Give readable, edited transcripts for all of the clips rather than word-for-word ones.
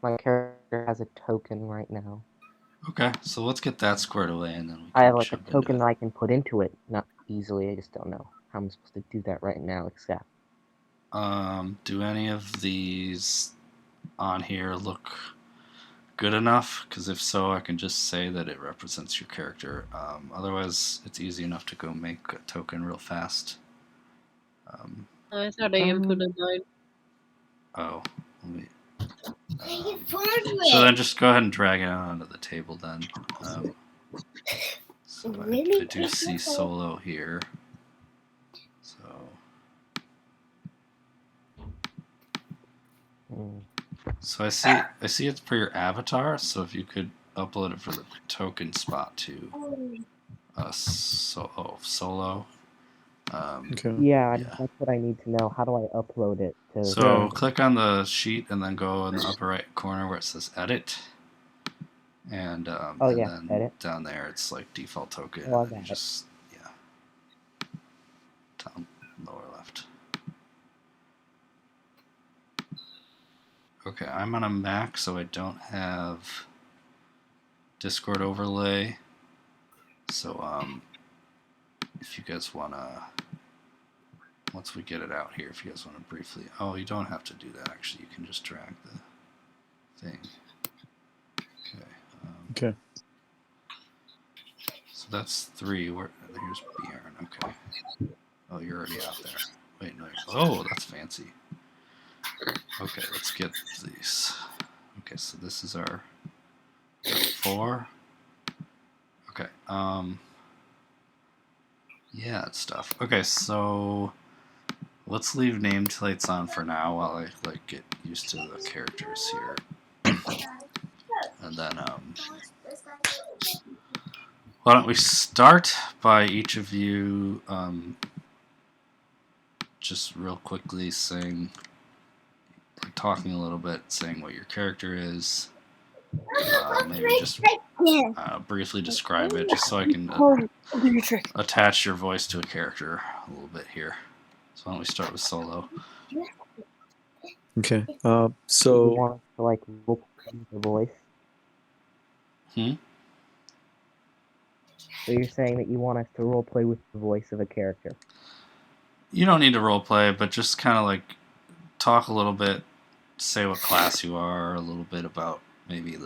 My character has a token right now. Okay, so let's get that squared away, and then we can I have like a jump token into that it. I can put into it. Not easily, I just don't know how I'm supposed to do that right now, except. Do any of these on here look good enough? Because if so, I can just say that it represents your character. Otherwise, it's easy enough to go make a token real fast. I thought I inputted mine. Oh, let me. So then just go ahead and drag it out onto the table then. So I do see solo here. So I see it's for your avatar. So if you could upload it for the token spot to solo. Okay. Yeah, that's what I need to know. How do I upload it to? So click on the sheet and then go in the upper right corner where it says edit. And then edit. down there it's like default token. Oh, and then you just down lower left. Okay, I'm on a Mac, so I don't have Discord overlay. So if you guys wanna, once we get it out here, if you guys wanna briefly, oh, you don't have to do that. Actually, you can just drag the thing. Okay. Okay. So that's 3. Here's Bjorn. Okay. Oh, you're already out there. Wait, no. Oh, that's fancy. Okay, let's get these. Okay, so this is our 4. Okay. Yeah, it's stuff. Okay, so let's leave nameplates on for now while I get used to the characters here. And then why don't we start by each of you just real quickly saying, talking a little bit, saying what your character is. Maybe just briefly describe it, just so I can attach your voice to a character a little bit here. So why don't we start with Solo? Okay. So you want to like role play the voice? So you're saying that you want us to role play with the voice of a character? You don't need to role play, but just kind of like talk a little bit, say what class you are, a little bit about maybe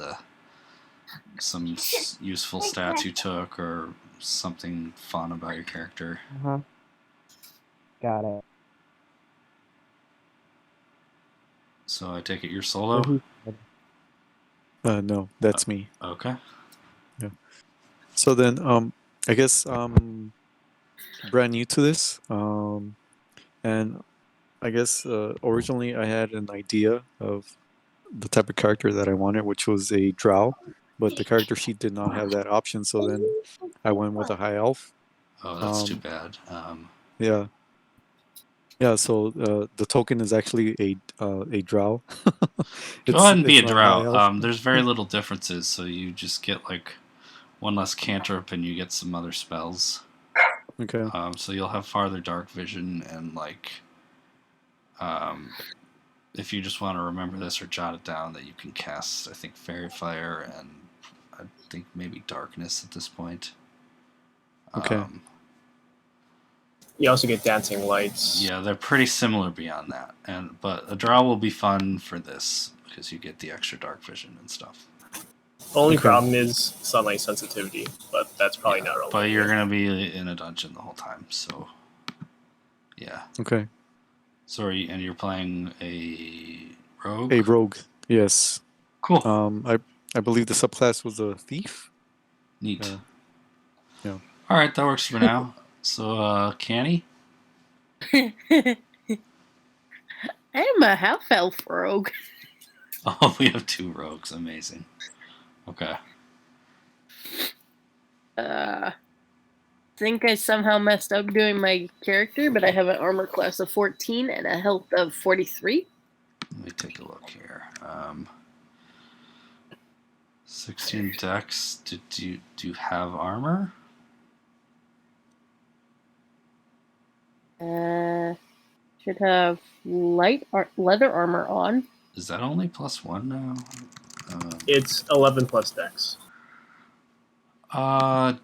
some useful stats you took or something fun about your character. Got it. So I take it you're Solo? No, that's me. Okay. Yeah. So then, I guess I'm brand new to this, and I guess originally I had an idea of the type of character that I wanted, which was a drow, but the character sheet did not have that option. So then I went with a high elf. Oh, that's too bad. Yeah. Yeah, so the token is actually a drow. Go ahead and be a drow. There's very little differences, so you just get like 1 less cantrip and you get some other spells. Okay. So you'll have farther dark vision and like if you just want to remember this or jot it down, that you can cast, I think, Fairy Fire and I think maybe Darkness at this point. Okay. You also get Dancing Lights. Yeah, they're pretty similar beyond that, but a drow will be fun for this because you get the extra dark vision and stuff. Only problem is sunlight sensitivity, but that's probably not relevant. But you're gonna be in a dungeon the whole time, so yeah. Okay. Sorry, and you're playing a rogue? A rogue, yes. Cool. I believe the subclass was a thief. Neat. Yeah. All right, that works for now. So, Canny? I'm a half-elf rogue. Oh, we have 2 rogues. Amazing. Okay. Think I somehow messed up doing my character, but I have an armor class of 14 and a health of 43. Let me take a look here. 16 dex. Do you have armor? Should have light leather armor on. Is that only +1 now? It's 11 plus dex.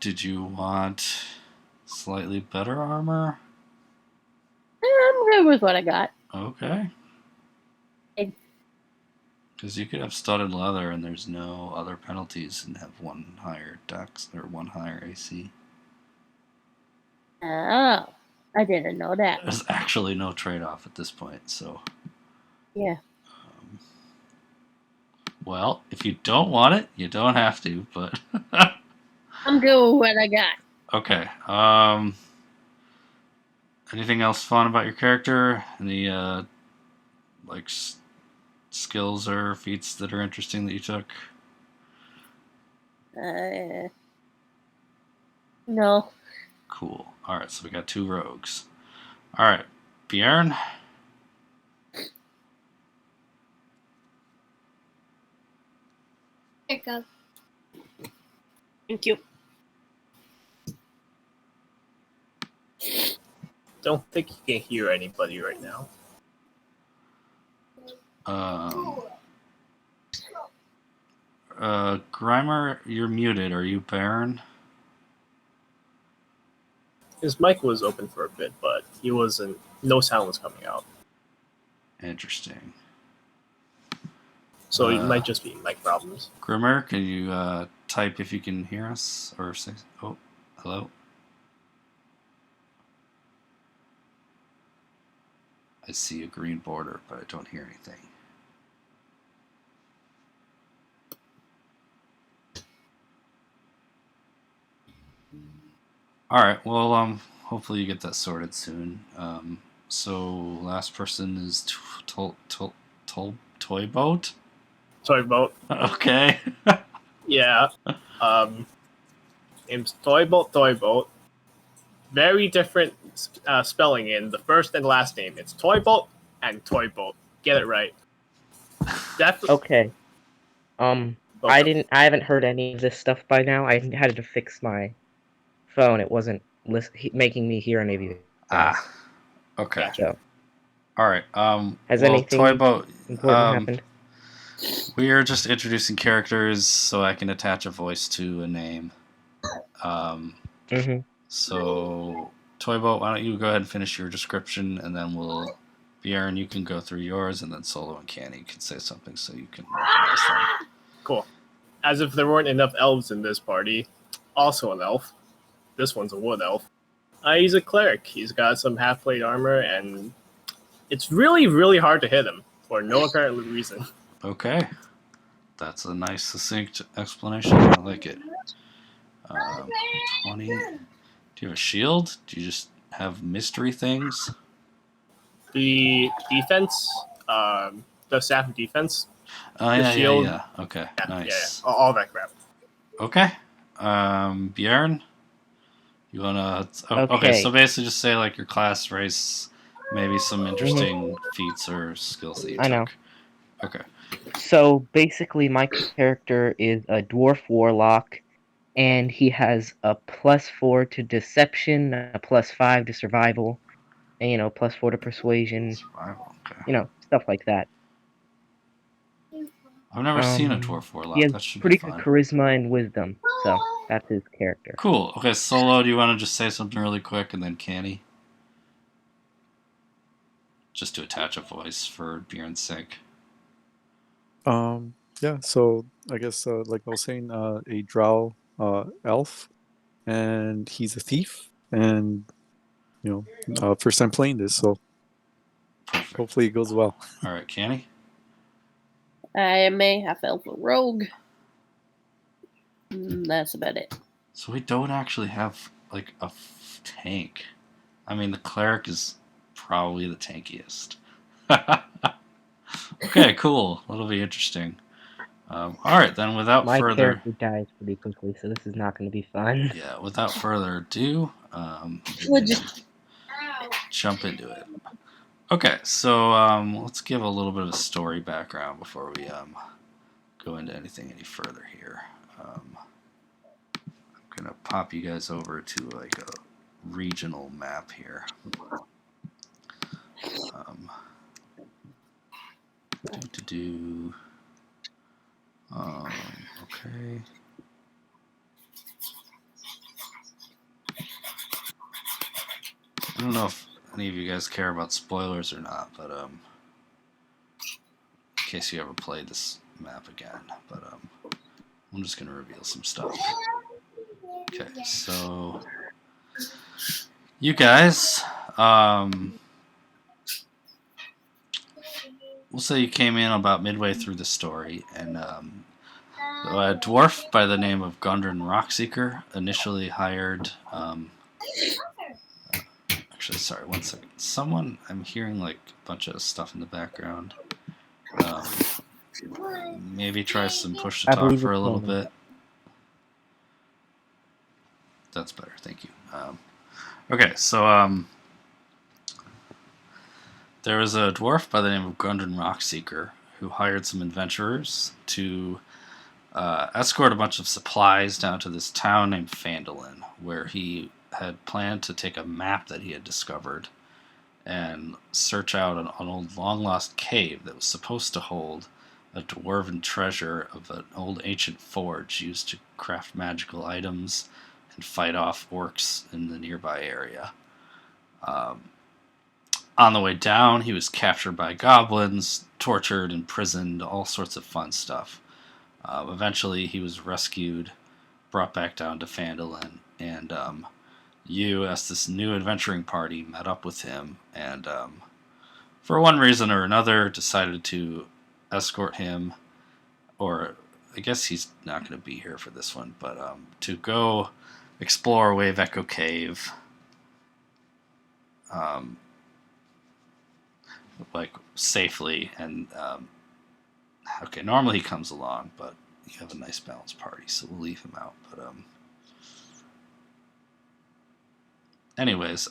Did you want slightly better armor? I'm good with what I got. Okay. It- Because you could have studded leather and there's no other penalties and have 1 higher dex or 1 higher AC. Oh, I didn't know that. There's actually no trade-off at this point, so... Yeah. Well, if you don't want it, you don't have to, but... I'm good with what I got. Okay, anything else fun about your character? Any, like, skills or feats that are interesting that you took? No. Cool. Alright, so we got 2 rogues. Alright, Bjorn? There you go. Thank you. Don't think you can hear anybody right now. Grimer, you're muted. Are you Baron? His mic was open for a bit, but he wasn't. No sound was coming out, Interesting. so it might just be mic problems. Grimer, can you type if you can hear us or say? Oh, hello. I see a green border, but I don't hear anything. All right. Well, hopefully you get that sorted soon. So last person is Toy Boat. Toy boat. Okay. Yeah. Name's Toy boat. Very different spelling in the first and last name. It's Toy boat and Toy boat. Get it right. Definitely. Okay. I haven't heard any of this stuff by now. I had to fix my phone. It wasn't making me hear any of you. Okay. So, All right. has well, anything Toy Boat, important happened? we are just introducing characters so I can attach a voice to a name. So, Toy Boat, why don't you go ahead and finish your description, and then Bjorn, you can go through yours, and then Solo and Canny can say something so you can recognize them. Cool. As if there weren't enough elves in this party. Also an elf. This one's a wood elf. He's a cleric. He's got some half-plate armor, and it's really, really hard to hit him for no apparent reason. Okay. That's a nice, succinct explanation. I like it. 20. Do you have a shield? Do you just have mystery things? The defense, the staff of defense. Oh, The shield. yeah. Okay, nice. Yeah. All that crap. Okay. Bjorn? You wanna... Okay. So basically just say, like, your class, race, maybe some interesting feats or skills that you took. I know. Okay. So basically, my character is a dwarf warlock, and he has a +4 to deception, a +5 to survival, and +4 to persuasion. Survival, okay. Stuff like that. I've never seen a dwarf warlock. He has That should pretty be good fun. charisma and wisdom, so that's his character. Cool. Okay, Solo, do you want to just say something really quick, and then Canny? Just to attach a voice for Bjorn's sake. Yeah, so I guess like I was saying, a drow elf, and he's a thief, and first time playing this, so Perfect. hopefully it goes well. All right, Canny? I am a half-elf rogue. That's about it. So we don't actually have, like, a tank. I mean, the cleric is probably the tankiest. Okay, cool. That'll be interesting. All right, then, without My further... character dies pretty quickly, so this is not going to be fun. Yeah, without further ado, We'll just... jump into it. Okay, so let's give a little bit of a story background before we go into anything any further here. I'm gonna pop you guys over to like a regional map here. Okay. I don't know if any of you guys care about spoilers or not, but in case you ever play this map again, but I'm just gonna reveal some stuff. Okay, so you guys, we'll say you came in about midway through the story, and a dwarf by the name of Gundren Rockseeker initially hired. Actually, sorry, one second. Someone, I'm hearing like a bunch of stuff in the background. Maybe try some push to I talk believe for a it's little Roman. bit. That's better, thank you. Okay, so there was a dwarf by the name of Gundren Rockseeker who hired some adventurers to escort a bunch of supplies down to this town named Phandelver, where he had planned to take a map that he had discovered and search out an old long-lost cave that was supposed to hold a dwarven treasure of an old ancient forge used to craft magical items and fight off orcs in the nearby area. On the way down, he was captured by goblins, tortured, imprisoned, all sorts of fun stuff. Eventually, he was rescued, brought back down to Phandelver, and you, as this new adventuring party, met up with him, and for one reason or another, decided to escort him, or I guess he's not going to be here for this one, but to go explore Wave Echo Cave, like safely. And okay, normally he comes along, but you have a nice balanced party, so we'll leave him out. But anyways,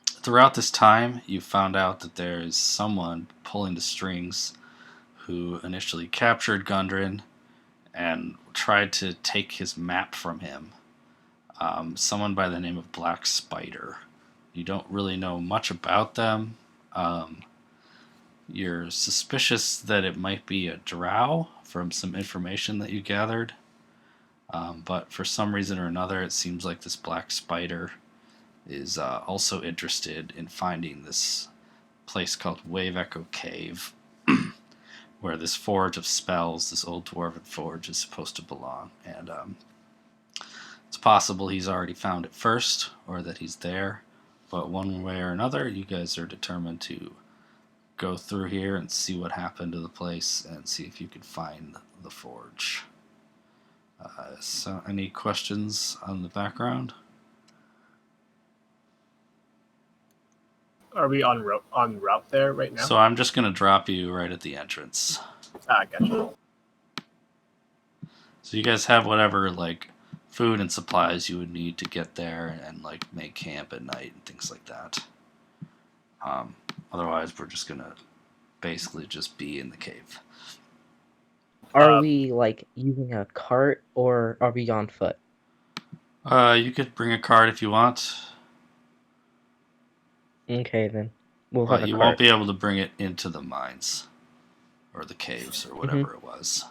throughout this time, you found out that there is someone pulling the strings who initially captured Gundren and tried to take his map from him. Someone by the name of Black Spider. You don't really know much about them. You're suspicious that it might be a drow from some information that you gathered. But for some reason or another, it seems like this Black Spider is also interested in finding this place called Wave Echo Cave, where this forge of spells, this old dwarven forge, is supposed to belong. And it's possible he's already found it first, or that he's there. But one way or another, you guys are determined to go through here and see what happened to the place and see if you can find the forge. So, any questions on the background? Are we on route there right now? So I'm just going to drop you right at the entrance. Gotcha. So you guys have whatever, like, food and supplies you would need to get there and like, make camp at night and things like that. Otherwise, we're just going to basically just be in the cave. Are we, like, using a cart, or are we on foot? You could bring a cart if you want. Okay, then. We'll have But a you cart. won't be able to bring it into the mines. Or the caves, or whatever it was.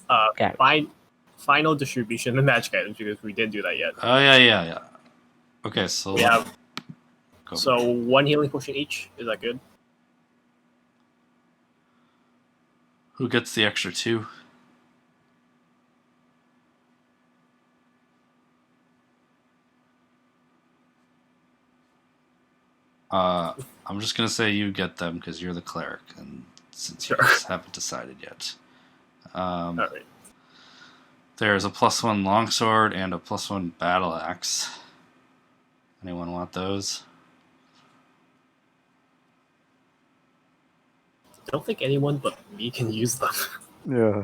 Got it. Final distribution of magic items, because we didn't do that yet. Oh, yeah. Okay, so... We have... So, one healing potion each? Is that good? Who gets the extra 2? I'm just going to say you get them because you're the cleric, and since you guys haven't decided yet. All right. There's a +1 longsword and a +1 battle axe. Anyone want those? I don't think anyone but me can use them. Yeah.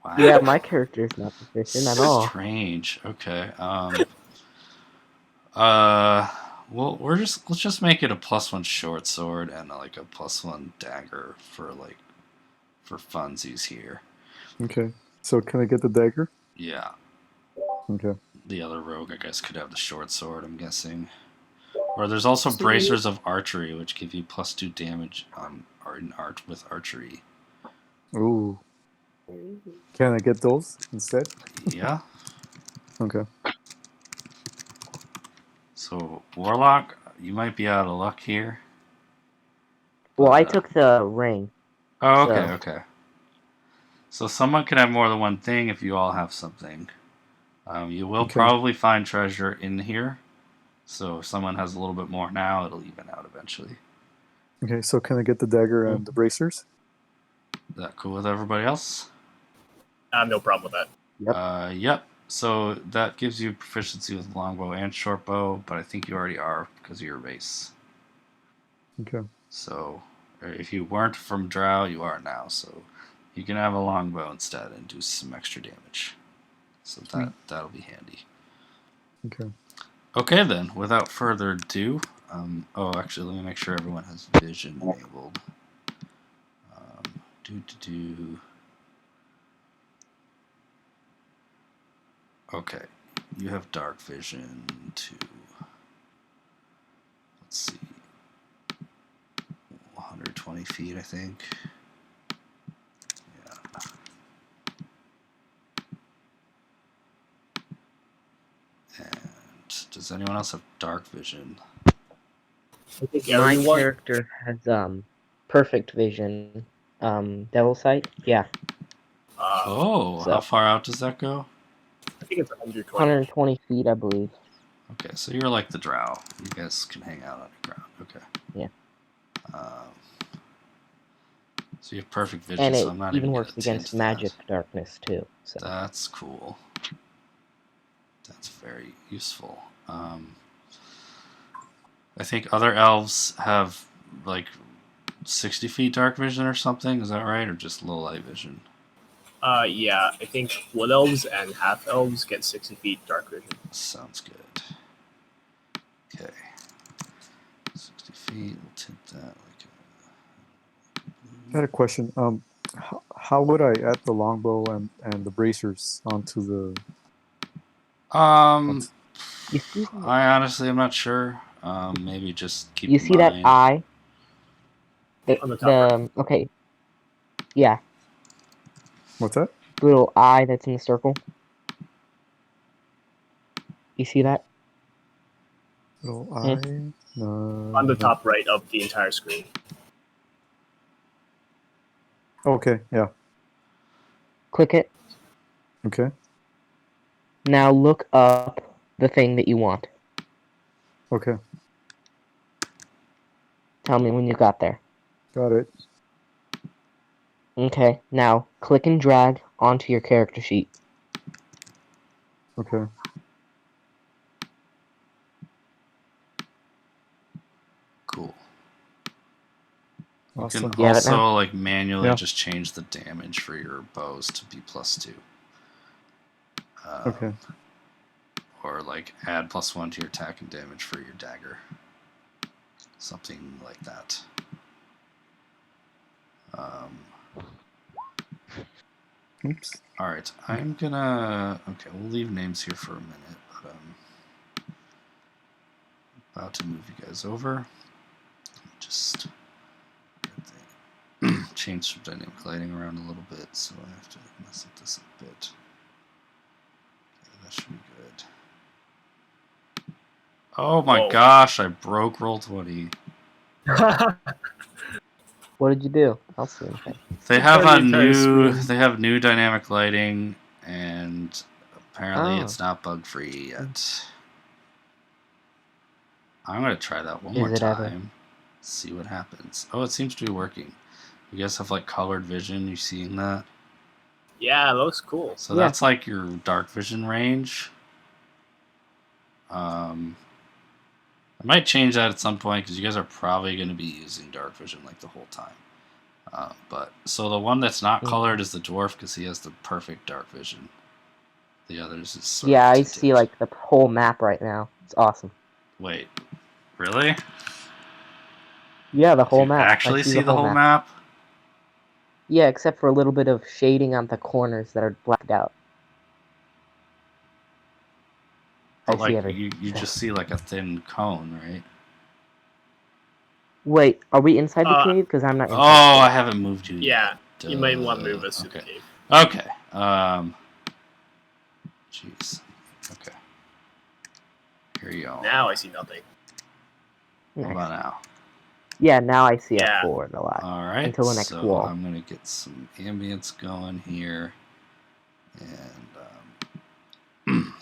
Wow. Yeah, my character is not proficient at all. Strange. Okay. Well, let's just make it a +1 short sword and like a +1 dagger for funsies here. Okay. So can I get the dagger? Yeah. Okay. The other rogue, I guess, could have the short sword, I'm guessing. Or there's also Sweet. bracers of archery, which give you +2 damage with archery. Ooh. Can I get those instead? Yeah. Okay. So Warlock, you might be out of luck here. Well, I But, took the ring. Oh, okay, so- okay. So someone can have more than one thing if you all have something. You will Okay. probably find treasure in here. So if someone has a little bit more now, it'll even out eventually. Okay, so can I get the dagger and the bracers? Is that cool with everybody else? I have no problem with that. Yep. Yep. So that gives you proficiency with longbow and shortbow, but I think you already are because of your base. Okay. So if you weren't from Drow, you are now. So you can have a longbow instead and do some extra damage. So that'll be handy. Okay. Okay then, without further ado, actually, let me make sure everyone has vision enabled. Okay, you have dark vision to, let's see, 120 feet, I think. Yeah. And does anyone else have dark vision? I think My everyone. character has perfect vision. Devil sight. Yeah. Oh, So- how far out does that go? I think it's 120. 120 feet, I believe. Okay, so you're like the Drow. You guys can hang out underground. Okay. Yeah. So you have perfect vision, And so it I'm not even even works gonna against tint magic that. darkness too. So That's cool. That's very useful. I think other elves have like 60 feet dark vision or something. Is that right, or just low light vision? Yeah, I think wood elves and half elves get 60 feet dark vision. Sounds good. Okay. 60 feet. We'll tint that like I had a question. How would I add the longbow and the bracers onto the? you see, I honestly am not sure. Maybe just keep you in see that mind. eye? On the top right. Okay. Yeah, What's that? the little eye that's in the circle. You see that? Little Hmm. eye. On the top right of the entire screen. Okay. Yeah. Click it. Okay. Now look up the thing that you want. Okay. Tell me when you got there. Got it. Okay, now click and drag onto your character sheet. Okay. Cool. Awesome. You can You have it also now? like manually Yeah. just change the damage for your bows to be +2. Okay. Or like add +1 to your attack and damage for your dagger. Something like that. Oops. Alright, I'm gonna... Okay, we'll leave names here for a minute, but about to move you guys over. Just change some dynamic lighting around a little bit, so I have to mess up this a bit. Okay, that should be good. Oh my Whoa. gosh, I broke Roll20. What did you do? I'll see anything. They have Turn a the entire new screen. they have new dynamic lighting, and apparently Oh. it's not bug free yet. I'm gonna try that one more Is it ever? time. See what happens. Oh, it seems to be working. You guys have like colored vision. You seeing that? Yeah, that looks cool. So Yeah. that's like your dark vision range. I might change that at some point because you guys are probably going to be using dark vision like the whole time. But so the one that's not colored is the dwarf because he has the perfect dark vision. The others is sort Yeah, of I tinted. see like the whole map right now. It's awesome. Wait, really? Yeah, the whole You map. actually I see see the whole map? Yeah, except for a little bit of shading on the corners that are blacked out. But I see like everything. you just see like a thin cone, right? Wait, are we inside the Uh, cave? Because I'm not Oh, inside. I haven't moved you Yeah, yet. you might want to move us to Okay. the cave. Okay. Jeez. Okay. Here you go. Now I see nothing. What Nice. about now? Yeah, now I see Yeah. up forward a lot. All right. Until the next so wall. I'm gonna get some ambience going here, and then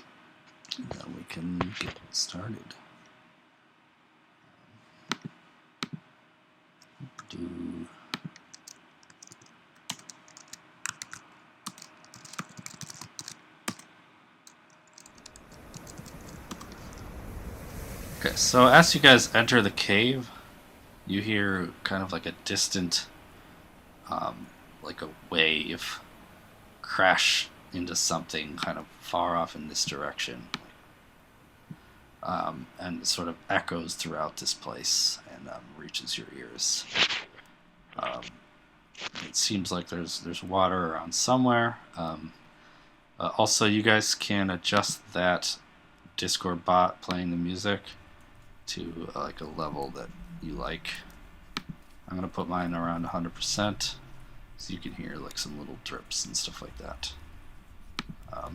we can get started. Do. Okay, so as you guys enter the cave, you hear kind of like a distant, like a wave crash into something kind of far off in this direction. And it sort of echoes throughout this place and reaches your ears. It seems like there's water around somewhere. Also, you guys can adjust that Discord bot playing the music to like a level that you like. I'm gonna put mine around 100%, so you can hear like some little drips and stuff like that. But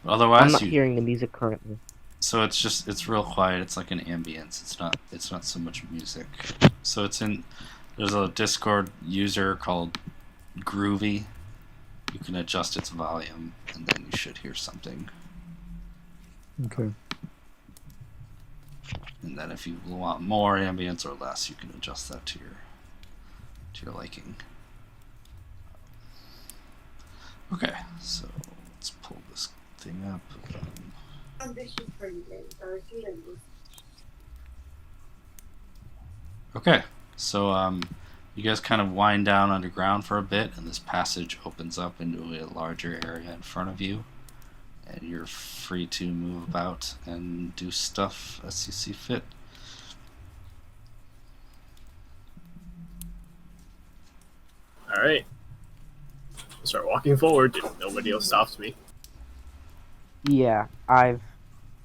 otherwise, I'm not hearing the music currently. so it's real quiet. It's like an ambience. It's not so much music. So there's a Discord user called Groovy. You can adjust its volume, and then you should hear something. Okay. And then if you want more ambience or less, you can adjust that to your liking. Okay, so let's pull this thing up. Okay, so you guys kind of wind down underground for a bit, and this passage opens up into a larger area in front of you, and you're free to move about and do stuff as you see fit. All right. I'll start walking forward if nobody else stops me. Yeah, I've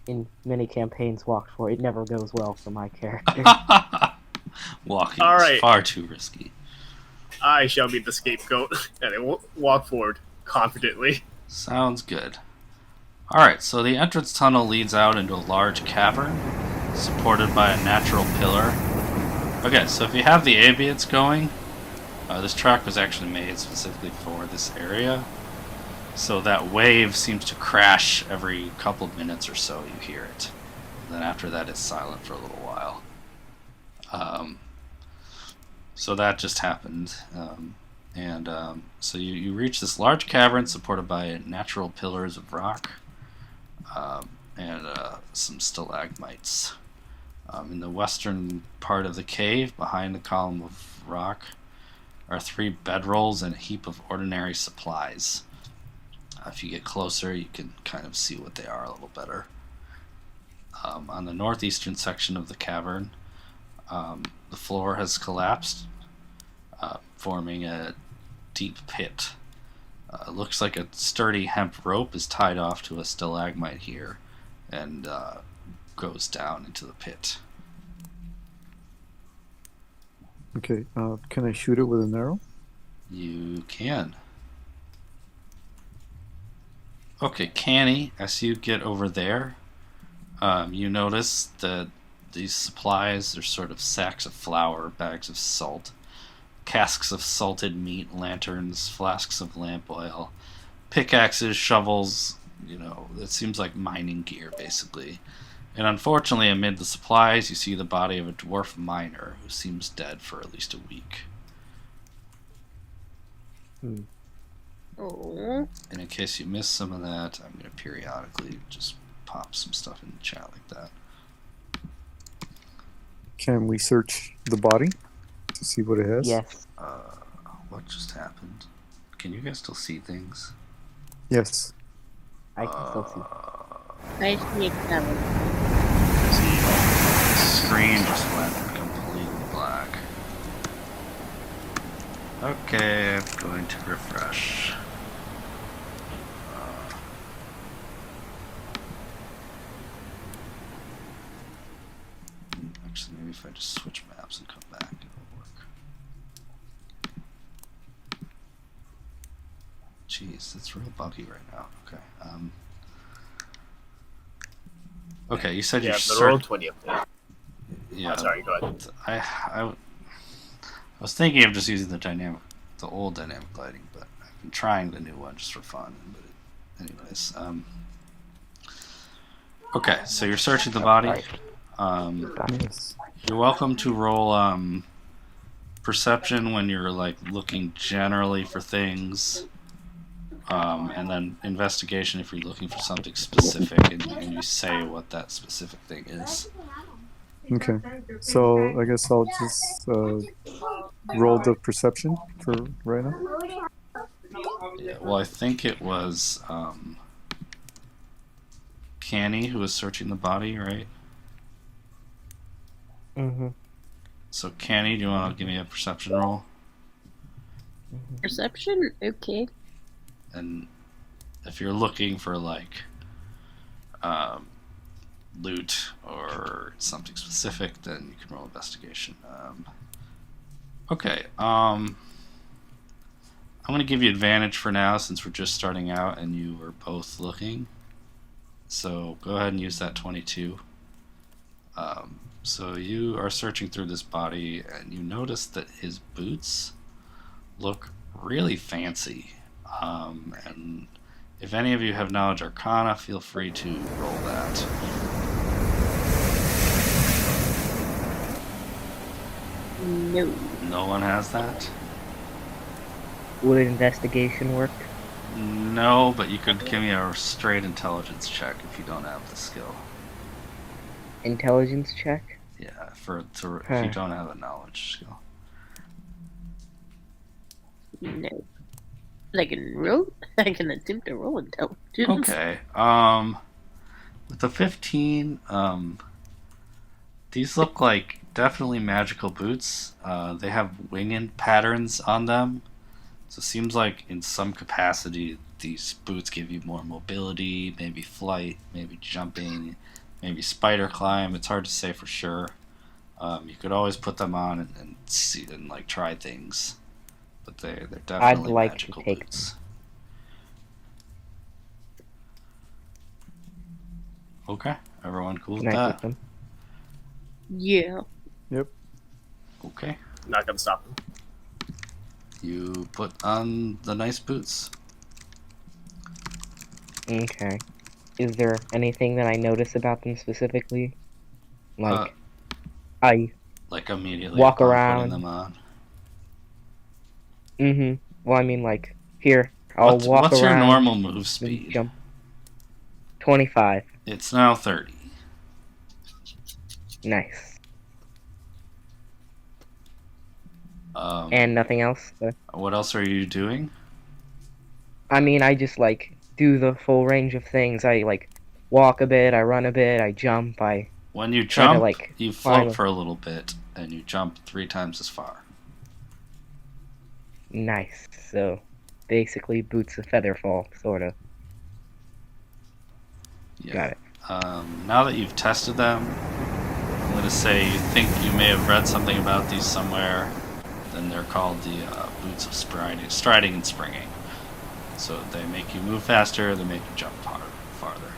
in many campaigns walked for it. It never goes well for my character. Walking All is right. far too risky. I shall be the scapegoat, and I will walk forward confidently. Sounds good. Alright, so the entrance tunnel leads out into a large cavern, supported by a natural pillar. Okay, so if you have the ambience going, this track was actually made specifically for this area. So that wave seems to crash every couple of minutes or so, you hear it. And then after that it's silent for a little while. So that just happened. So you reach this large cavern supported by natural pillars of rock and some stalagmites. In the western part of the cave, behind the column of rock, are 3 bedrolls and a heap of ordinary supplies. If you get closer, you can kind of see what they are a little better. On the northeastern section of the cavern, the floor has collapsed, forming a deep pit. It looks like a sturdy hemp rope is tied off to a stalagmite here and goes down into the pit. Okay. Can I shoot it with an arrow? You can. Okay, Canny, as you get over there, you notice that these supplies are sort of sacks of flour, bags of salt, casks of salted meat, lanterns, flasks of lamp oil, pickaxes, shovels, it seems like mining gear, basically. And unfortunately, amid the supplies, you see the body of a dwarf miner who seems dead for at least a week. Oh. And in case you missed some of that, I'm going to periodically just pop some stuff in the chat like that. Can we search the body to see what it has? Yes. What just happened? Can you guys still see things? Yes. I can still see. I see a cavern. The screen just went completely black. Okay, I'm going to refresh. Actually, maybe if I just switch maps corpse and come back. It'll work. Jeez, it's real buggy right now. Okay. Okay, you said Yeah, you're the Roll20 update. Yeah. Sorry, go ahead. I was thinking of just using the old dynamic lighting, but I've been trying the new one just for fun. But anyways, okay, so you're searching the body. You're welcome to roll perception when you're like looking generally for things, and then investigation if you're looking for something specific, and you say what that specific thing is. Okay, so I guess I'll just roll the perception for right now. Yeah, well, I think it was Canny who was searching the body, right? Mm-hmm. So, Canny, do you want to give me a perception roll? Perception? Okay. And if you're looking for, like, loot or something specific, then you can roll investigation. Okay, I'm going to give you advantage for now since we're just starting out and you were both looking. So, go ahead and use that 22. So you are searching through this body and you notice that his boots look really fancy. And if any of you have knowledge arcana, feel free to roll that. No. No one has that? Would investigation work? No, but you could give me a straight intelligence check if you don't have the skill. Intelligence check? Yeah, if you don't have a knowledge skill. No. I can roll. I can attempt to roll intelligence. Okay. With the 15, these look like definitely magical boots. They have winged patterns on them. So it seems like in some capacity these boots give you more mobility, maybe flight, maybe jumping, maybe spider climb. It's hard to say for sure. You could always put them on and see and like try things. But they're definitely I'd like magical to take boots. Okay, everyone cool with Can I that? take them? Yeah. Yep. Okay. Not gonna stop him. You put on the nice boots. Okay. Is there anything that I notice about them specifically? Like, I Like immediately walk upon around. putting them on. Mm-hmm. Well, I mean, like, here, I'll walk What's around. your normal move and speed? Jump. 25. It's now 30. Nice. Um, And nothing else? what else are you doing? I mean, I just, like, do the full range of things. I, like, walk a bit, I run a bit, I jump, When you try to, jump, like, you climb. float for a little bit, and you jump 3 times as far. Nice. So, basically, boots of feather fall, sort of. Yeah. Got it. Now that you've tested them, I'm going to say you think you may have read something about these somewhere. Then they're called the boots of striding and springing. So they make you move faster, they make you jump farther.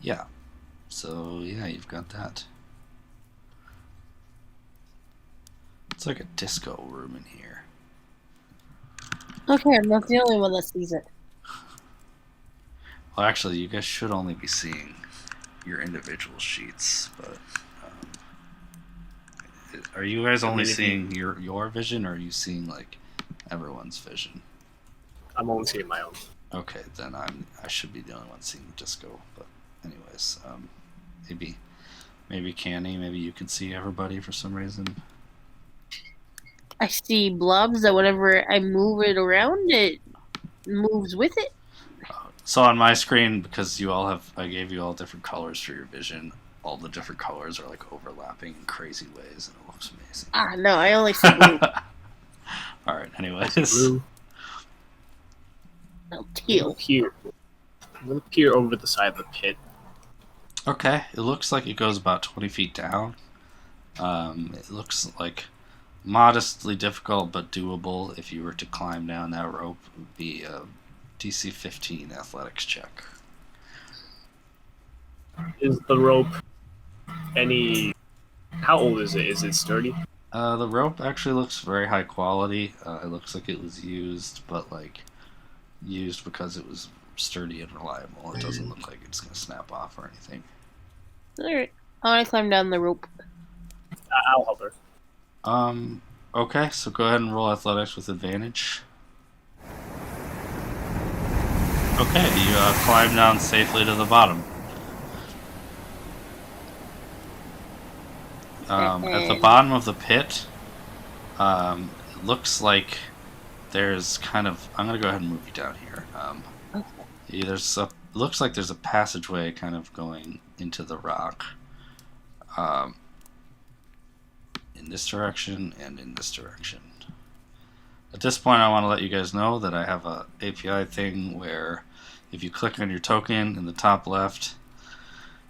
Yeah. So yeah, you've got that. It's like a disco room in here. Okay, I'm not the only one that sees it. Well, actually, you guys should only be seeing your individual sheets, but are you guys only seeing your vision, or are you seeing like everyone's vision? I'm only seeing my own. Okay, then I should be the only one seeing disco. But anyways, maybe Canny, maybe you can see everybody for some reason. I see blobs that whenever I move it around, it moves with it. So on my screen, because I gave you all different colors for your vision. All the different colors are like overlapping in crazy ways, and it looks amazing. Ah, no, I only see blue. All right. Anyways, Blue. No, teal. Here. I'm gonna peer over the side of the pit Okay, it looks like it goes about 20 feet down. It looks like modestly difficult but doable. If you were to climb down that rope, it would be a DC 15 athletics check. Is the rope any? How old is it? Is it sturdy? The rope actually looks very high quality. It looks like it was used, but like used because it was sturdy and reliable. It doesn't look like it's gonna snap off or anything. Alright. I want to climb down the rope. I'll help her. Okay, so go ahead and roll athletics with advantage. Okay, you climb down safely to the bottom. At the bottom of the pit, it looks like there's kind of. I'm gonna go ahead and move you down here. Okay. Looks like there's a passageway kind of going into the rock. In this direction and in this direction. At this point, I want to let you guys know that I have a API thing where if you click on your token in the top left,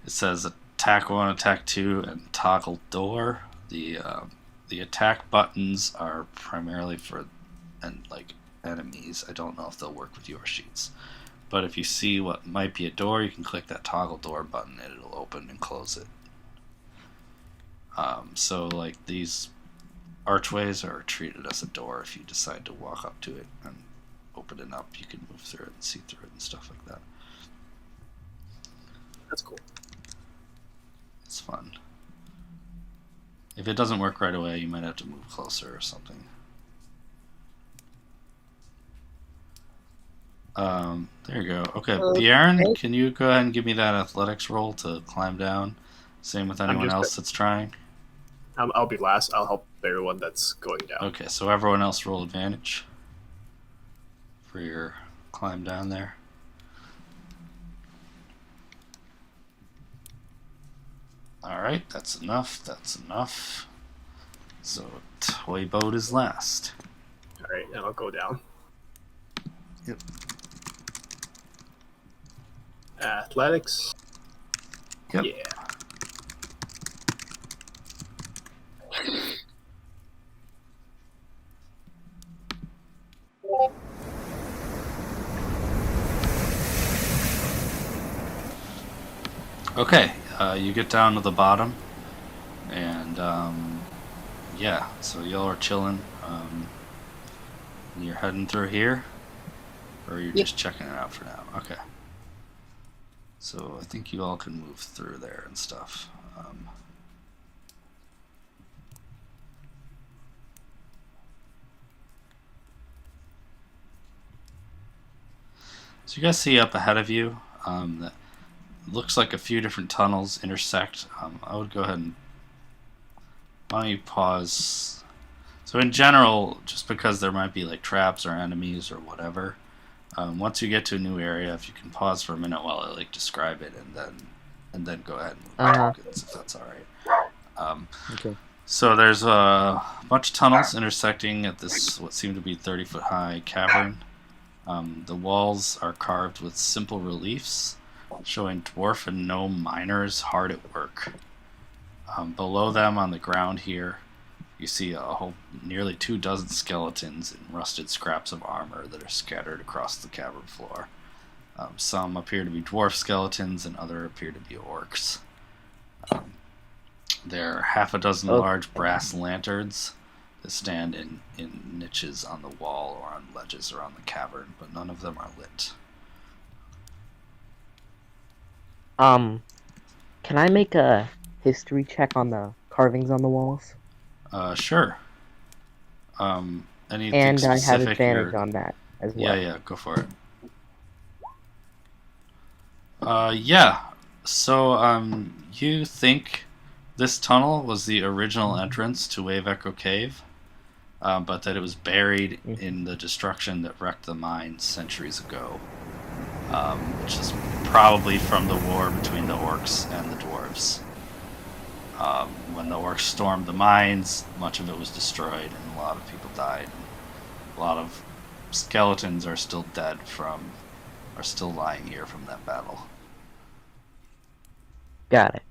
it says attack 1, attack 2, and toggle door. The attack buttons are primarily for enemies. I don't know if they'll work with your sheets. But if you see what might be a door, you can click that toggle door button and it'll open and close it. So like these archways are treated as a door. If you decide to walk up to it and open it up, you can move through it and see through it and stuff like that. That's cool. It's fun. If it doesn't work right away, you might have to move closer or something. There you go. Okay, Bjorn, can you go ahead and give me that athletics roll to climb down? Same with anyone else that's trying. I'll be last. I'll help everyone that's going down. Okay, so everyone else roll advantage for your climb down there. Alright, that's enough. That's enough. So, Toy Boat is last. Alright, and I'll go down. Yep. Athletics. Yep. Yeah. Okay, you get down to the bottom, and yeah, so y'all are chilling. You're heading through here, or you're just checking it out for now. Okay. So I think you all can move through there and stuff. So you guys see up ahead of you that looks like a few different tunnels intersect. I would go ahead and... Why don't you pause? So in general, just because there might be like traps or enemies or whatever, once you get to a new area, if you can pause for a minute while I like describe it, and then go ahead and move the tokens, if that's all right. Okay. So there's a bunch of tunnels intersecting at this what seem to be 30-foot high cavern. The walls are carved with simple reliefs showing dwarf and gnome miners hard at work. Below them on the ground here, you see nearly 24 skeletons and rusted scraps of armor that are scattered across the cavern floor. Some appear to be dwarf skeletons and other appear to be orcs. There are half a dozen large brass lanterns that stand in niches on the wall or on ledges around the cavern, but none of them are lit. Can I make a history check on the carvings on the walls? Sure. Anything and I specific? have advantage on that as well. Yeah, go for it. Yeah. So, you think this tunnel was the original entrance to Wave Echo Cave, but that it was buried in the destruction that wrecked the mine centuries ago, which is probably from the war between the orcs and the dwarves. When the orcs stormed the mines, much of it was destroyed, and a lot of people died. A lot of skeletons are still still lying here from that battle. Got it.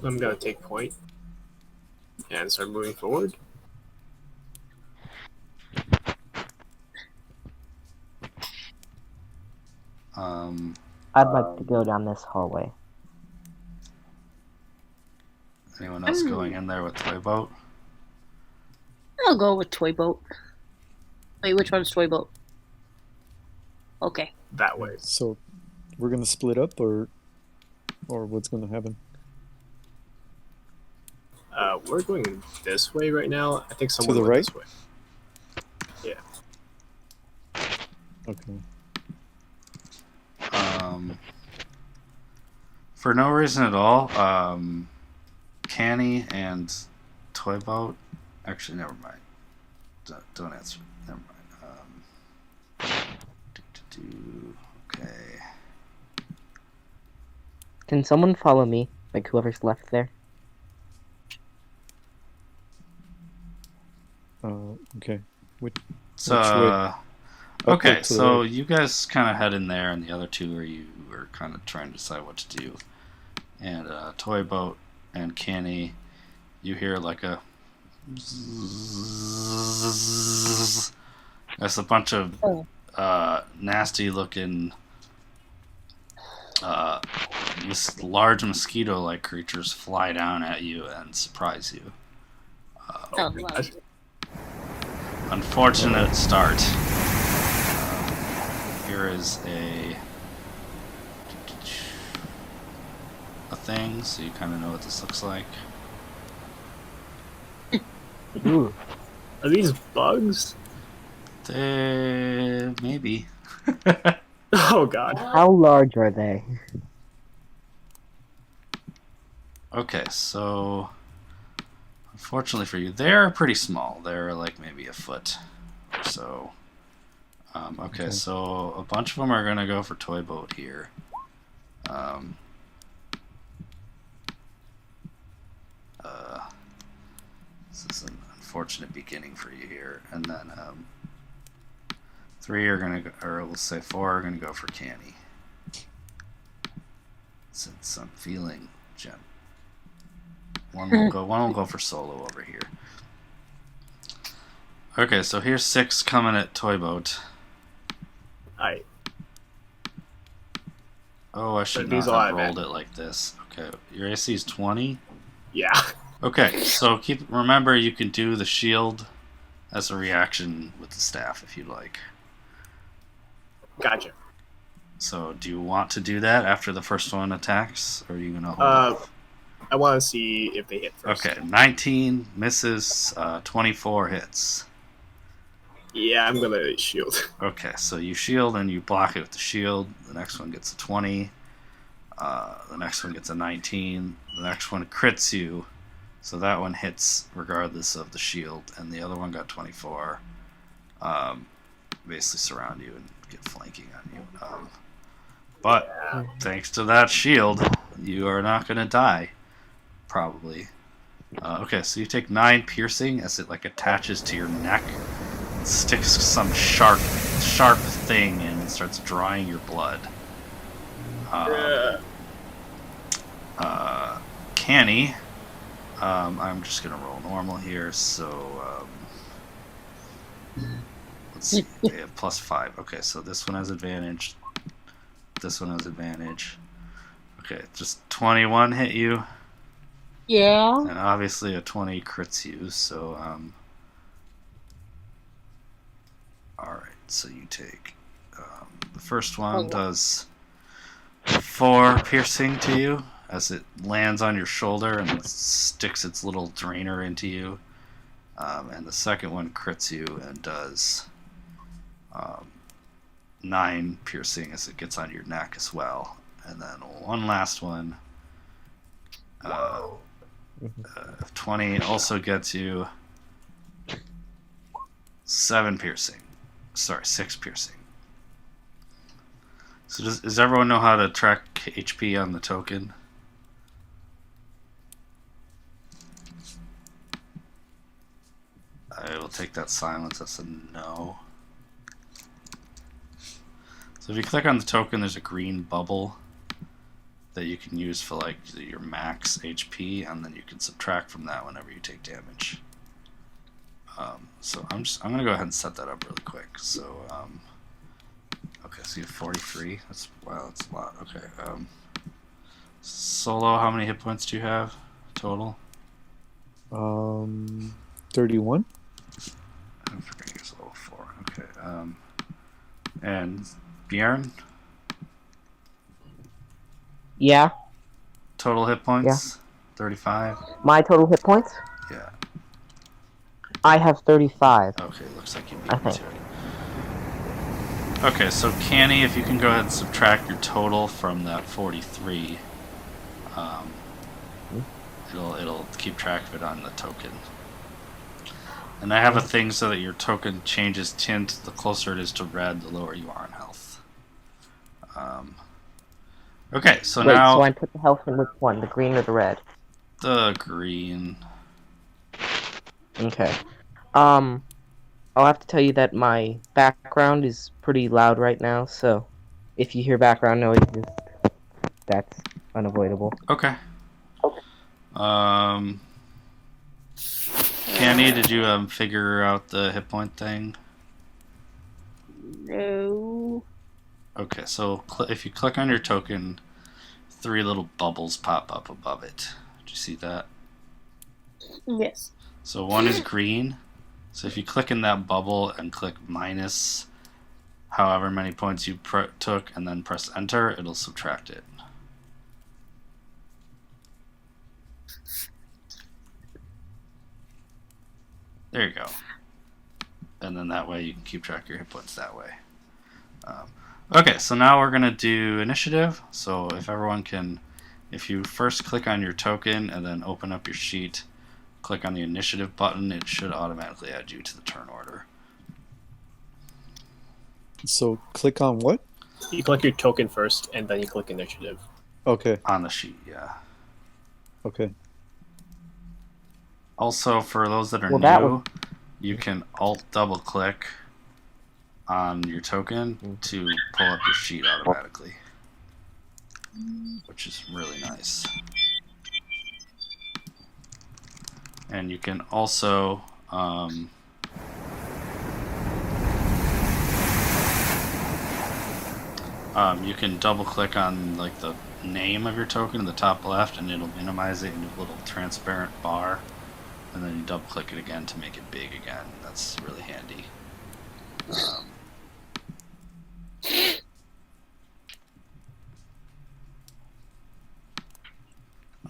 I'm gonna take point and start moving forward. I'd like to go down this hallway. Anyone else going in there with toy boat? I'll go with toy boat. Wait, which one's toy boat? Okay. That way. So we're gonna split up, or what's gonna happen? We're going this way right now. I think To someone the went right? this way. Yeah. Okay. For no reason at all, Canny and Toy Boat. Actually, never mind. Don't answer. Never mind. Okay. Can someone follow me? Like whoever's left there? Okay. So, way? okay, to the so right. you guys kind of head in there, and the other two you were kind of trying to decide what to do. And Toy Boat and Canny, you hear like a zzz. That's a bunch of nasty-looking, large mosquito-like creatures fly down at you and surprise you. Oh, wow. Unfortunate start. Here is a thing, so you kind of know what this looks like. Ooh. Are these bugs? Maybe. Oh god. How large are they? Okay, so unfortunately for you, they're pretty small. They're like maybe a foot or so. Okay, so a bunch of them are gonna go for Toy Boat here. This is an unfortunate beginning for you here, and then 3 are gonna go, or let's say 4 are gonna go for Canny. Since I'm feeling Gem. One will go for Solo over here. Okay, so here's 6 coming at Toy Boat. Oh, I should not have rolled it like this. Okay, your AC is 20? Yeah. Okay, so remember you can do the shield as a reaction with the staff if you like. Gotcha. So do you want to do that after the first one attacks, or are you going to hold off? I want to see if they hit first. Okay, 19 misses, 24 hits. Yeah, I'm gonna shield. Okay, so you shield and you block it with the shield. The next one gets a 20. The next one gets a 19. The next one crits you. So that one hits regardless of the shield. And the other one got 24. Basically surround you and get flanking on you. But thanks to that shield, you are not going to die. Probably. Okay, so you take 9 piercing as it like attaches to your neck. Sticks some sharp thing in and starts drawing your blood. Canny, I'm just gonna roll normal here, so let's see, they have +5. Okay, so this one has advantage. This one has advantage. Okay, just 21 hit you. Yeah. And obviously a 20 crits you, so alright, so you take the first one does 4 piercing to you as it lands on your shoulder and it sticks its little drainer into you. And the second one crits you and does 9 piercing as it gets on your neck as well. And then one last one, 20 also gets you 7 piercing. Sorry, 6 piercing. So does everyone know how to track HP on the token? I will take that silence as a no. So if you click on the token, there's a green bubble that you can use for like your max HP, and then you can subtract from that whenever you take damage. So I'm gonna go ahead and set that up really quick. So okay, so you have 43. That's wow, that's a lot. Okay. Solo, how many hit points do you have total? 31. I'm forgetting it's level 4. Okay. And Bjorn, Yeah. total hit points? 35. My total hit points? Yeah. I have 35. Okay, looks like you beat I me think. to it. Okay, so Canny, if you can go ahead and subtract your total from that 43, it'll keep track of it on the token. And I have a thing so that your token changes tint. The closer it is to red, the lower you are in health. Okay, so Wait, now so I put the health in which one? The green or the red? the green. Okay. I'll have to tell you that my background is pretty loud right now, so if you hear background noises, that's unavoidable. Okay. Canny, did you figure out the hit point thing? No. Okay, so if you click on your token, 3 little bubbles pop up above it. Did you see that? Yes. So one is green. So if you click in that bubble and click minus however many points you took and then press enter, it'll subtract it. There you go. And then that way you can keep track of your hit points that way. Okay, so now we're going to do initiative. So if everyone can, if you first click on your token and then open up your sheet, click on the initiative button, it should automatically add you to the turn order. So click on what? You click your token first, and then you click initiative. Okay. On the sheet, yeah. Okay. Also, for those that are Well, that new, you can alt double click on your token to pull up your sheet automatically, which is really nice. And you can also you can double click on like the name of your token in the top left, and it'll minimize it into a little transparent bar, and then you double click it again to make it big again. That's really handy.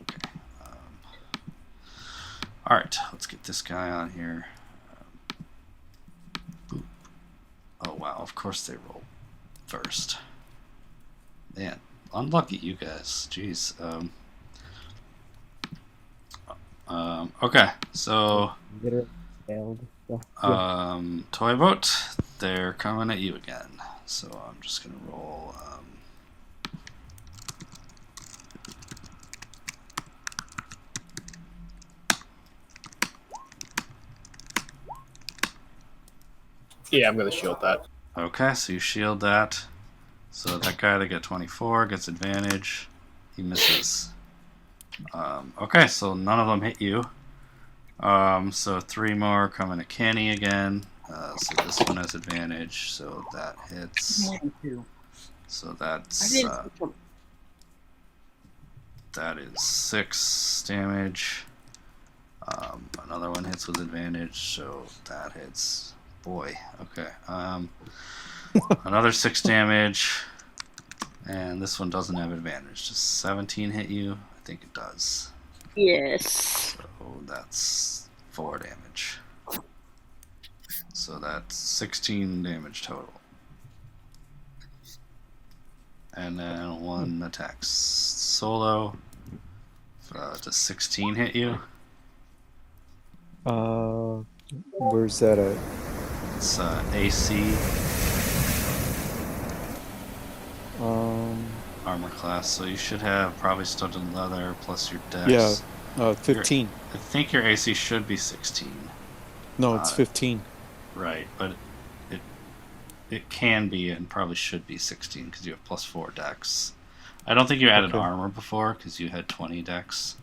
Okay. All right, let's get this guy on here. Boop. Oh wow! Of course they roll first. Man, unlucky you guys. Jeez. Okay, so Literally failed. Toy Boat, they're coming at you again. So I'm just gonna roll. Yeah, I'm gonna shield that. Okay, so you shield that. So that guy that got 24 gets advantage. He misses. Okay, so none of them hit you. So 3 more coming to Kenny again. So this one has advantage, so that hits. So that's that is 6 damage. Another one hits with advantage, so that hits. Boy, okay. Another 6 damage, and this one doesn't have advantage. Does 17 hit you? I think it does. Yes. So that's 4 damage. So that's 16 damage total. And then 1 attacks solo. Does 16 hit you? Where's that at? It's AC. Armor class, so you should have probably studded leather plus your dex. Yeah, 15. I think your AC should be 16. No, it's 15. Right, but it can be and probably should be 16 because you have +4 dex. I don't think you added Okay. armor before because you had 20 dex,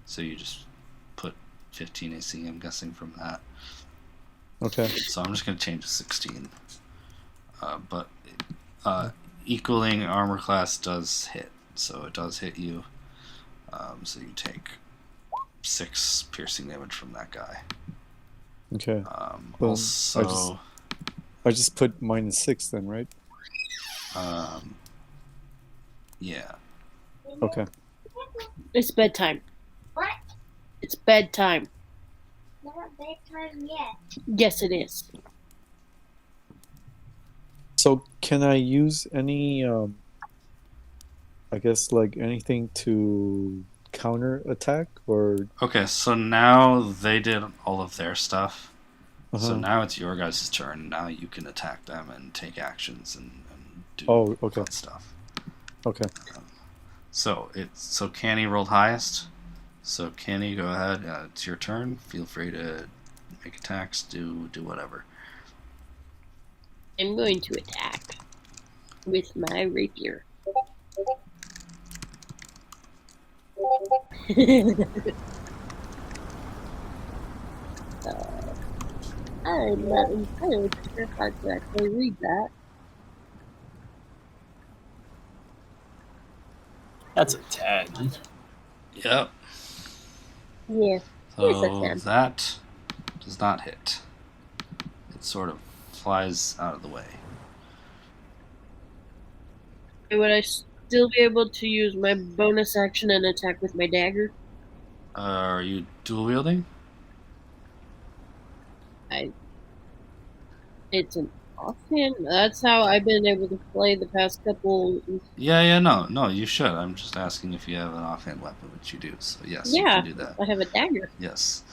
so you just put 15 AC. I'm guessing from that. Okay. So I'm just gonna change to 16. But equaling armor class does hit, so it does hit you. So you take 6 piercing damage from that guy. Okay. Also, I just put -6 then, right? yeah. Okay. It's bedtime. What? It's bedtime. Not bedtime yet. Yes, it is. So can I use any, I guess like anything to counter attack or? Okay, so now they did all of their stuff. So Uh-huh. now it's your guys' turn. Now you can attack them and take actions and do Okay. fun stuff. Okay. So Canny rolled highest. So Canny, go ahead. It's your turn. Feel free to make attacks. Do whatever. I'm going to attack with my rapier. I'm not entirely sure if I can actually read that. That's a 10. Yep. Yeah. So Yes, I can. that does not hit. It sort of flies out of the way. Would I still be able to use my bonus action and attack with my dagger? Are you dual wielding? It's an offhand. That's how I've been able to play the past couple. Yeah, no, you should. I'm just asking if you have an offhand weapon, which you do. So yes, you Yeah, can do that. I have a dagger. Yes.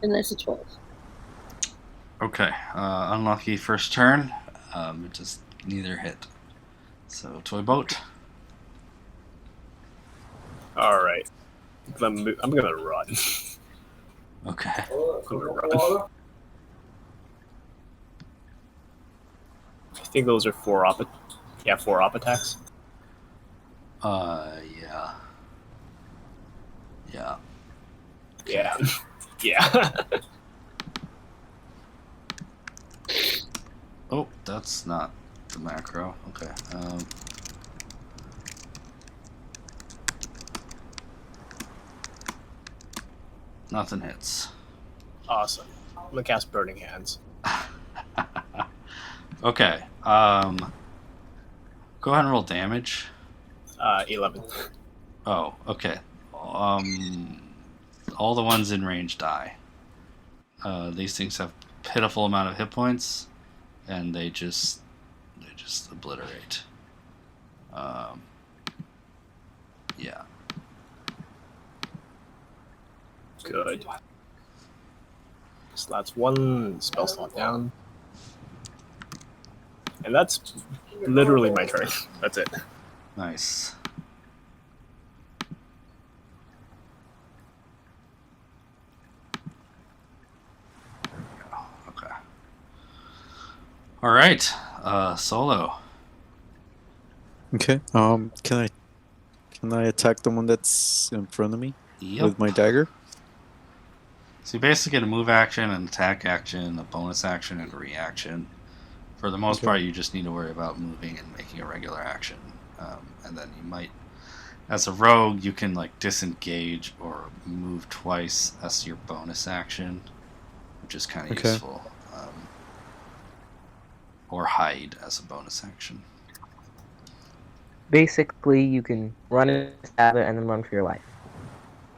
And that's a 12. Okay. Unlucky first turn. It just neither hit. So toy boat. Alright. I'm gonna run. Okay. I'm gonna run. I think those are 4 op. Yeah, 4 op attacks. Yeah. Yeah. Yeah. Yeah. Oh, that's not the macro. Okay. Nothing hits. Awesome. I'm gonna cast Burning Hands. Okay. Go ahead and roll damage. 11. Oh, okay. All the ones in range die. These things have pitiful amount of hit points, and they just obliterate. Yeah. Good. So that's 1 spell slot down. And that's literally my turn. That's it. Nice. There we go. Okay. All right. Solo. Okay. Can I attack the one that's in front of me Yep. with my dagger? So you basically get a move action, an attack action, a bonus action, and a reaction. For the most Okay. part, you just need to worry about moving and making a regular action. And then you might, as a rogue, you can like disengage or move twice as your bonus action, which is kind of Okay. useful. Or hide as a bonus action. Basically, you can run and stab it and then run for your life.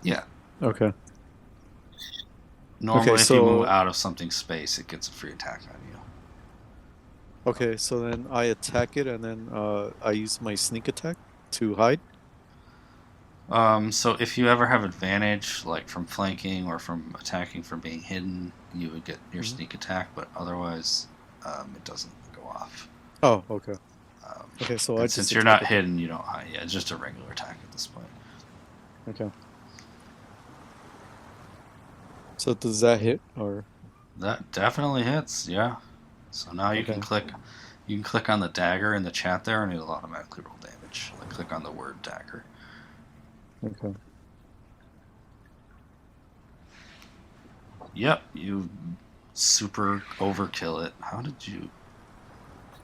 Yeah. Okay. Normally, Okay, if you move so- out of something's space, it gets a free attack on you. Okay, so then I attack it and then I use my sneak attack to hide? So if you ever have advantage, like from flanking or from attacking from being hidden, you would get your sneak attack, but otherwise, it doesn't go off. Oh, okay. Okay, so I And just since you're not attack it. hidden, you don't hide. Yeah, it's just a regular attack at this point. Okay. So does that hit or? That definitely hits, yeah. So now you can Okay. click on the dagger in the chat there, and it'll automatically roll damage. Like click on the word dagger. Okay. Yep, you super overkill it. How did you?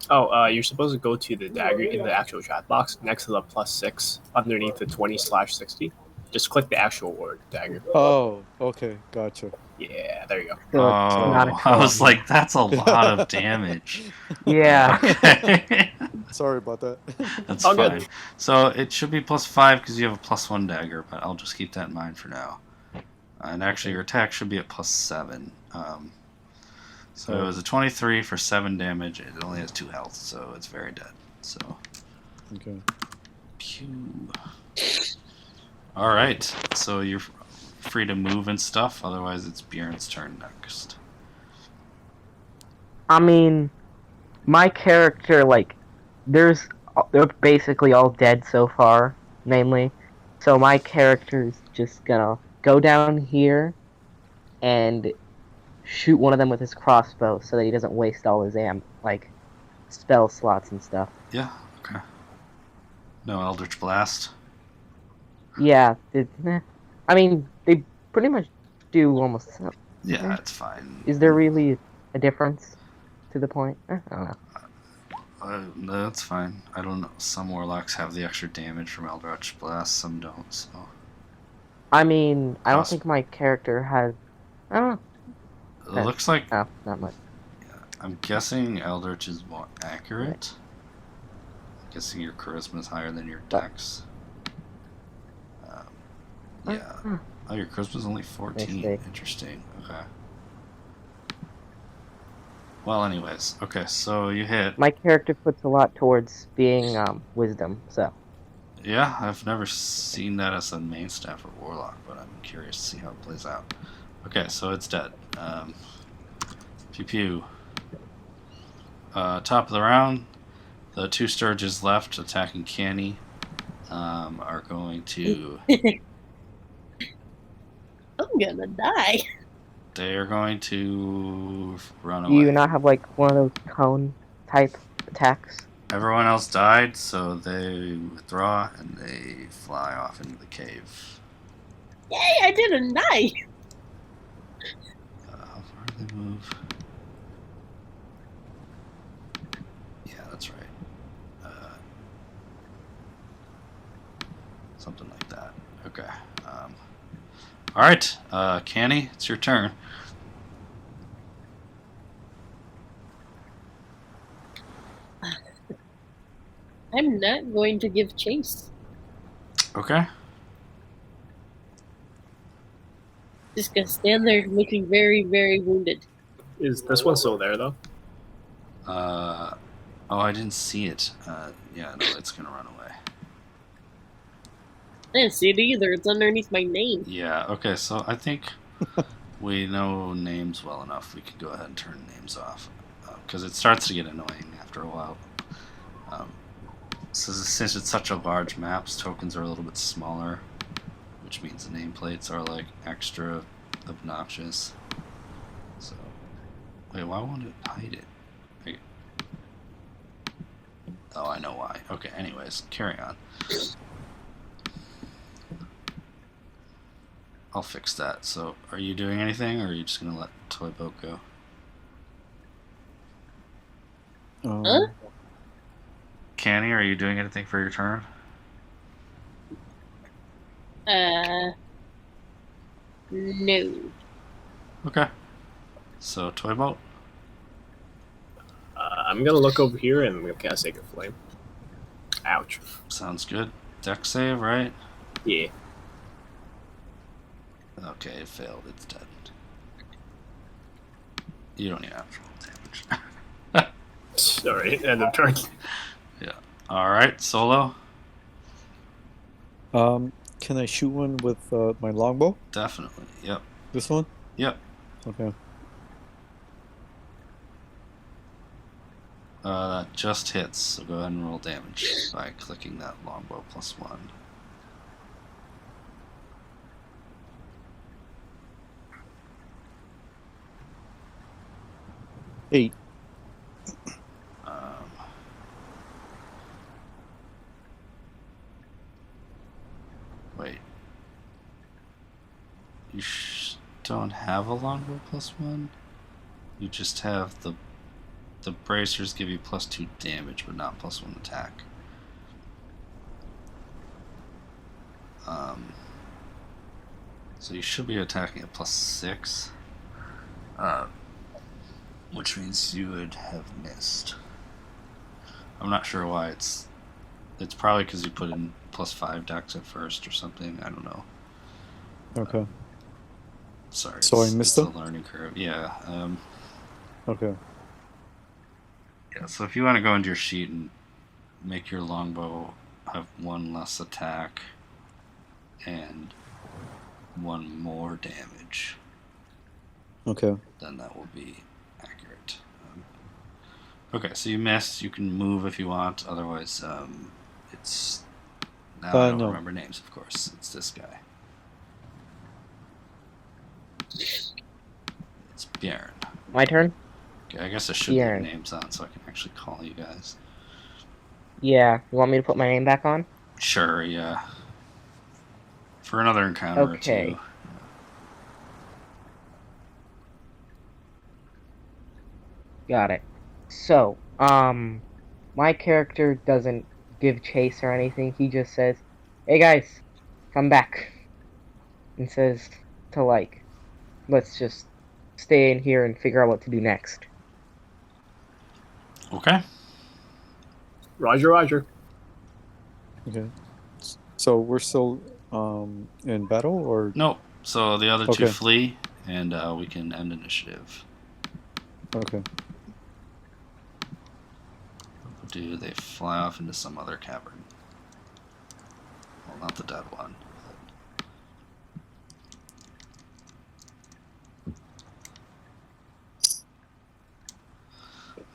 Oh, you're supposed to go to the dagger in the actual chat box next to the +6 underneath the 20/60. Just click the actual word dagger. Oh, okay, gotcha. Yeah, there you go. So it's not a Oh, I was 12. like, that's a lot of damage. Yeah. Okay. Sorry about that. That's All good. fine. So it should be +5 because you have a +1 dagger, but I'll just keep that in mind for now. And actually, Okay. your attack should be at +7. So it Oh. was a 23 for 7 damage. It only has 2 health, so it's very dead. So, Okay. pew. All right. So you're free to move and stuff. Otherwise, it's Bjorn's turn next. I mean, my character, like, they're basically all dead so far, namely. So my character's just gonna go down here and shoot one of them with his crossbow so that he doesn't waste all his spell slots and stuff. Yeah. Okay. No Eldritch Blast. Yeah, I mean, they pretty much do almost. Yeah, it's fine. Is there really a difference to the point? I don't know. No, that's fine. I don't know. Some warlocks have the extra damage from Eldritch Blast, some don't. So I mean, I don't Cross- think my character has. I don't know. it looks like Oh, not much. I'm guessing Eldritch is more accurate. I'm guessing your charisma is higher than your dex. Yeah. Oh, your charisma's only 14. see. Interesting. Okay. Well, anyways. Okay, so you hit. My character puts a lot towards being wisdom, so. Yeah, I've never seen that as a main staff of Warlock, but I'm curious to see how it plays out. Okay, so it's dead. Pew pew. Top of the round, the 2 Stirges left attacking Canny are going to. I'm gonna die. They are going to run Do away. you not have like one of those cone type attacks? Everyone else died, so they withdraw and they fly off into the cave. Yay, I didn't die. How far do they move? Yeah, that's right. Something like that. Okay. All right, Canny, it's your turn. I'm not going to give chase. Okay. Just gonna stand there looking very, very wounded. Is this one still there though? Oh, I didn't see it. Yeah, no, it's gonna run away. I didn't see it either. It's underneath my name. Yeah. Okay. So I think we know names well enough. We can go ahead and turn names off because it starts to get annoying after a while. So since it's such a large map, tokens are a little bit smaller, which means the nameplates are like extra obnoxious. So, wait, why won't it hide it? Wait. Oh, I know why. Okay, anyways, carry on. I'll fix that. So, are you doing anything, or are you just gonna let Toy Boat go? Huh? Canny, are you doing anything for your turn? No. Okay. So, Toy Boat? I'm gonna look over here and I'm gonna cast Sacred Flame. Ouch. Sounds good. Deck save, right? Yeah. Okay, it failed. It's dead. You don't need actual damage. Sorry, end of turn. Yeah. Alright, Solo? Can I shoot one with my longbow? Definitely. Yep. This one? Yep. Okay. That just hits, so go ahead and roll damage by clicking that longbow +1. 8. Wait. You don't have a longbow +1? You just have the bracers give you +2 damage, but not +1 attack. So you should be attacking at +6, which means you would have missed. I'm not sure why it's probably because you put in +5 dex at first or something. I don't know. Okay. Sorry. So I missed it's them? a learning curve. Yeah. Okay. Yeah. So if you want to go into your sheet and make your longbow have 1 less attack and 1 more damage, Okay. then that will be accurate. Okay, so you missed. You can move if you want. Otherwise, it's now I don't No. remember names. Of course, it's this guy. It's Bjorn. My turn? Okay, I guess I should Bjorn. leave names on so I can actually call you guys. Yeah. You want me to put my name back on? Sure. Yeah. For another encounter or Okay. two. Got it. So, my character doesn't give chase or anything. He just says, "Hey guys, come back," and says to like, "Let's just stay in here and figure out what to do next." Okay. Roger, Roger. Okay. So we're still in battle, or Nope. So the other two Okay. flee, and we can end initiative. okay? Do they fly off into some other cavern? Well, not the dead one.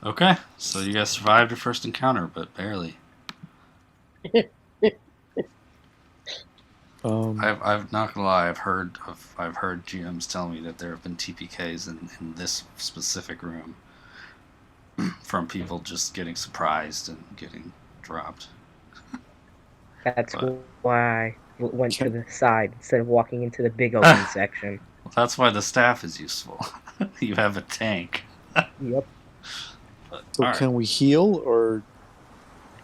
Okay, so you guys survived your first encounter, but barely. I've not gonna lie. I've heard GMs tell me that there have been TPKs in this specific room from people just getting surprised and getting dropped. That's But- why I went to the side instead of walking into the big open section. Well, that's why the staff is useful. You have a tank. Yep. But, So all right. can we heal, or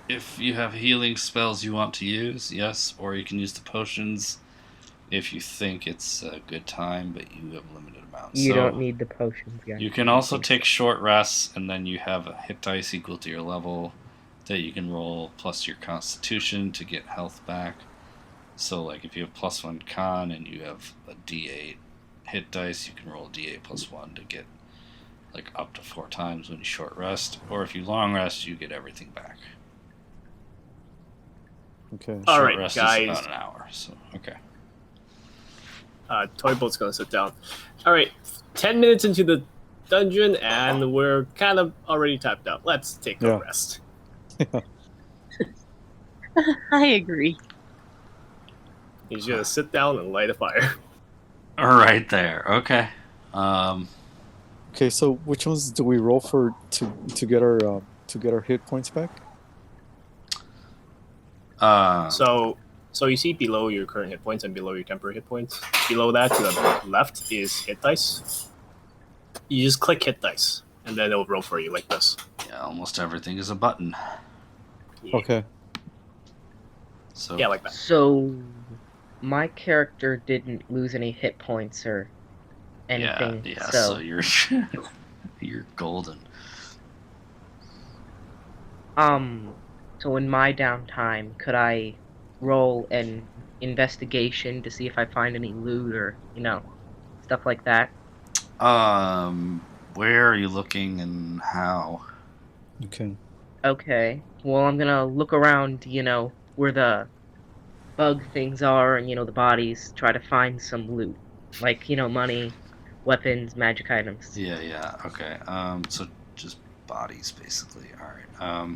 If you have healing spells you want to use, yes, or you can use the potions if you think it's a good time, but you have limited amounts. You So don't need the potions, guys. you can also take short rests, and then you have a hit dice equal to your level that you can roll plus your constitution to get health back. So, like, if you have +1 con and you have a d8 hit dice, you can roll a d8 +1 to get, like, up to 4 times when you short rest. Or if you long rest, you get everything back. okay? All Short right, rest guys. is about an hour, so, okay. Toyboat's gonna sit down. All right, 10 minutes into the dungeon, and we're kind of already tapped out. Let's take a Yeah. rest. I agree. He's gonna sit down and light a fire. Right there, okay. Okay. So which ones do we roll for to get our hit points back? So you see below your current hit points and below your temporary hit points. Below that, to the left, is hit dice. You just click hit dice, and then it'll roll for you like this. yeah, almost everything is a button. Yeah. Okay. So Yeah, like that. So, my character didn't lose any hit points or anything. Yeah, so so you're you're golden. So in my downtime, could I roll an investigation to see if I find any loot or, stuff like that? Where are you looking and how? Okay. Okay. Well, I'm gonna look around, where the bug things are and, the bodies, try to find some loot. Like, money, weapons, magic items. Yeah, okay. So just bodies, basically. Alright.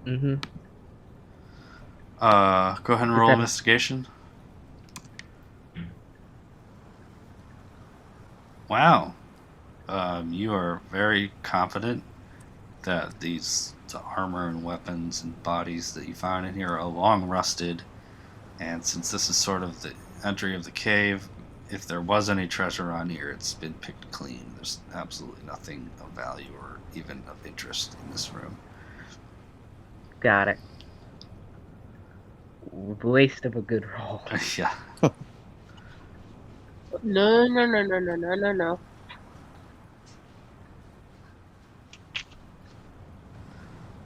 Mm-hmm. Go ahead and roll that- investigation. Wow. you are very confident that the armor and weapons and bodies that you found in here are long rusted, and since this is sort of the entry of the cave, if there was any treasure on here, it's been picked clean. There's absolutely nothing of value or even of interest in this room. Got it. Waste of a good roll. Yeah. No.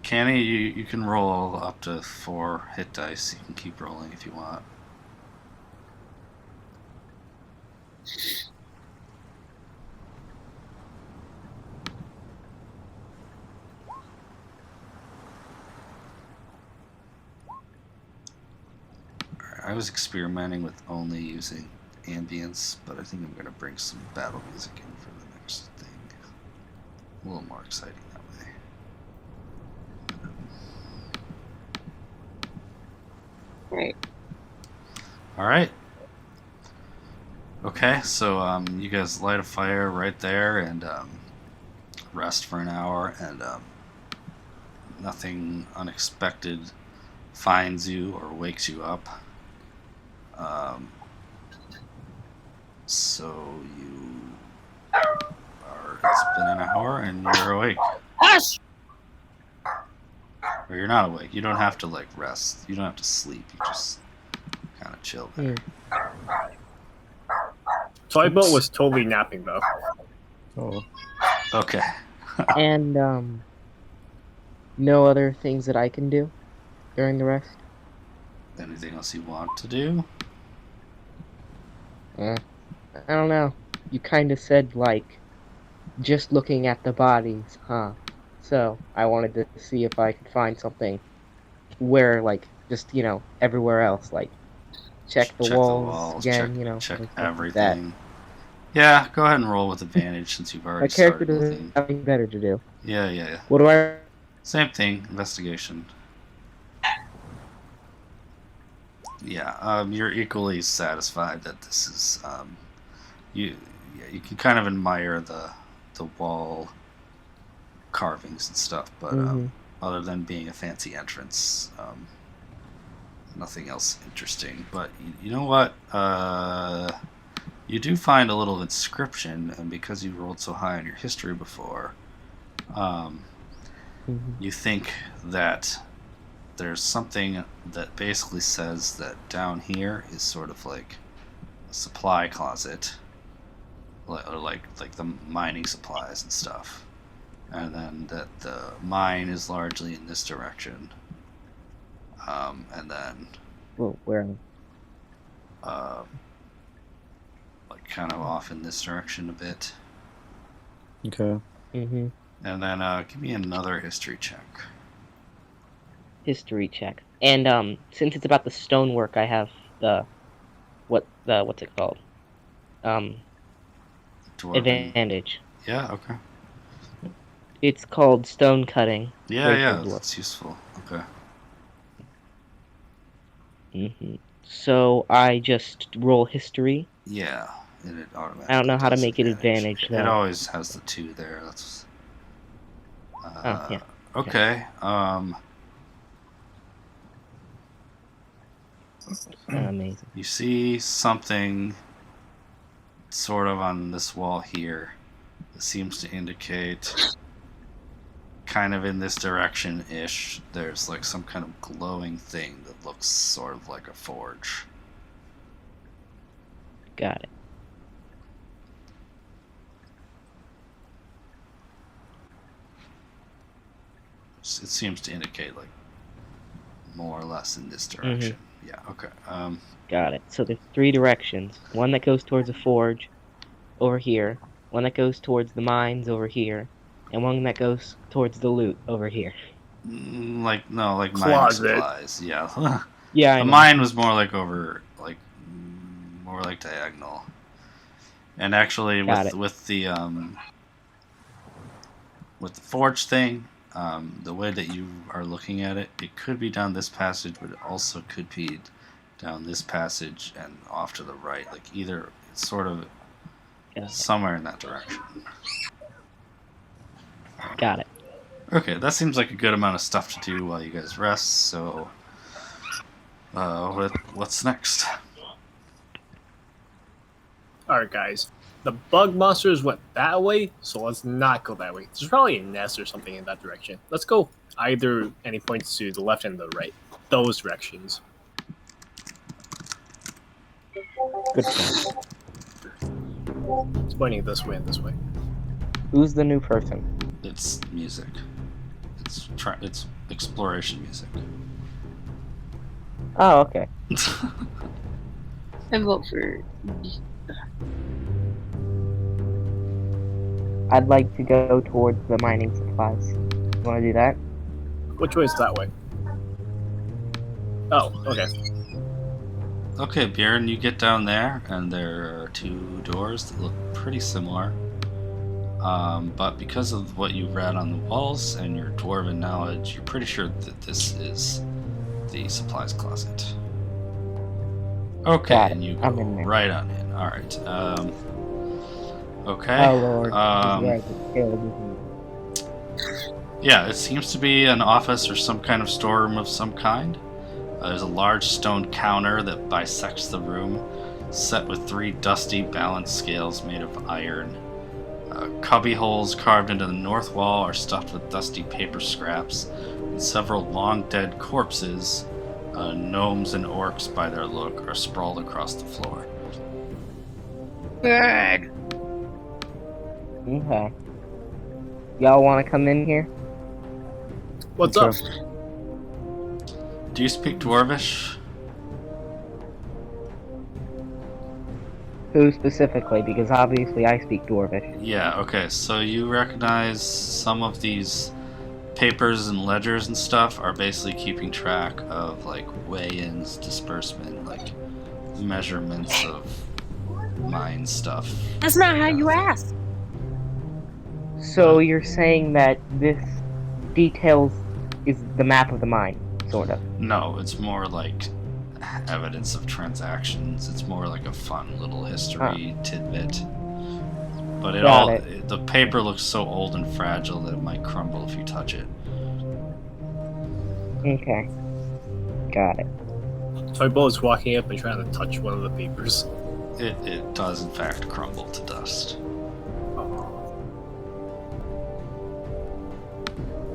Canny, you can roll up to 4 hit dice. You can keep rolling if you want. I was experimenting with only using ambience, but I think I'm going to bring some battle music in for the next thing. A little more exciting that way. Right. All right. Okay, so you guys light a fire right there and rest for an hour, and nothing unexpected finds you or wakes you up. So it's been an hour and you're awake. Hush! Or you're not awake. You don't have to like rest. You don't have to sleep. You just kind of chill there. Toyboat was totally napping though. Oh, Okay. And no other things that I can do during the rest? Anything else you want to do? I don't know. You kind of said, like, just looking at the bodies, huh? So, I wanted to see if I could find something where, like, just, everywhere else, like, check the walls again, check and stuff like everything. Yeah, go ahead and roll with advantage since you've already My character started doesn't looking. have anything better to do. Yeah. What do I... Same thing, investigation. Yeah, you're equally satisfied that this is you can kind of admire the wall carvings and stuff, but other than being a fancy entrance, nothing else interesting. But you know what? You do find a little inscription, and because you rolled so high on your history before, you think that there's something that basically says that down here is sort of like a supply closet, or like the mining supplies and stuff, and then that the mine is largely in this direction, and then Well, where? like kind of off in this direction a bit, okay. Mm-hmm. and then give me another history check. History check. And since it's about the stonework, I have what's it called? Dwarven. Advantage. Yeah. Okay. It's called stone cutting. Yeah. That's useful. Okay. So I just roll history. Yeah, and it automatically. I don't know how to does make it advantage, It though. always has the 2 there. That's. Yeah. Okay. Amazing. You see something sort of on this wall here that seems to indicate kind of in this direction-ish. There's like some kind of glowing thing that looks sort of like a forge. Got it. It seems to indicate like more or less in this direction. Yeah. Okay. Got it. So there's 3 directions. One that goes towards a forge, over here. One that goes towards the mines, over here. And one that goes towards the loot, over here. Like mining Closet. supplies. Yeah. Yeah, I The know. mine was more like more like diagonal. And actually, with the forge thing, the way that you are looking at it, it could be down this passage, but it also could be down this passage and off to the right. Like either it's sort of somewhere in that direction. Got it. Okay, that seems like a good amount of stuff to do while you guys rest, so... what's next? Alright, guys. The bug monsters went that way, so let's not go that way. There's probably a nest or something in that direction. Let's go either any points to the left and the right. Those directions. Good point. It's pointing this way and this way. Who's the new person? It's music. It's exploration music. Oh, okay. I vote for. I'd like to go towards the mining supplies. You want to do that? Which way is that way? Oh, okay. Okay, Bjorn, you get down there, and there are two doors that look pretty similar. But because of what you read on the walls and your dwarven knowledge, you're pretty sure that this is the supplies closet. Okay, and you go I'm in there. right on in. Alright, okay. Oh lord. Yeah, it seems to be an office or some kind of storeroom of some kind. There's a large stone counter that bisects the room, set with 3 dusty balance scales made of iron. Cubby holes carved into the north wall are stuffed with dusty paper scraps, and several long-dead corpses, gnomes and orcs by their look, are sprawled across the floor. Good. Okay. Y'all want to come in here? What's up? Do you speak Dwarvish? Who specifically? Because obviously I speak Dwarvish. Yeah, okay, so you recognize some of these papers and ledgers and stuff are basically keeping track of, like, weigh-ins, disbursement, like, measurements of mine stuff. That's not how you ask. So you're saying that this details is the map of the mine, sort of. No, it's more like evidence of transactions. It's more like a fun little history tidbit. But the paper looks so old and fragile that it might crumble if you touch it. Okay. Got it. Toybo is walking up and trying to touch one of the papers. It does in fact crumble to dust.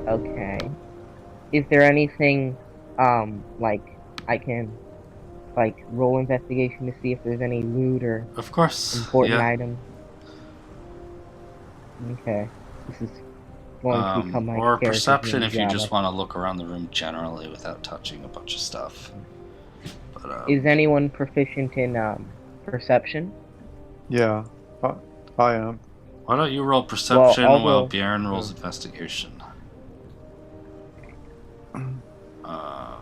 Okay. Is there anything, like, I can, like, roll investigation to see if there's any loot or Of course. important yeah. item? Okay. This is going to become my or character's perception new if you job. just want to look around the room generally without touching a bunch of stuff. But, Is anyone proficient in, perception? Yeah, I am. why don't you roll perception I'll while roll- Bjorn rolls investigation? Ah.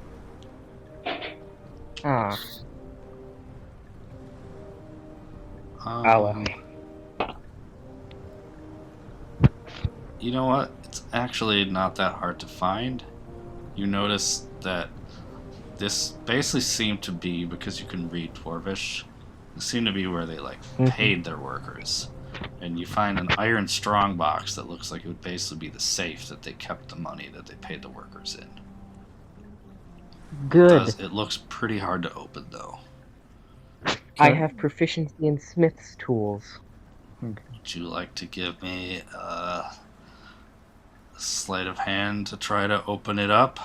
Um, You know what? It's actually not that hard to find. You notice that this basically seemed to be, because you can read Dwarvish, it seemed to be where they, like, paid their workers. And you find an iron strongbox that looks like it would basically be the safe that they kept the money that they paid the workers in. Good. It looks pretty hard to open, though. I have proficiency in Smith's tools. Would you like to give me a sleight of hand to try to open it up?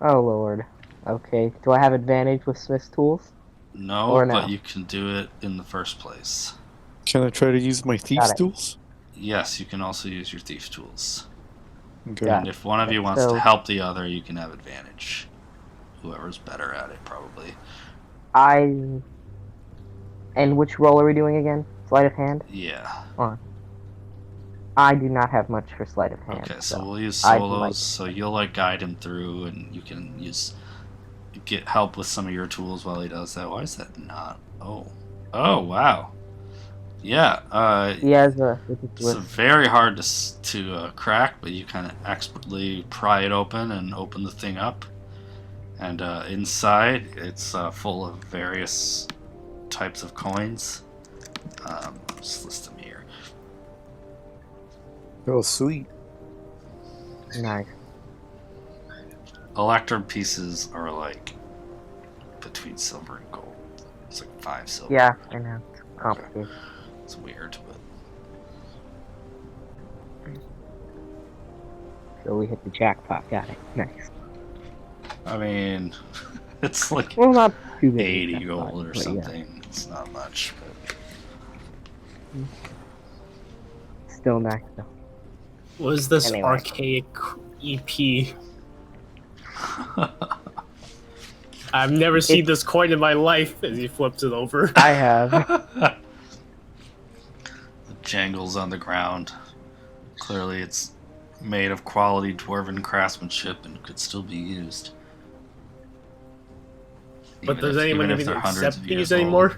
Oh lord. Okay. Do I have advantage with Smith's tools? No, Or no? but you can do it in the first place. Can I try to use my thieves' it. tools? Yes, you can also use your thief tools. Okay. Got And if one of you wants to So- help the other, you can have advantage. Whoever's better at it, probably. And which roll are we doing again? Sleight of hand? Yeah. I do not have much for sleight of hand. Okay, so we'll use I'd solos. like- So you'll, like, guide him through, and you can get help with some of your tools while he does that. Why is that not? Oh, wow. Yeah. He has It's very hard to crack, but you kind of expertly pry it open and open the thing up. And inside, it's full of various types of coins. Just list them here. Oh, sweet. Nice. Electrum pieces are like between silver and gold. It's like 5 silver. Yeah, I know. It's complicated. It's weird, but So we hit the jackpot. Got it. Nice. I mean, it's like Well, not too big. 80 jackpot, gold or but yeah. something. It's not much, Still nice though. What is this Anyway. archaic EP? but I've never seen this coin in my life as he flips it over. I have. the jangles on the ground. Clearly, it's made of quality dwarven craftsmanship and could still be used. But does anyone if even they're hundreds accept of these years old. anymore?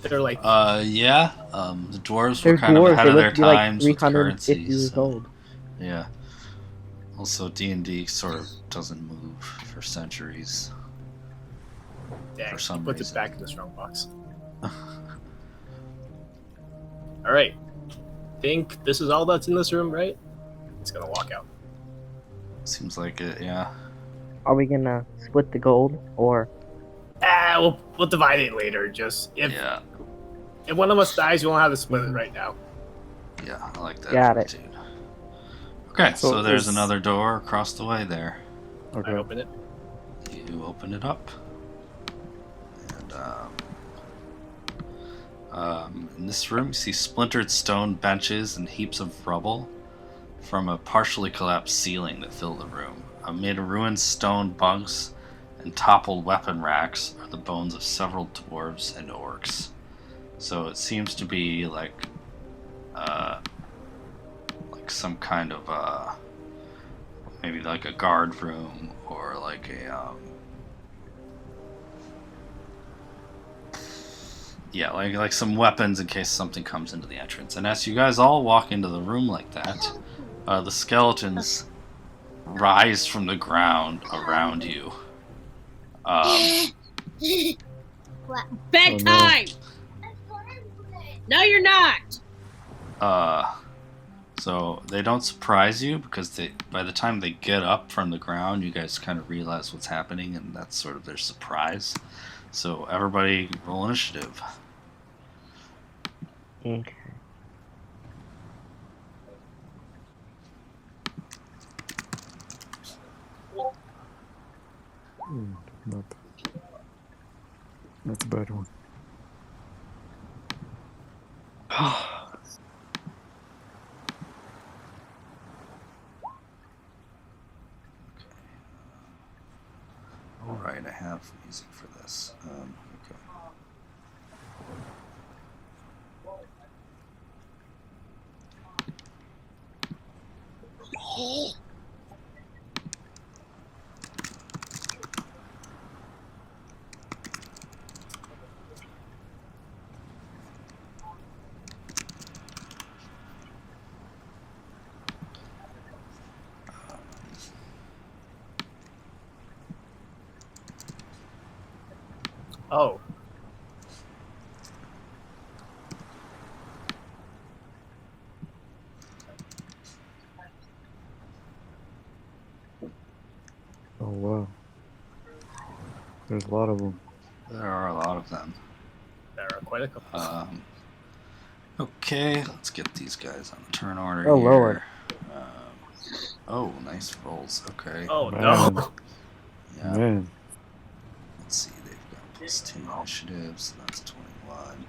They're like, Yeah. The dwarves were They're kind of dwarves. ahead They of look their to be like times with 350 currency. years So, old. yeah. Also, D&D sort of doesn't move for centuries. dang, for some he puts reason. it back in the strong box. Alright. Think this is all that's in this room, right? It's gonna walk out. Seems like it, yeah. Are we gonna split the gold or? We'll divide it later. Just if Yeah, one of us dies, we won't have to split it right now. yeah, I like that Got it. attitude. Okay, so, So there's is- another door across the way there. Okay. I open it. You open it up. And in this room, you see splintered stone benches and heaps of rubble from a partially collapsed ceiling that fill the room. Amid ruined stone bunks and toppled weapon racks are the bones of several dwarves and orcs. So it seems to be like some kind of maybe like a guard room or like a yeah, like some weapons in case something comes into the entrance. And as you guys all walk into the room like that, the skeletons rise from the ground around you. Bedtime! No, you're not! So they don't surprise you because by the time they get up from the ground, you guys kind of realize what's happening, and that's sort of their surprise. So everybody roll initiative. Okay. Not that's a bad one. Alright, I have music for this. Okay. Oh. Oh wow. There's a lot of them. There are a lot of them. There are quite a couple. Okay, let's get these guys on the turn order Oh, here. Lord. Oh, nice rolls. Okay. Oh Man. no. Yeah. Man. Let's see, they've got +2 initiatives, so that's 21.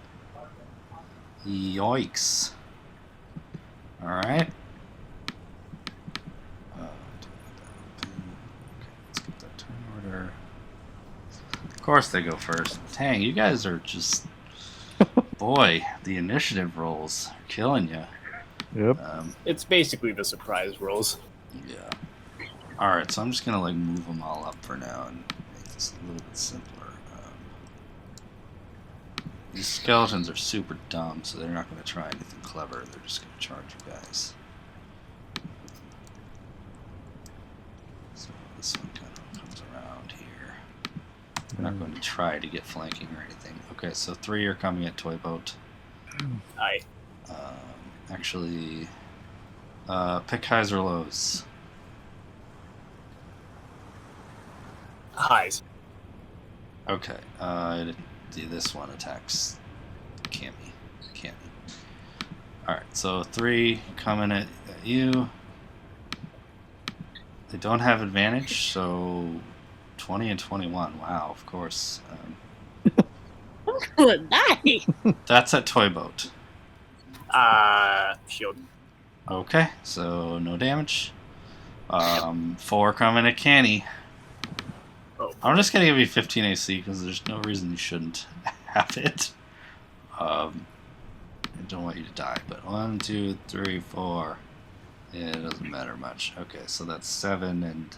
Yikes. Alright. Okay, let's get that turn order. Of course they go first. Dang, you guys are just... Boy, the initiative rolls are killing you. Yep. It's basically the surprise rolls. Yeah. Alright, so I'm just gonna like move them all up for now and make this a little bit simpler. These skeletons are super dumb, so they're not gonna try anything clever. They're just gonna charge you guys. So this one kind of comes around here. We're not going to try to get flanking or anything. Okay, so 3 are coming at Toy Boat. Aye. Actually, Pick highs or lows. Highs. Okay. This one attacks Cammy. Alright, so 3 coming at you. They don't have advantage, so 20 and 21. Wow, of course. Nice. That's at Toy Boat. Shield. Okay, so no damage. 4 coming at Canny. Oh. I'm just gonna give you 15 AC because there's no reason you shouldn't have it. I don't want you to die, but 1, 2, 3, 4. Yeah, it doesn't matter much. Okay, so that's 7, and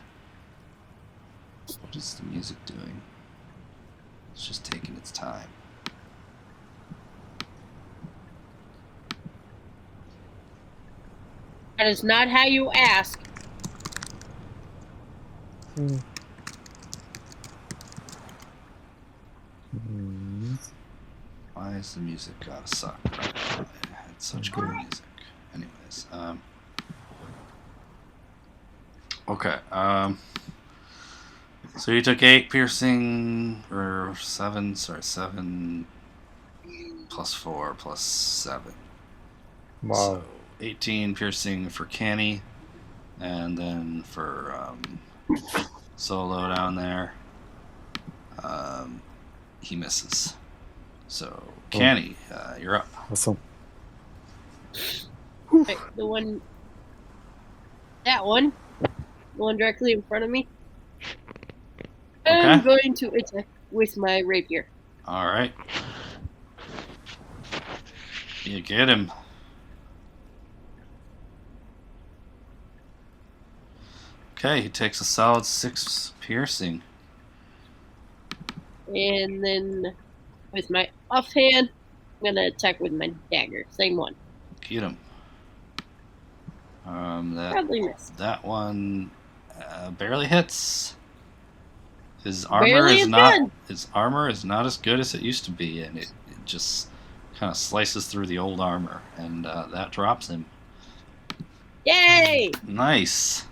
what is the music doing? It's just taking its time. That is not how you ask. Why is the music gotta suck? It's such good music. Anyways, okay. So you took 8 piercing, or 7. Sorry, 7 plus 4 plus 7. Wow. So 18 piercing for Canny, and then for Solo down there, he misses. So Canny, you're up. Awesome. Right, the one directly in front of me. I'm Okay. going to attack with my rapier. All right. You get him. Okay, he takes a solid 6 piercing. And then with my offhand, I'm gonna attack with my dagger. Same one. Get him. Probably missed. That one barely hits. His armor Barely is a not. gun. His armor is not as good as it used to be, and it just kind of slices through the old armor, and that drops him. Yay! Nice.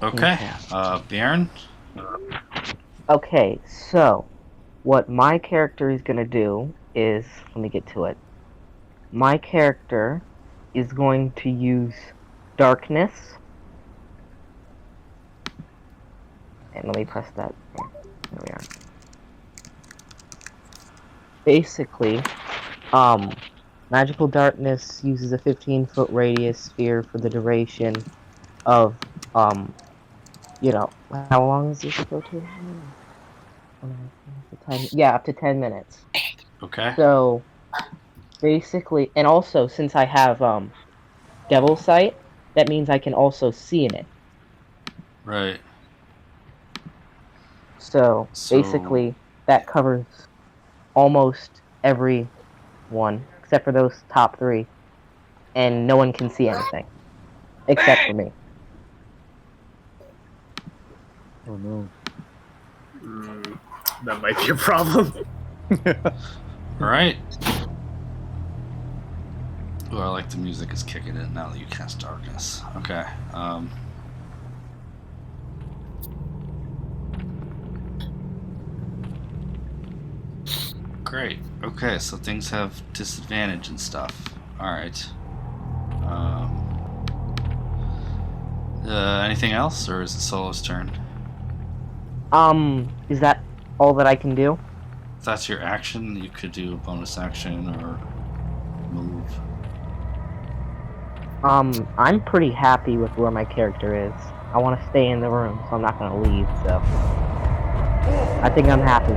Okay, Bjorn. Okay, so what my character is gonna do is, let me get to it. My character is going to use darkness. And let me press that. There we are. Basically, magical darkness uses a 15-foot radius sphere for the duration of, you know, how long does this go to? Yeah, up to 10 minutes. Okay. So, basically, and also, since I have, Devil Sight, that means I can also see in it. Right. So, basically, that covers almost every one, except for those top 3. And no one can see anything. Except for me. Oh no. That might be a problem. All right. Oh, I like the music is kicking in now that you cast darkness. Okay. Great. Okay, so things have disadvantage and stuff. All right. Anything else, or is it Solo's turn? Is that all that I can do? If that's your action, you could do a bonus action or move. I'm pretty happy with where my character is. I want to stay in the room, so I'm not gonna leave, so... I think I'm happy.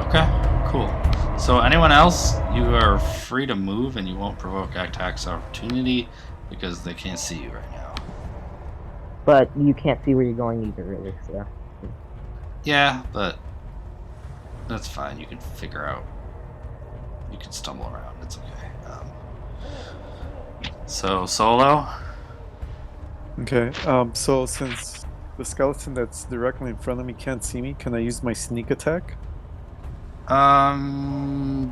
Okay, cool. So anyone else, you are free to move and you won't provoke attacks of opportunity because they can't see you right now. But you can't see where you're going either, really, so... Yeah, but that's fine. You can figure out. You can stumble around. It's okay. So Solo. Okay. So since the skeleton that's directly in front of me can't see me, can I use my sneak attack? No,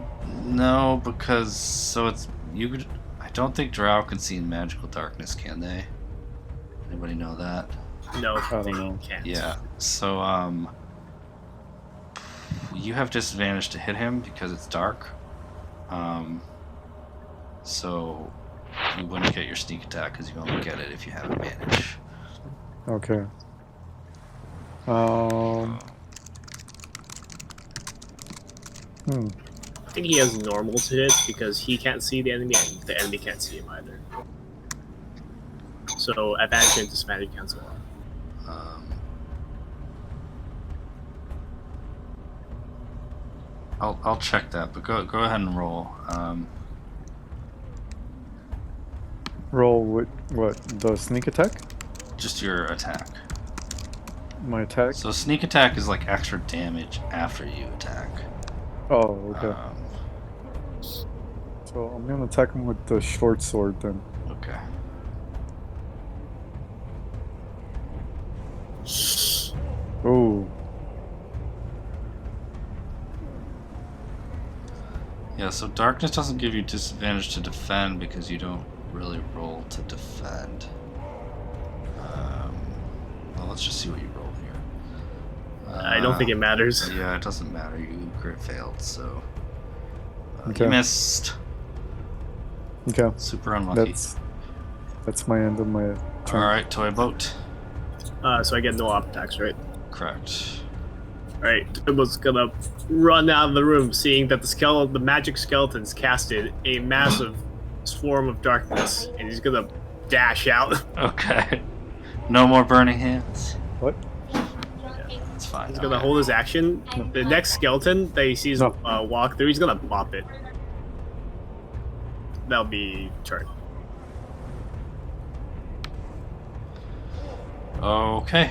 because so it's you could. I don't think Drow can see in magical darkness, can they? Anybody know that? No, I don't they know. can't. Yeah. So you have disadvantage to hit him because it's dark. So you wouldn't get your sneak attack because you only get it if you have advantage. Okay. I think he has normal to hit because he can't see the enemy and the enemy can't see him either. So advantage and disadvantage cancel out. I'll check that, but go ahead and roll. Roll with what? The sneak attack? Just your attack. My attack? So sneak attack is like extra damage after you attack. Oh, okay. So I'm gonna attack him with the short sword then. Okay. Ooh. Yeah, so darkness doesn't give you disadvantage to defend because you don't really roll to defend. Well, let's just see what you roll here. I don't think it matters. Yeah, it doesn't matter. You crit failed, so Okay. you missed. Okay. Super unlucky. That's my end of my turn. All right, toy boat. So I get no op attacks, right? Correct. Alright, Toyboat's gonna run out of the room, seeing that the magic skeletons casted a massive swarm of darkness, and he's gonna dash out. Okay. No more burning hands. What? That's fine. He's gonna hold his action. The next skeleton that he sees walk through, he's gonna bop it. That'll be turn. Okay.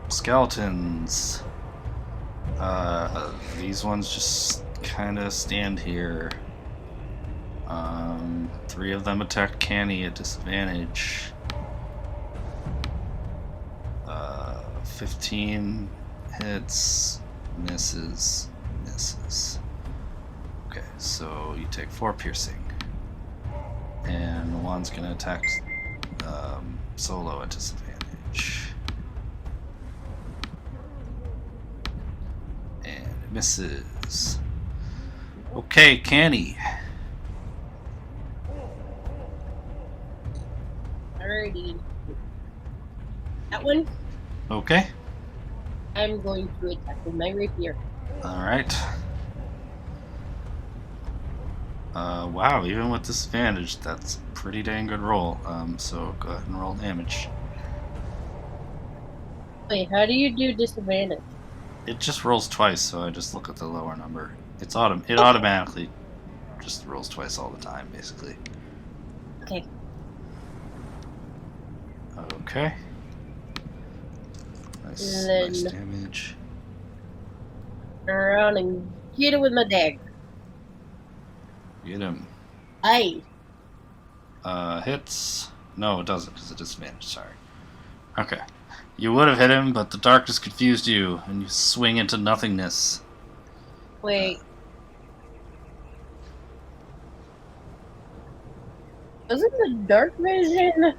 Skeletons. These ones just kind of stand here. 3 of them attacked Canny at disadvantage. 15 hits, misses. Okay, so you take 4 piercing. And the one's gonna attack Solo at disadvantage. And it misses. Okay, Canny. Alrighty. That one, Okay. I'm going to attack with my rapier. Alright. Wow, even with disadvantage, that's a pretty dang good roll. So go ahead and roll damage. Wait, how do you do disadvantage? It just rolls twice, so I just look at the lower number. It automatically just rolls twice all the time, basically. Okay. Okay. Nice damage. Turn around and get it with my dagger. Get him. Aye. Hits. No, it doesn't, because it disadvantage. Sorry. Okay. You would have hit him, but the darkness confused you, and you swing into nothingness. Wait. Wasn't the dark vision?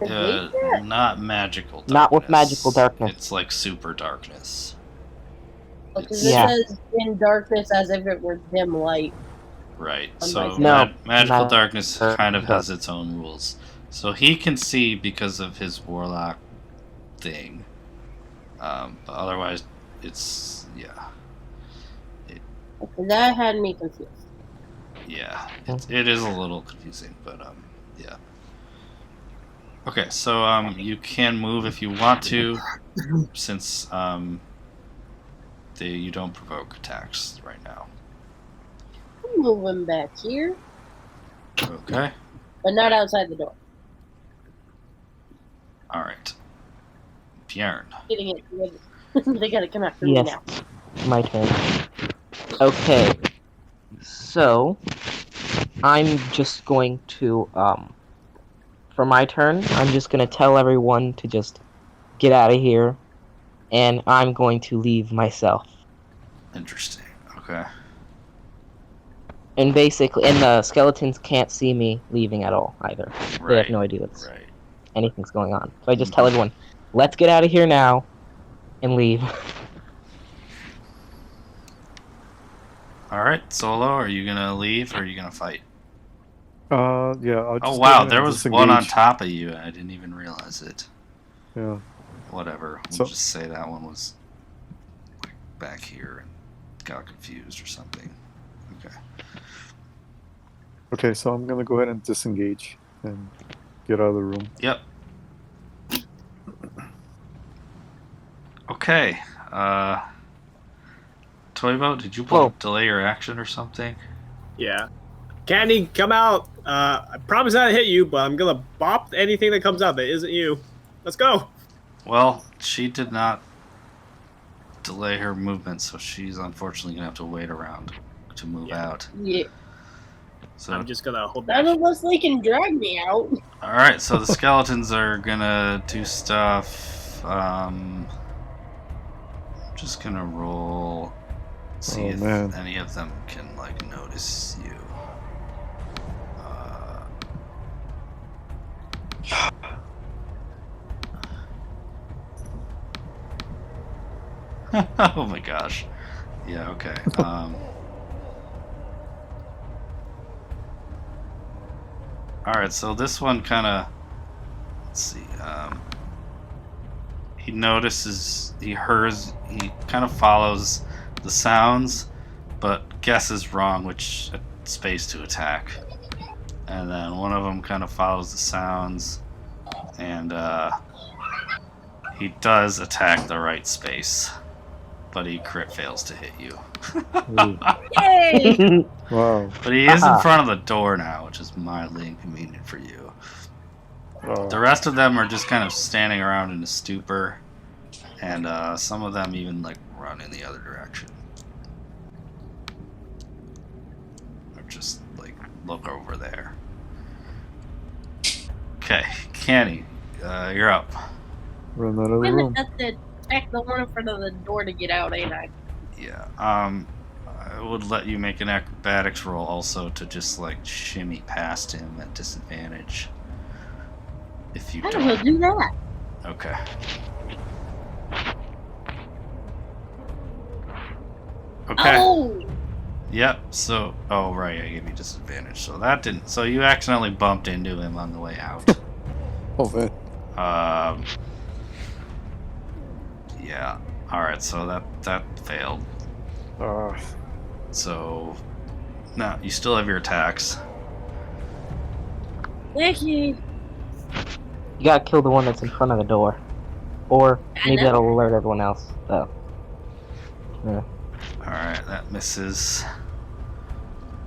Not magical darkness. Not with magical darkness. It's like super darkness. Because Yeah. it says in darkness as if it were dim light. Right. I'm So like- No, magical not- darkness kind of has its own rules. So he can see because of his warlock thing. But otherwise, it's That had me confused. it is a little confusing, but yeah. Okay, so you can move if you want to, since you don't provoke attacks right now. I'm moving back here, Okay. but not outside the door. All right. Bjorn. Getting it together. They gotta come after me Yes, now. my turn. Okay, so I'm just going to for my turn, I'm just gonna tell everyone to just get out of here, and I'm going to leave myself. Interesting. Okay. And basically, and the skeletons can't see me leaving at all either. They have Right. no idea what's Right. anything's going on. So I just tell everyone, let's get out of here now and leave. All right, Solo. Are you gonna leave or are you gonna fight? Yeah, I'll just Oh go wow, ahead there and was one on disengage. top of you, and I didn't even realize it. Yeah. Whatever. We'll So- just say that one was like back here and got confused or something. Okay. Okay, so I'm gonna go ahead and disengage and get out of the room. Yep. Okay. Toybo, did you Whoa. delay your action or something? Yeah. Candy, come out. I promise not to hit you, but I'm gonna bop anything that comes out that isn't you. Let's go. Well, she did not delay her movement, so she's unfortunately gonna have to wait around to move Yeah. out. Yeah. So, I'm just gonna hold None that. of us, they can drag me out. all right. So the skeletons are gonna do stuff. I'm just gonna roll. See Oh, if man. any of them can like notice you. Oh my gosh. Yeah, okay. Alright, so this one kind of... Let's see. He notices, he kind of follows the sounds, but guesses wrong which space to attack. And then one of them kind of follows the sounds, and he does attack the right space. But he crit fails to hit you. Yay! Wow. But he is in front of the door now, which is mildly inconvenient for you. The rest of them are just kind of standing around in a stupor, and some of them even like run in the other direction. Or just like look over there. Okay, Kenny, you're up. Run out of the I'm room. gonna have to attack the one in front of the door to get out, ain't I? Yeah. I would let you make an acrobatics roll also to just like shimmy past him at disadvantage. If you How don't. will do that? Okay. Okay. Oh! Yep. So, oh right, I gave you disadvantage. So that didn't. So you accidentally bumped into him on the way out. Oh man. Yeah. All right. So that failed. So, no, you still have your attacks. Thank you. You gotta kill the one that's in front of the door. Or I maybe know. that'll alert everyone else, though. Yeah. All right, that misses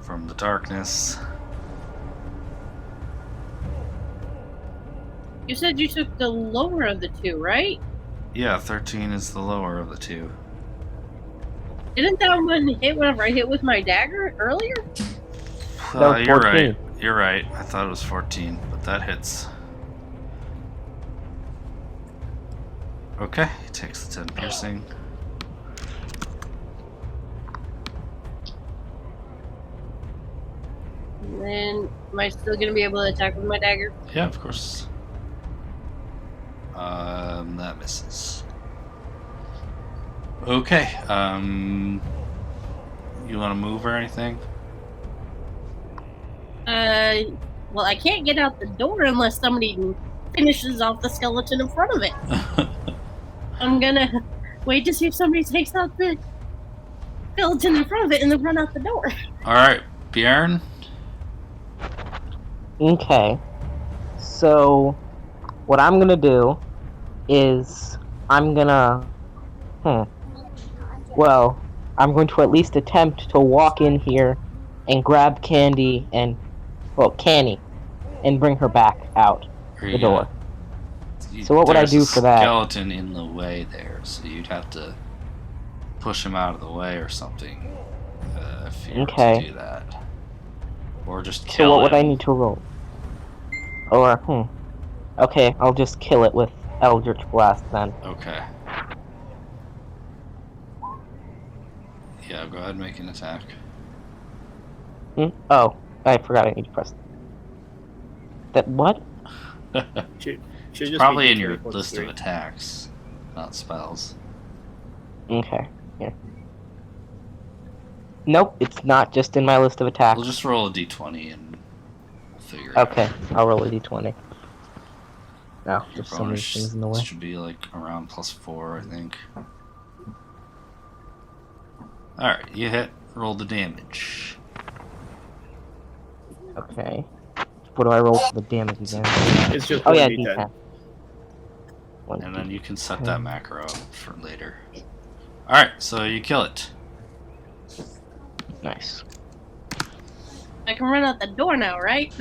from the darkness. You said you took the lower of the two, right? Yeah, 13 is the lower of the two. Didn't that one hit whenever I hit with my dagger earlier? That was You're 14. right. You're right. I thought it was 14, but that hits. Okay, he takes the 10 piercing. And then, am I still gonna be able to attack with my dagger? Yeah, of course. That misses. Okay, you want to move or anything? Well, I can't get out the door unless somebody finishes off the skeleton in front of it. I'm gonna wait to see if somebody takes out the skeleton in front of it and then run out the door. Alright, Bjorn? Okay. So, what I'm gonna do is I'm gonna. Well, I'm going to at least attempt to walk in here and grab Candy and. Well, Canny. And bring her back out the door. So what would I do for that? There's a skeleton in the way there, so you'd have to push him out of the way or something if you were to do that. Or just kill So what him. would I need to roll? Or, Okay, I'll just kill it with Eldritch Blast then. Okay. Yeah, go ahead and make an attack. Oh, I forgot I need to press that. What? Should It's just probably be in your D20 plus list of 3. attacks, not spells. Okay. Yeah. Nope, it's not just in my list of attacks. We'll just roll a d20 and we'll figure it out. Okay, I'll roll a d20. No, Your there's so many bonus things in the way. should be like around +4, I think. Alright, you hit. Roll the damage. Okay. What do I roll for the damage again? It's just Oh 1 yeah, D10. d10. One And then you can set D10. that macro up for later. Alright, so you kill it. Nice. I can run out the door now, right?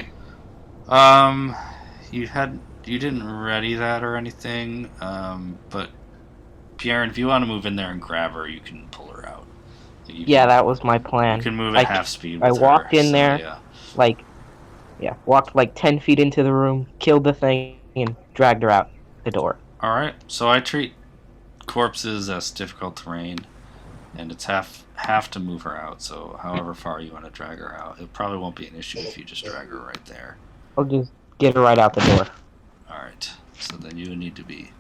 You didn't ready that or anything, but Bjorn, if you want to move in there and grab her, you can pull her out. Yeah, that was my plan. You can move at half speed I with walked her, in so, there, yeah. walked like 10 feet into the room, killed the thing, and dragged her out the door. Alright, so I treat corpses as difficult terrain, and it's half to move her out, so however far you want to drag her out. It probably won't be an issue if you just drag her right there. I'll just get her right out the door. Alright, so then you need to be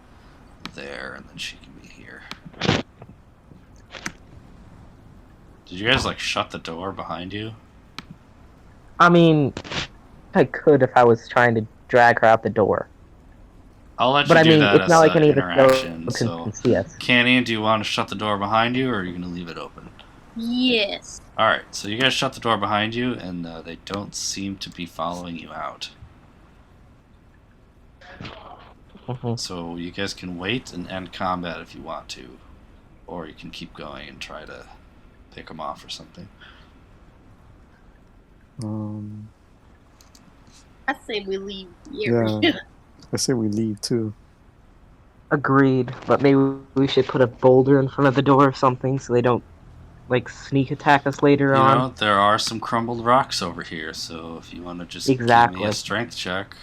there, and then she can be here. Did you guys, like, shut the door behind you? I mean, I could if I was trying to drag her out the door. I'll let But you I do mean, that it's as not like an any of the interaction, skeletons so... can see us. Canny, do you want to shut the door behind you, or are you going to leave it open? Yes. Alright, so you guys shut the door behind you, and they don't seem to be following you out. So you guys can wait and end combat if you want to. Or you can keep going and try to pick them off or something. I say we leave here. Yeah, I say we leave too. Agreed, but maybe we should put a boulder in front of the door or something so they don't, like, sneak attack us later on. You know, there are some crumbled rocks over here, so if you want to just give me Exactly. a strength check.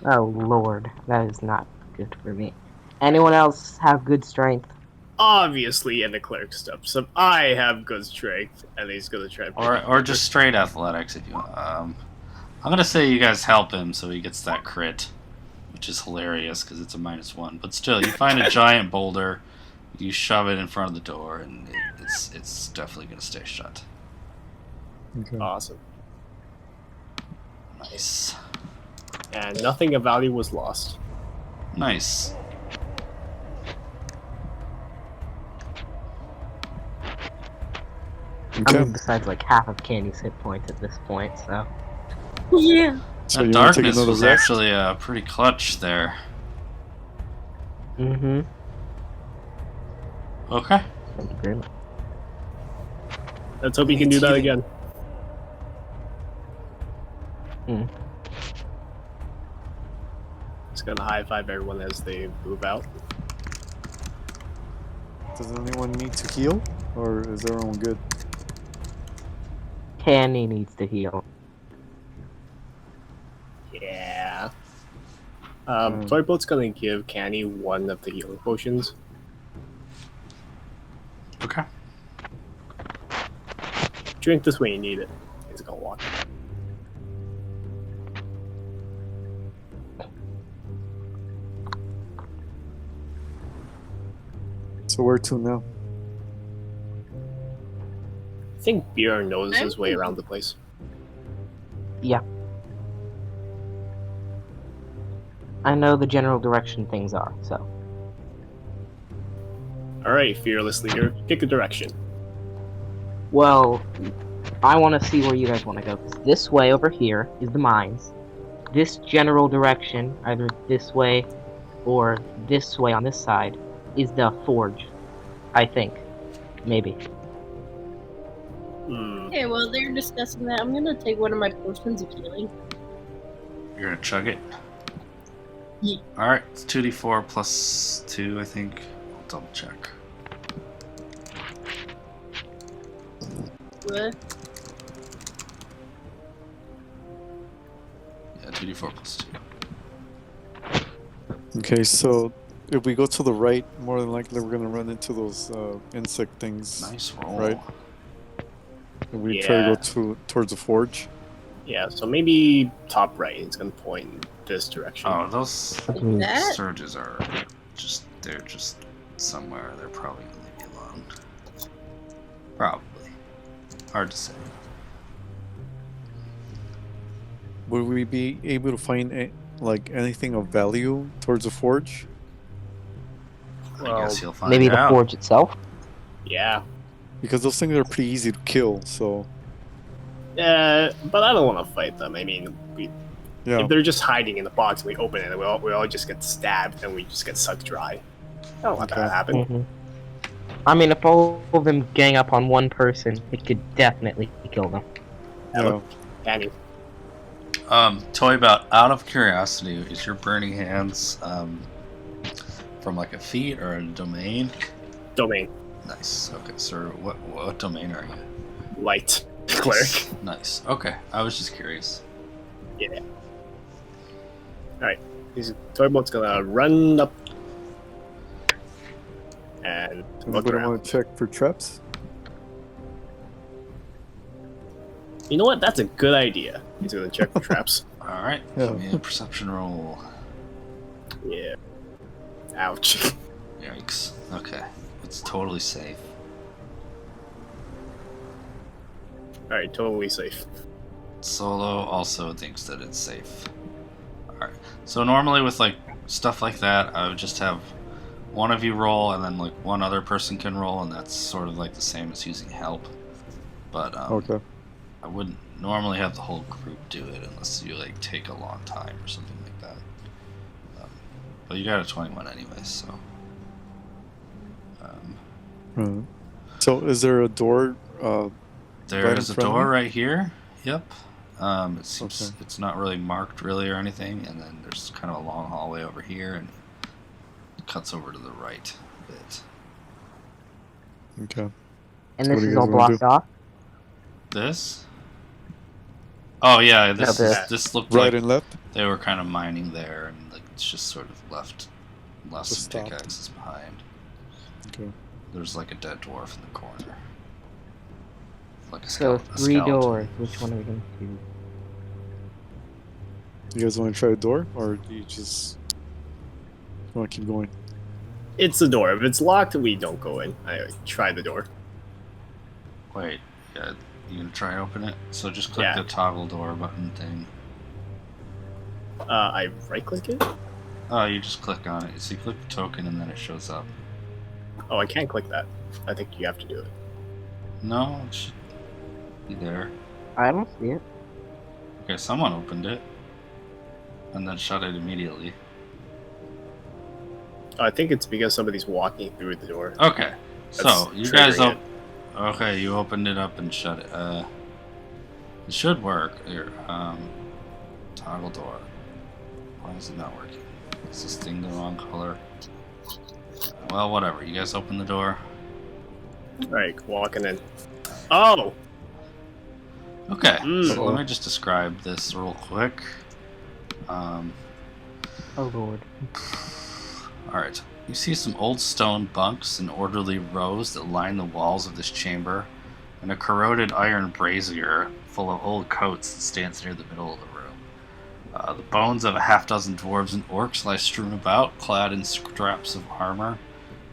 Oh lord, that is not good for me. Anyone else have good strength? Obviously, in the cleric stuff. So I have good strength, and he's gonna try. Or just straight athletics if you want. I'm going to say you guys help him so he gets that crit, which is hilarious because it's a -1. But still, you find a giant boulder, you shove it in front of the door, and it's definitely going to stay shut. Okay. Awesome. Nice. And nothing of value was lost. Nice. I Okay. mean, besides like half of Candy's hit points at this point, so. Yeah. So That you want to take darkness another was rest? actually pretty clutch there. Mm-hmm. Okay. Thank you very much. Let's hope you can do that again. Just gonna high five everyone as they move out. Does anyone need to heal, or is everyone good? Candy needs to heal. Yeah. Toyboat's gonna give Canny one of the healing potions. Okay. Drink this when you need it. He's gonna walk. So where to now? I think Bjorn knows his way around the place. Yeah. I know the general direction things are, so. Alright, fearless leader, pick a direction. Well, I want to see where you guys want to go. 'Cause this way over here is the mines. This general direction, either this way or this way on this side, is the forge. I think. Maybe. Okay, well, they're discussing that. I'm gonna take one of my potions of healing. You're gonna chug it? Yeah. Alright, it's 2d4 plus 2, I think. I'll double check. What? Yeah, 2d4 plus 2. Okay, so if we go to the right, more than likely we're gonna run into those insect things. Nice roll. Right. If we try to Yeah. go towards the forge. Yeah, so maybe top right. It's gonna point in this direction. Oh, those That? Stirges are they're just somewhere. They're probably gonna leave you alone. Probably. Hard to say. Would we be able to find like anything of value towards the forge? I Well, guess you'll find Maybe the out. forge itself. Yeah. Because those things are pretty easy to kill. So But I don't want to fight them. I mean, yeah. if they're just hiding in the box and we open it, we all just get stabbed and we just get sucked dry. I don't want that to Okay. happen. Mhm. I mean, if all of them gang up on one person, it could definitely kill them. Yeah. Annie. Toy Bout, out of curiosity, is your burning hands from like a feat or a domain? Domain. Nice. Okay, so what domain are you? Light. Cleric. Nice. Okay, I was just curious. Yeah. Alright. Toyboat's gonna run up and look Anybody around. want to check for traps? You know what? That's a good idea. He's gonna check for traps. Alright, Yeah. give me a perception roll. Yeah. Ouch. Yikes. Okay, it's totally safe. Alright, totally safe. Solo also thinks that it's safe. Alright, so normally with like stuff like that, I would just have one of you roll and then like one other person can roll, and that's sort of like the same as using help. But Okay. I wouldn't normally have the whole group do it unless you like take a long time or something like that. But you got a 21 anyway, so. Right. So is there a door? There's a front of door me? right here. Yep. It seems Okay. it's not really marked really or anything, and then there's kind of a long hallway over here, and it cuts over to the right a bit. Okay. And So what this do you is guys all wanna blocked off. This? Oh yeah, this No, this looked Right like and left. they were kind of mining there, and like it's just sort of left some stopped. pickaxes behind. Okay. There's like a dead dwarf in the corner. Like a So skeleton. 3 doors. Which one are we going to do? You guys want to try the door, or do you just want to keep going? It's the door. If it's locked, we don't go in. I tried the door. Wait, yeah, you gonna try and open it? So just click Yeah. the toggle door button thing. I right click it? Oh, you just click on it. So you click the token and then it shows up. Oh, I can't click that. I think you have to do it. No, it should be there. I don't see it. Okay, someone opened it. And then shut it immediately. I think it's because somebody's walking through the door. Okay, so That's you guys triggering it. Okay, you opened it up and shut it. It should work. Here, toggle door. Why is it not working? Is this thing the wrong color? Well, whatever. You guys open the door. Alright, walking in. Oh! Okay, Mm. so let me just describe this real quick. Oh lord. Alright, you see some old stone bunks in orderly rows that line the walls of this chamber, and a corroded iron brazier full of old coats that stands near the middle of the room. The bones of a half-dozen dwarves and orcs lie strewn about, clad in straps of armor.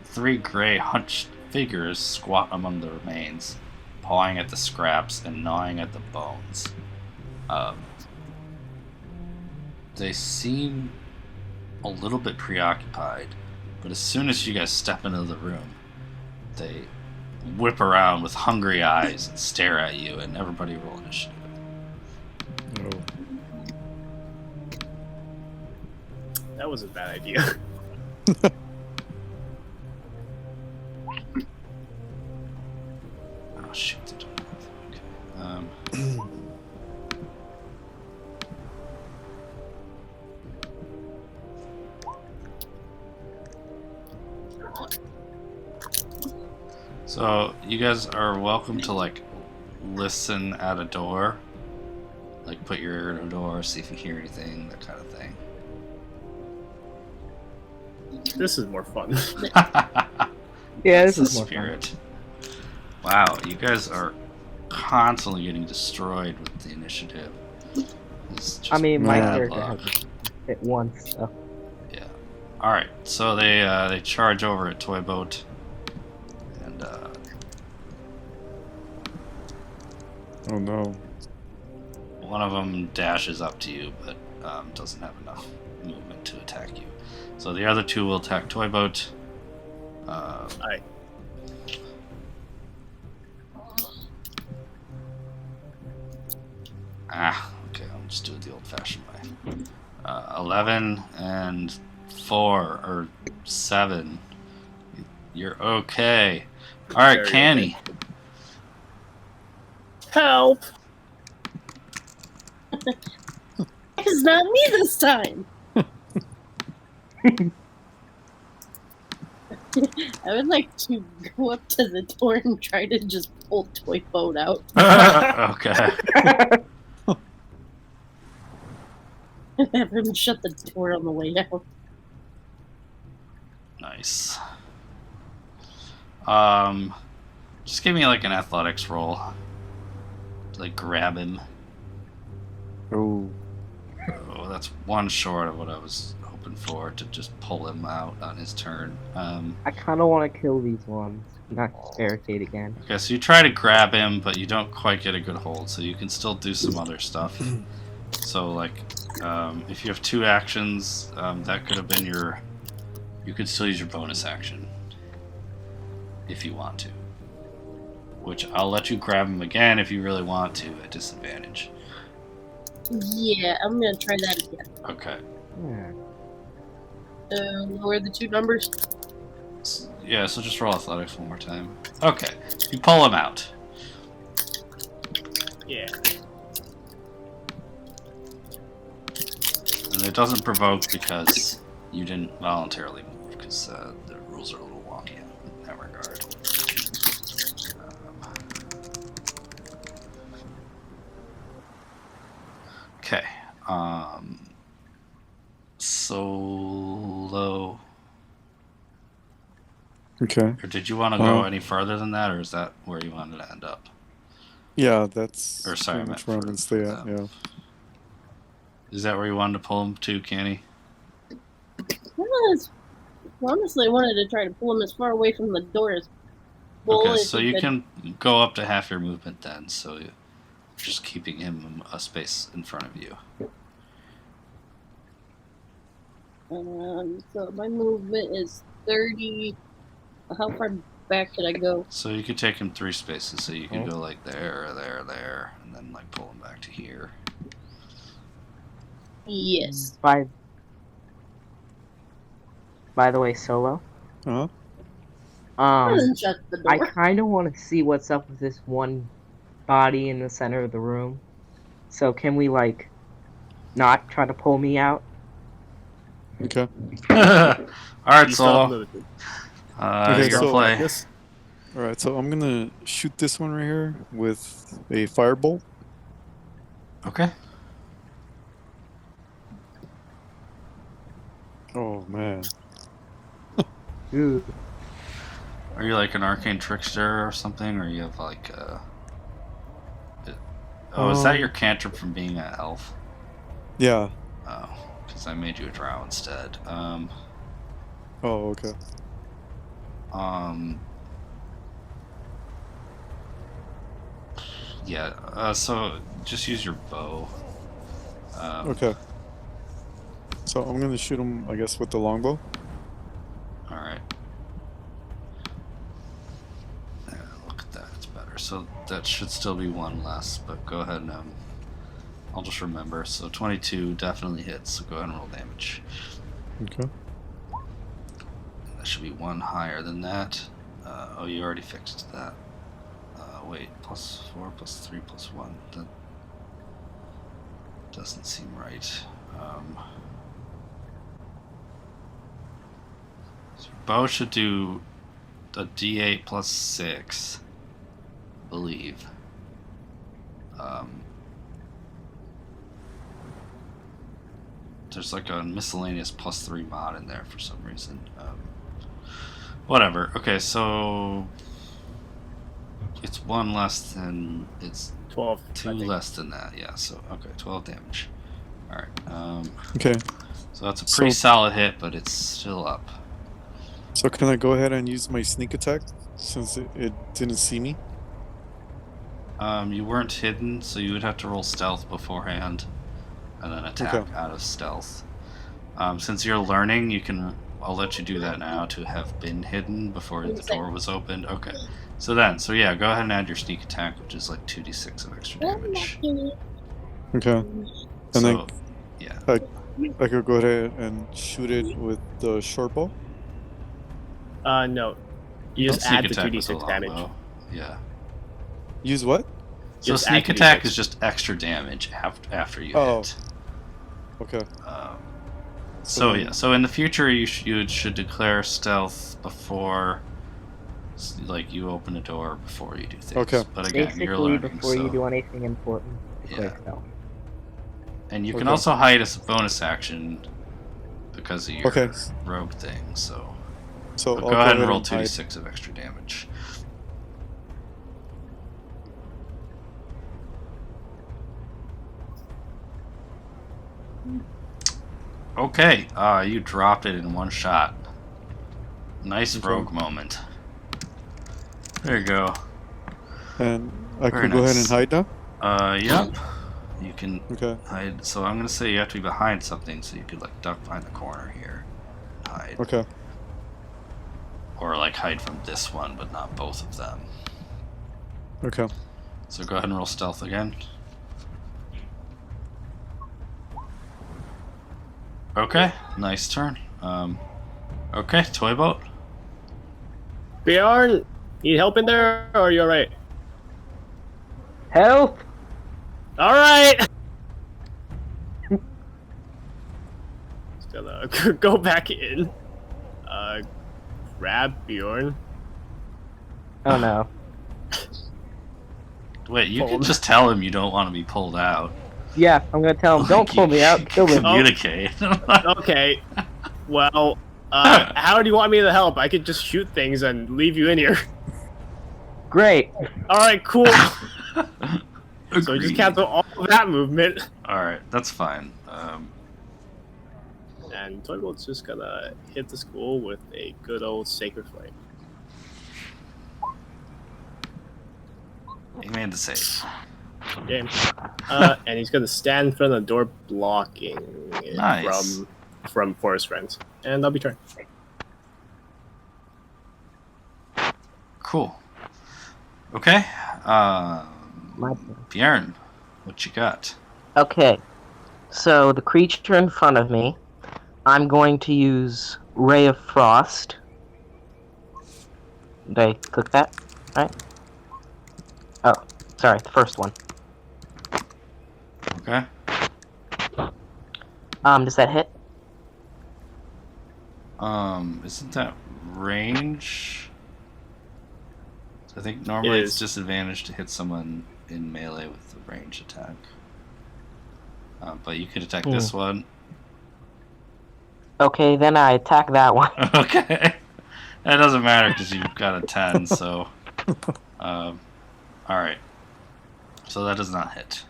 3 gray, hunched figures squat among the remains, pawing at the scraps and gnawing at the bones. They seem a little bit preoccupied, but as soon as you guys step into the room, they whip around with hungry eyes and stare at you, and everybody roll initiative. No. That was a bad idea. Oh shit, they don't have that. Okay. So you guys are welcome to like listen at a door, like put your ear to a door, see if you hear anything, that kind of thing. This is more fun. Yeah, That's this the is more fun. spirit. Wow, you guys are constantly getting destroyed with the initiative. It's just I mean, my Man. character luck. hasn't hit once, so. Yeah. All right. So they charge over at Toy Boat, and Oh no. one of them dashes up to you, but doesn't have enough movement to attack you. So the other two will attack Toy Boat. Aye. Okay. I'll just do it the old-fashioned way. 11 and 4 or 7. You're okay. All right, Very Canny. Help! It's not me this time. I would like to go up to the door and try to just pull Toy Boat out. Okay. Have him shut the door on the way out. Nice. Just give me like an athletics roll. Like grab him. Oh. Oh, that's one short of what I was hoping for, to just pull him out on his turn. I kind of want to kill these ones, not barricade again. Okay, so you try to grab him, but you don't quite get a good hold, so you can still do some other stuff. So, like, if you have 2 actions, that could have been your... You could still use your bonus action. If you want to. Which, I'll let you grab him again if you really want to, at disadvantage. Yeah, I'm gonna try that again. Okay. Yeah. What are the 2 numbers? Yeah, so just roll athletics one more time. Okay. You pull him out. Yeah. And it doesn't provoke because you didn't voluntarily move, because the rules are a little wonky in that regard. Okay. Solo. Okay. Or did you want to go any further than that, or is that where you wanted to end up? Yeah, that's Or sorry, I pretty meant much where I'm for gonna stay at. them. Yeah. Is that where you wanted to pull him to, Kenny? Honestly, I wanted to try to pull him as far away from the door as possible. Okay, so you can go up to half your movement then, so you're just keeping him a space in front of you. So my movement is 30. How far back could I go? So you could take him 3 spaces, so you could go like there, there, and then like pull him back to here. Yes. By the way, Solo. Uh-huh. Shut the door. I kind of want to see what's up with this one body in the center of the room. So can we like not try to pull me out? Okay. Alright, You stop Solo. moving. Okay, Your so- play. This All right. So I'm gonna shoot this one right here with a firebolt. Okay. Oh man. Ooh. Are you like an arcane trickster or something, or you have like Oh, is that your cantrip from being an elf? Yeah. Oh, because I made you a drow instead. Oh, okay. Yeah, so just use your bow. Okay. So I'm gonna shoot him, I guess, with the longbow. Alright. Yeah, look at that, it's better. So that should still be 1 less, but go ahead and I'll just remember. So 22 definitely hits, so go ahead and roll damage. Okay. That should be 1 higher than that. Oh, you already fixed that. Wait, +4, +3, +1. That doesn't seem right. So bow should do a D8 +6, I believe. there's like a miscellaneous +3 mod in there for some reason. Whatever. Okay, so it's 1 less than, it's 12. 2 less than that. Yeah. So okay, 12 damage. All right. Okay. So that's a pretty solid hit, but it's still up. So can I go ahead and use my sneak attack since it didn't see me? You weren't hidden, so you would have to roll stealth beforehand, and then attack out of stealth. Since you're learning, you can. I'll let you do that now to have been hidden before the door was opened. Okay. So yeah, go ahead and add your sneak attack, which is like 2d6 of extra damage. Okay. And then yeah. I could go ahead and shoot it with the short bow. No. You just add the 2d6 damage. Bow. Yeah. Use what? So Just sneak add attack 2d6. is just extra damage after you Oh. hit. Okay. So yeah, so in the future you should declare stealth before, like, you open a door before you do things. Okay. But again, Basically, you're learning. before you do anything important, Yeah. stealth. And you can also hide as a bonus action because of your Okay. rogue thing. So So but I'll go ahead and roll hide. 2d6 of extra damage. Okay, you dropped it in one shot. Nice rogue moment. There you go. And I Very could go ahead nice. and hide now? Yep. You can Okay. hide. So I'm gonna say you have to be behind something, so you could like duck behind the corner here, and hide, Okay. or like hide from this one, but not both of them. Okay. So go ahead and roll stealth again. Okay, nice turn. Okay, toy boat. Bjorn, need help in there, or are you alright? Help! Alright! Just gonna go back in. Grab Bjorn. Oh no. Wait, you can Pulled. just tell him you don't want to be pulled out. Yeah, I'm gonna tell him, don't pull me out, kill him. Communicate. Okay. Well, how do you want me to help? I could just shoot things and leave you in here. Great. Alright, cool. So just Agreed. cancel all of that movement. Alright, that's fine. And Toyboat's just gonna hit the school with a good old Sacred Flame. He made the save. Game. And he's gonna stand in front of the door blocking it Nice. from Forest Friends. And that'll be turn. Cool. Okay. My turn. Bjorn, what you got? Okay, so the creature in front of me, I'm going to use Ray of Frost. Did I click that? Right? Oh, sorry, the first one. Okay. Does that hit? Isn't that range? I think normally It it's is. disadvantage to hit someone in melee with the range attack. But you could attack this one. Okay, then I attack that one. Okay. That doesn't matter because you've got a 10, so... Alright. So that does not hit.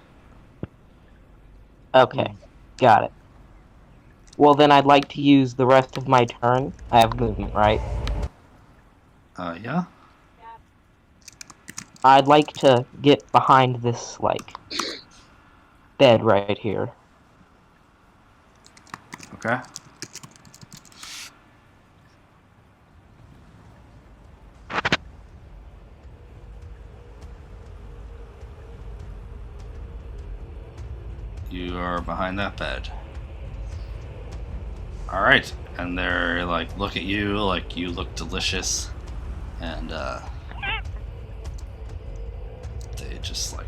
Okay, got it. Well, then I'd like to use the rest of my turn. I have movement, right? Yeah? I'd like to get behind this, like, bed right here. Okay. You are behind that bed. Alright, and they're like, look at you, like you look delicious, and they just like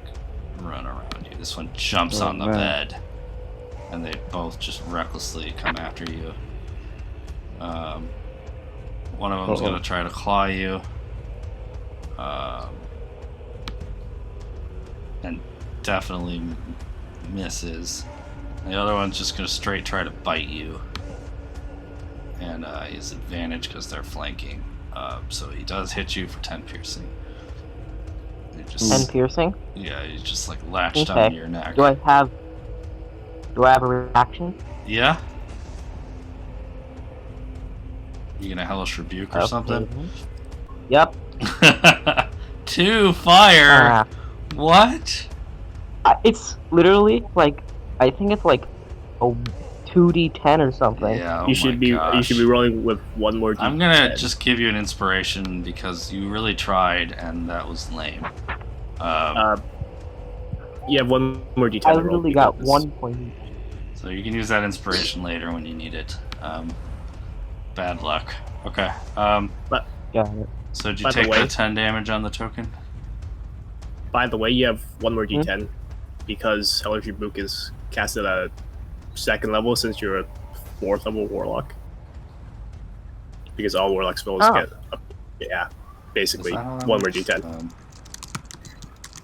run around you. This one jumps on the bed, and they both just recklessly come after you. One of them's gonna try to claw you, and definitely misses. The other one's just gonna straight try to bite you. And he has advantage because they're flanking. So he does hit you for 10 piercing. You just, 10 piercing? Yeah, he's just like latched Okay. onto your neck. Do I have a reaction? Yeah? You gonna Hellish Rebuke or something? Yep. 2 fire! What? It's literally like, I think it's like a 2d10 or something. Yeah, oh You should be rolling with one more. I'm gonna just give you an inspiration because you really tried and that was lame. You have one more d10. I literally got 1 point. So you can use that inspiration later when you need it. Bad luck. Okay. Got it. So did you By the take way- the 10 damage on the token? By the way, you have one more d10 because Hellish Rebuke is casted at a 2nd level since you're a 4th level warlock. Because all warlock spells get up. Yeah, basically one more d10.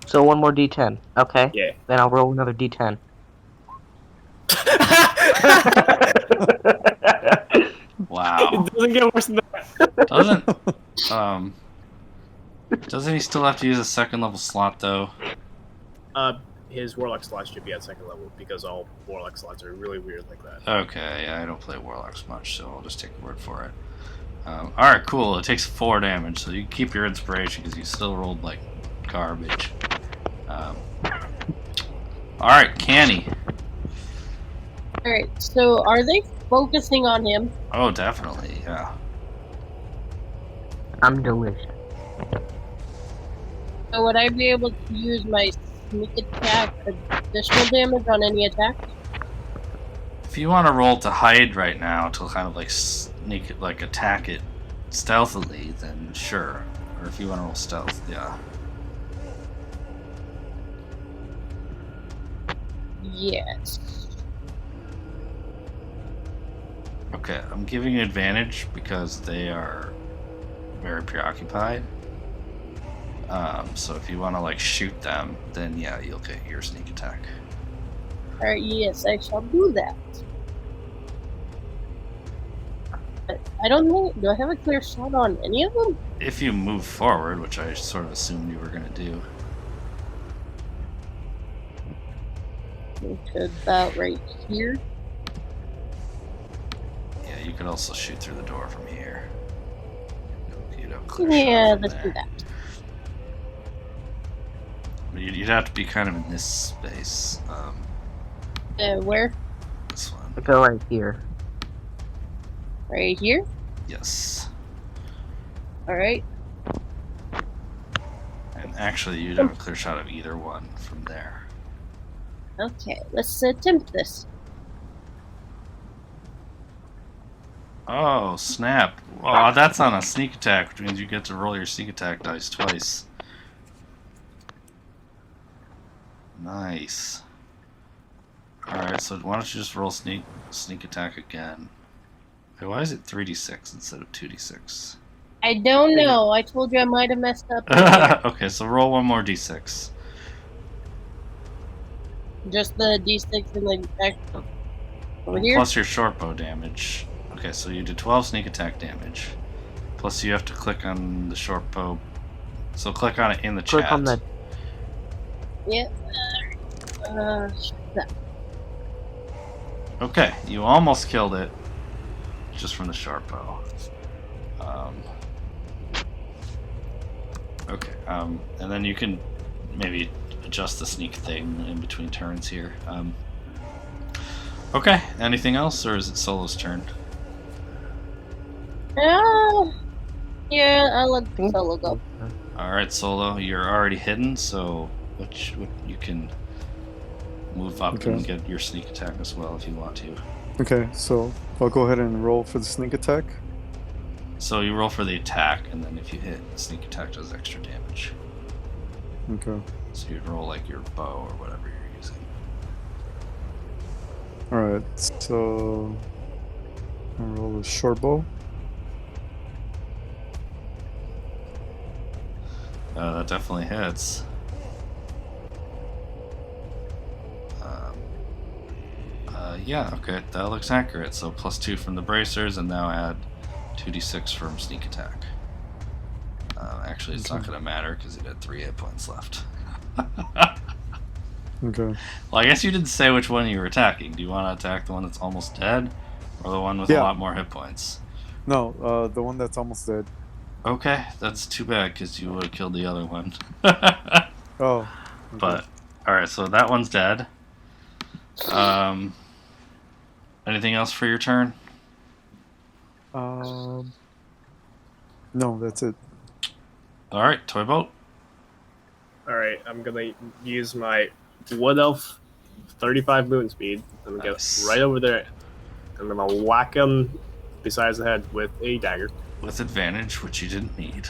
So 1 more d10. Okay. Yeah. Then I'll roll another d10. Wow. It doesn't get worse than that. Doesn't he still have to use a 2nd level slot though? His warlock slot should be at 2nd level because all warlock slots are really weird like that. Okay, yeah, I don't play warlocks much, so I'll just take your word for it. Alright, cool. It takes 4 damage, so you can keep your inspiration because you still rolled like garbage. Alright, Canny. Alright, so are they focusing on him? Oh, definitely, yeah. I'm delicious. So would I be able to use my sneak attack additional damage on any attack? If you want to roll to hide right now to kind of like sneak, like attack it stealthily, then sure. Or if you want to roll stealth, yeah. Yes. Okay, I'm giving you advantage because they are very preoccupied. So if you want to like shoot them, then yeah, you'll get your sneak attack. Alright, yes, I shall do that. But I don't know, do I have a clear shot on any of them? If you move forward, which I sort of assumed you were going to do. Okay, about right here. Yeah, you could also shoot through the door from here. You'd have a clear Yeah, shot from let's there. do that. You'd have to be kind of in this space. Where? This one. I go right here. Right here? Yes. Alright. And actually, you'd have a clear shot of either one from there. Okay, let's attempt this. Oh, snap. Well, that's on a sneak attack, which means you get to roll your sneak attack dice twice. Nice. Alright, so why don't you just roll sneak attack again? Wait, why is it 3d6 instead of 2d6? I don't know. I told you I might have messed up. Okay, so roll one more d6. Just the d6 and the attack over here? Plus your short bow damage. Okay, so you did 12 sneak attack damage. Plus you have to click on the short bow. So click on it in the Click chat. on the. Yeah. That. Okay, you almost killed it. Just from the short bow. Okay, and then you can maybe adjust the sneak thing in between turns here. Okay, anything else, or is it Solo's turn? Yeah, I'll let Solo go. Alright, Solo, you're already hidden, so you can move up Okay. and get your sneak attack as well if you want to. Okay, so I'll go ahead and roll for the sneak attack. So you roll for the attack, and then if you hit, the sneak attack does extra damage. Okay. So you'd roll like your bow or whatever you're using. Alright, so I'll roll a short bow. That definitely hits. Yeah, okay, that looks accurate. So +2 from the bracers, and now add 2d6 from sneak attack. Actually, it's not going to matter because it had 3 hit points left. Okay. Well, I guess you didn't say which one you were attacking. Do you want to attack the one that's almost dead, or the one with a lot more hit points? No, the one that's almost dead. Okay, that's too bad because you would have killed the other one. Oh. Okay. But alright, so that one's dead. Anything else for your turn? No, that's it. Alright, toy boat. Alright, I'm gonna use my Wood Elf 35 movement speed. I'm gonna Nice. get right over there. I'm gonna whack him besides the head with a dagger. With advantage, which you didn't need.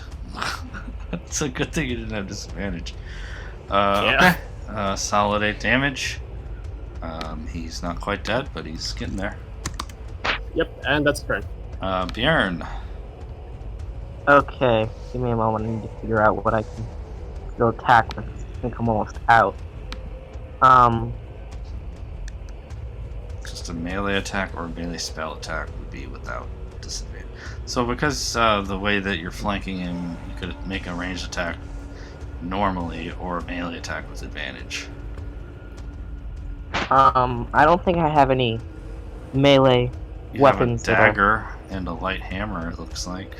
It's a good thing you didn't have disadvantage. Yeah. Okay. Solid 8 damage. He's not quite dead, but he's getting there. Yep, and that's turn. Bjorn. Okay, give me a moment. I need to figure out what I can still attack with. I think I'm almost out. Just a melee attack or a melee spell attack would be without disadvantage. So because the way that you're flanking him, you could make a ranged attack normally or a melee attack with advantage. I don't think I have any melee weapons. You have a dagger and a light hammer, it looks like.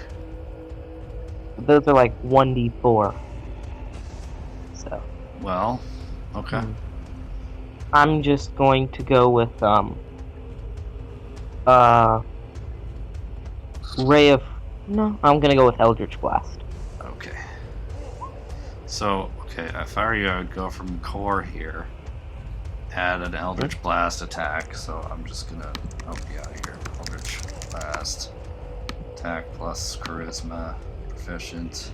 Those are like 1d4. So. Well, okay. I'm just going to go with Ray of... No, I'm gonna go with Eldritch Blast. Okay. So, okay, if I were you, I would go from core here. Add an Eldritch Blast attack, so I'm just gonna help you out here. Eldritch Blast. Attack plus Charisma. Proficient.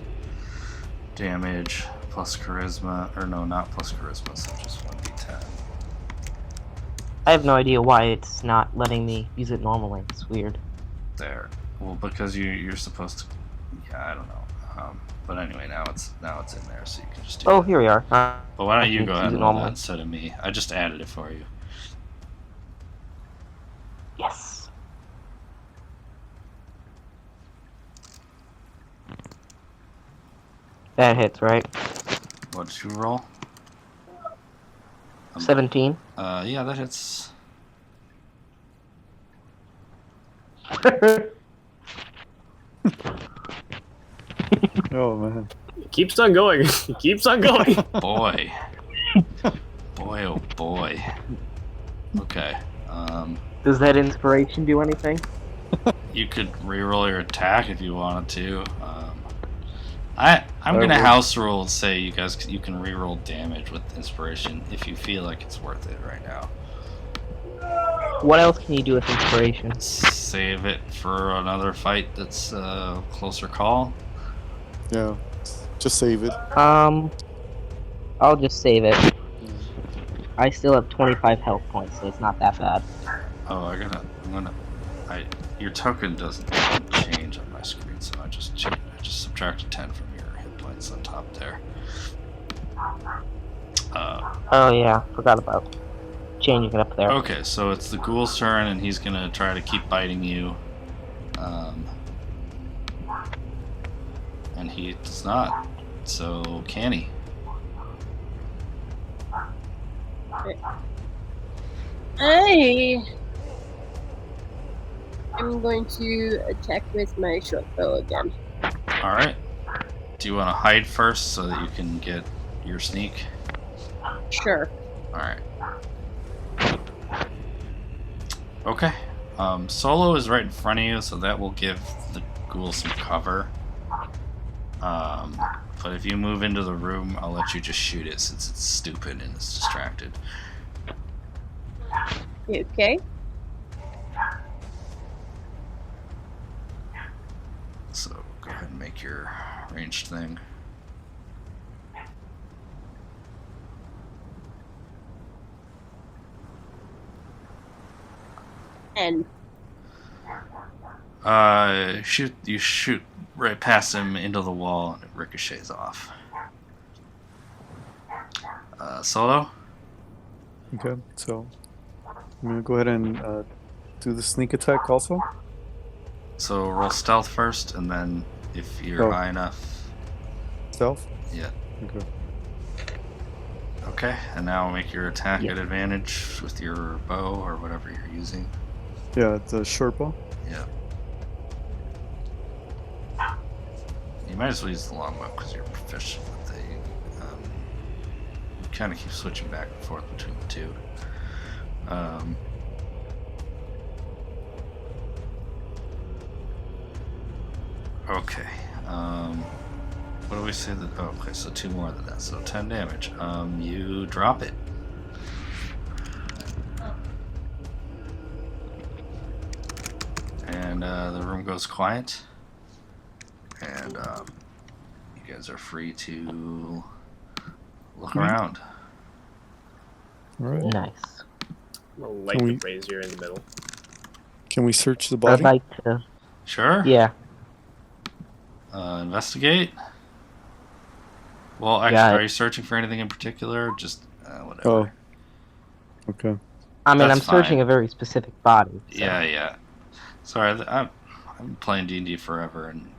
Damage plus Charisma. Or no, not plus Charisma, so just 1d10. I have no idea why it's not letting me use it normally. It's weird. There. Well, because you're supposed to... Yeah, I don't know. But anyway, now it's in there, so you can just do it. Here we are. But why don't you go ahead and roll that normally instead of me? I just added it for you. Yes. That hits, right? What did you roll? 17. Yeah, that hits. Oh man. It keeps on going. It keeps on going. Boy. Boy, oh boy. Okay. Does that inspiration do anything? You could reroll your attack if you wanted to. I'm gonna house rule and say you can reroll damage with inspiration if you feel like it's worth it right now. What else can you do with inspiration? Save it for another fight that's closer call. Yeah. Just save it. I'll just save it. I still have 25 health points, so it's not that bad. Oh, your token doesn't change on my screen, so I just subtracted 10 from your hit points on top there. Oh yeah, forgot about changing it up there. Okay, so it's the Ghoul's turn, and he's gonna try to keep biting you. And he does not. So, can he? I'm going to attack with my short bow again. Alright. Do you want to hide first so that you can get your sneak? Sure. Alright. Okay. Solo is right in front of you, so that will give the Ghoul some cover. But if you move into the room, I'll let you just shoot it since it's stupid and it's distracted. Okay. So go ahead and make your ranged thing. And You shoot right past him into the wall and it ricochets off. Solo? Okay, so I'm gonna go ahead and do the sneak attack also. So roll stealth first, and then if you're Oh. high enough. Stealth. Yeah. Okay. Okay, and now make your attack Yeah. at advantage with your bow or whatever you're using. Yeah, the short bow. Yeah. You might as well use the longbow because you're proficient with the. You kind of keep switching back and forth between the two. Okay. What do we say that? Oh, okay, so 2 more than that, so 10 damage. You drop it. And the room goes quiet. And you guys are free to look around. All right. Nice. I'm gonna light Can the we- brazier in the middle. Can we search the I'd body? like to. Sure. Yeah. Investigate. Well, actually, Got it. are you searching for anything in particular? Just whatever. Oh. Okay. I mean, That's I'm searching fine. a very specific body. So. Yeah. Sorry, I'm playing D&D forever, and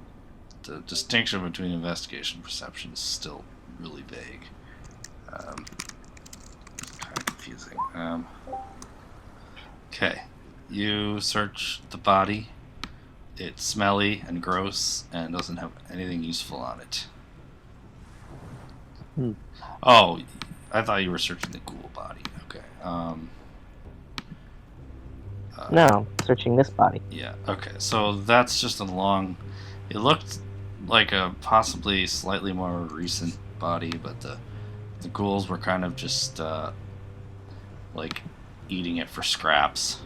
the distinction between investigation and perception is still really vague. Kind of confusing. Okay, you search the body. It's smelly and gross and doesn't have anything useful on it. Hmm. Oh, I thought you were searching the ghoul body. Okay. No, searching this body. Yeah, okay. So that's just a long... It looked like a possibly slightly more recent body, but the ghouls were kind of just, like, eating it for scraps.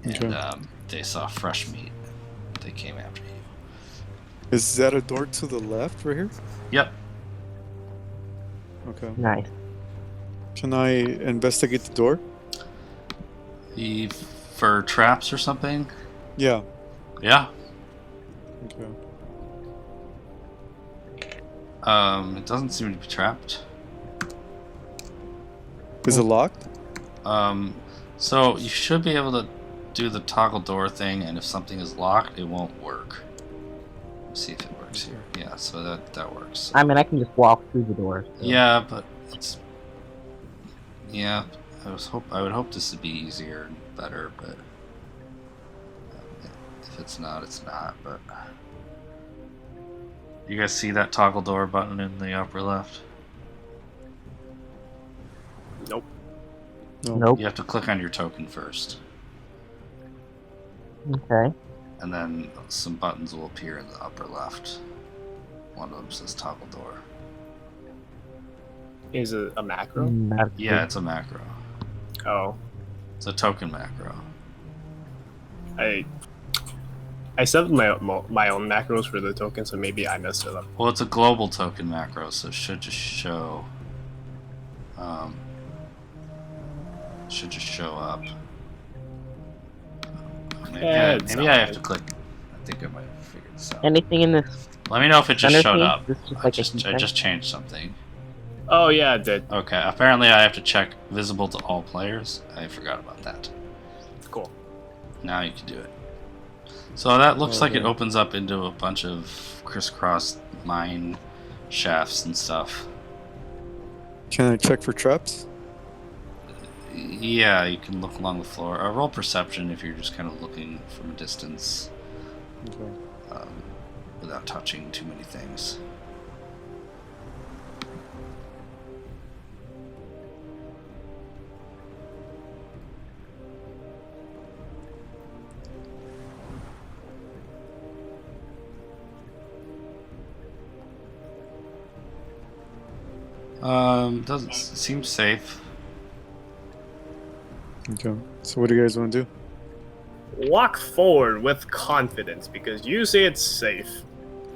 And Okay. they saw fresh meat. They came after you. Is that a door to the left right here? Yep. Okay. Nice. Can I investigate the door? For traps or something? Yeah. Yeah. Okay. It doesn't seem to be trapped. Is it locked? So you should be able to do the toggle door thing, and if something is locked, it won't work. Let's see if it works here. Yeah, so that works. I mean, I can just walk through the door. So. Yeah, but it's... Yeah, I would hope this would be easier and better, but... if it's not, it's not, but... You guys see that toggle door button in the upper left? Nope. No. Nope. You have to click on your token first, Okay. and then some buttons will appear in the upper left. One of them says toggle door. Is it a macro? Yeah, it's a macro. Oh, It's a token macro. I set my own macros for the token, so maybe I messed it up. Well, it's a global token macro, so it should just show. Should just show up. Maybe, It's maybe I have fine. to click. I think I might have figured this out. Anything in this Let me know if it just center showed piece? up. This is I like a just consent? changed something. Oh yeah, it did. Okay, apparently I have to check visible to all players. I forgot about that. Cool. Now you can do it. So that looks like it Okay. opens up into a bunch of crisscross mine shafts and stuff. Can I check for traps? Yeah, you can look along the floor. Roll perception if you're just kind of looking from a distance Okay. without touching too many things. Doesn't seem safe. Okay. So what do you guys want to do? Walk forward with confidence because you say it's safe.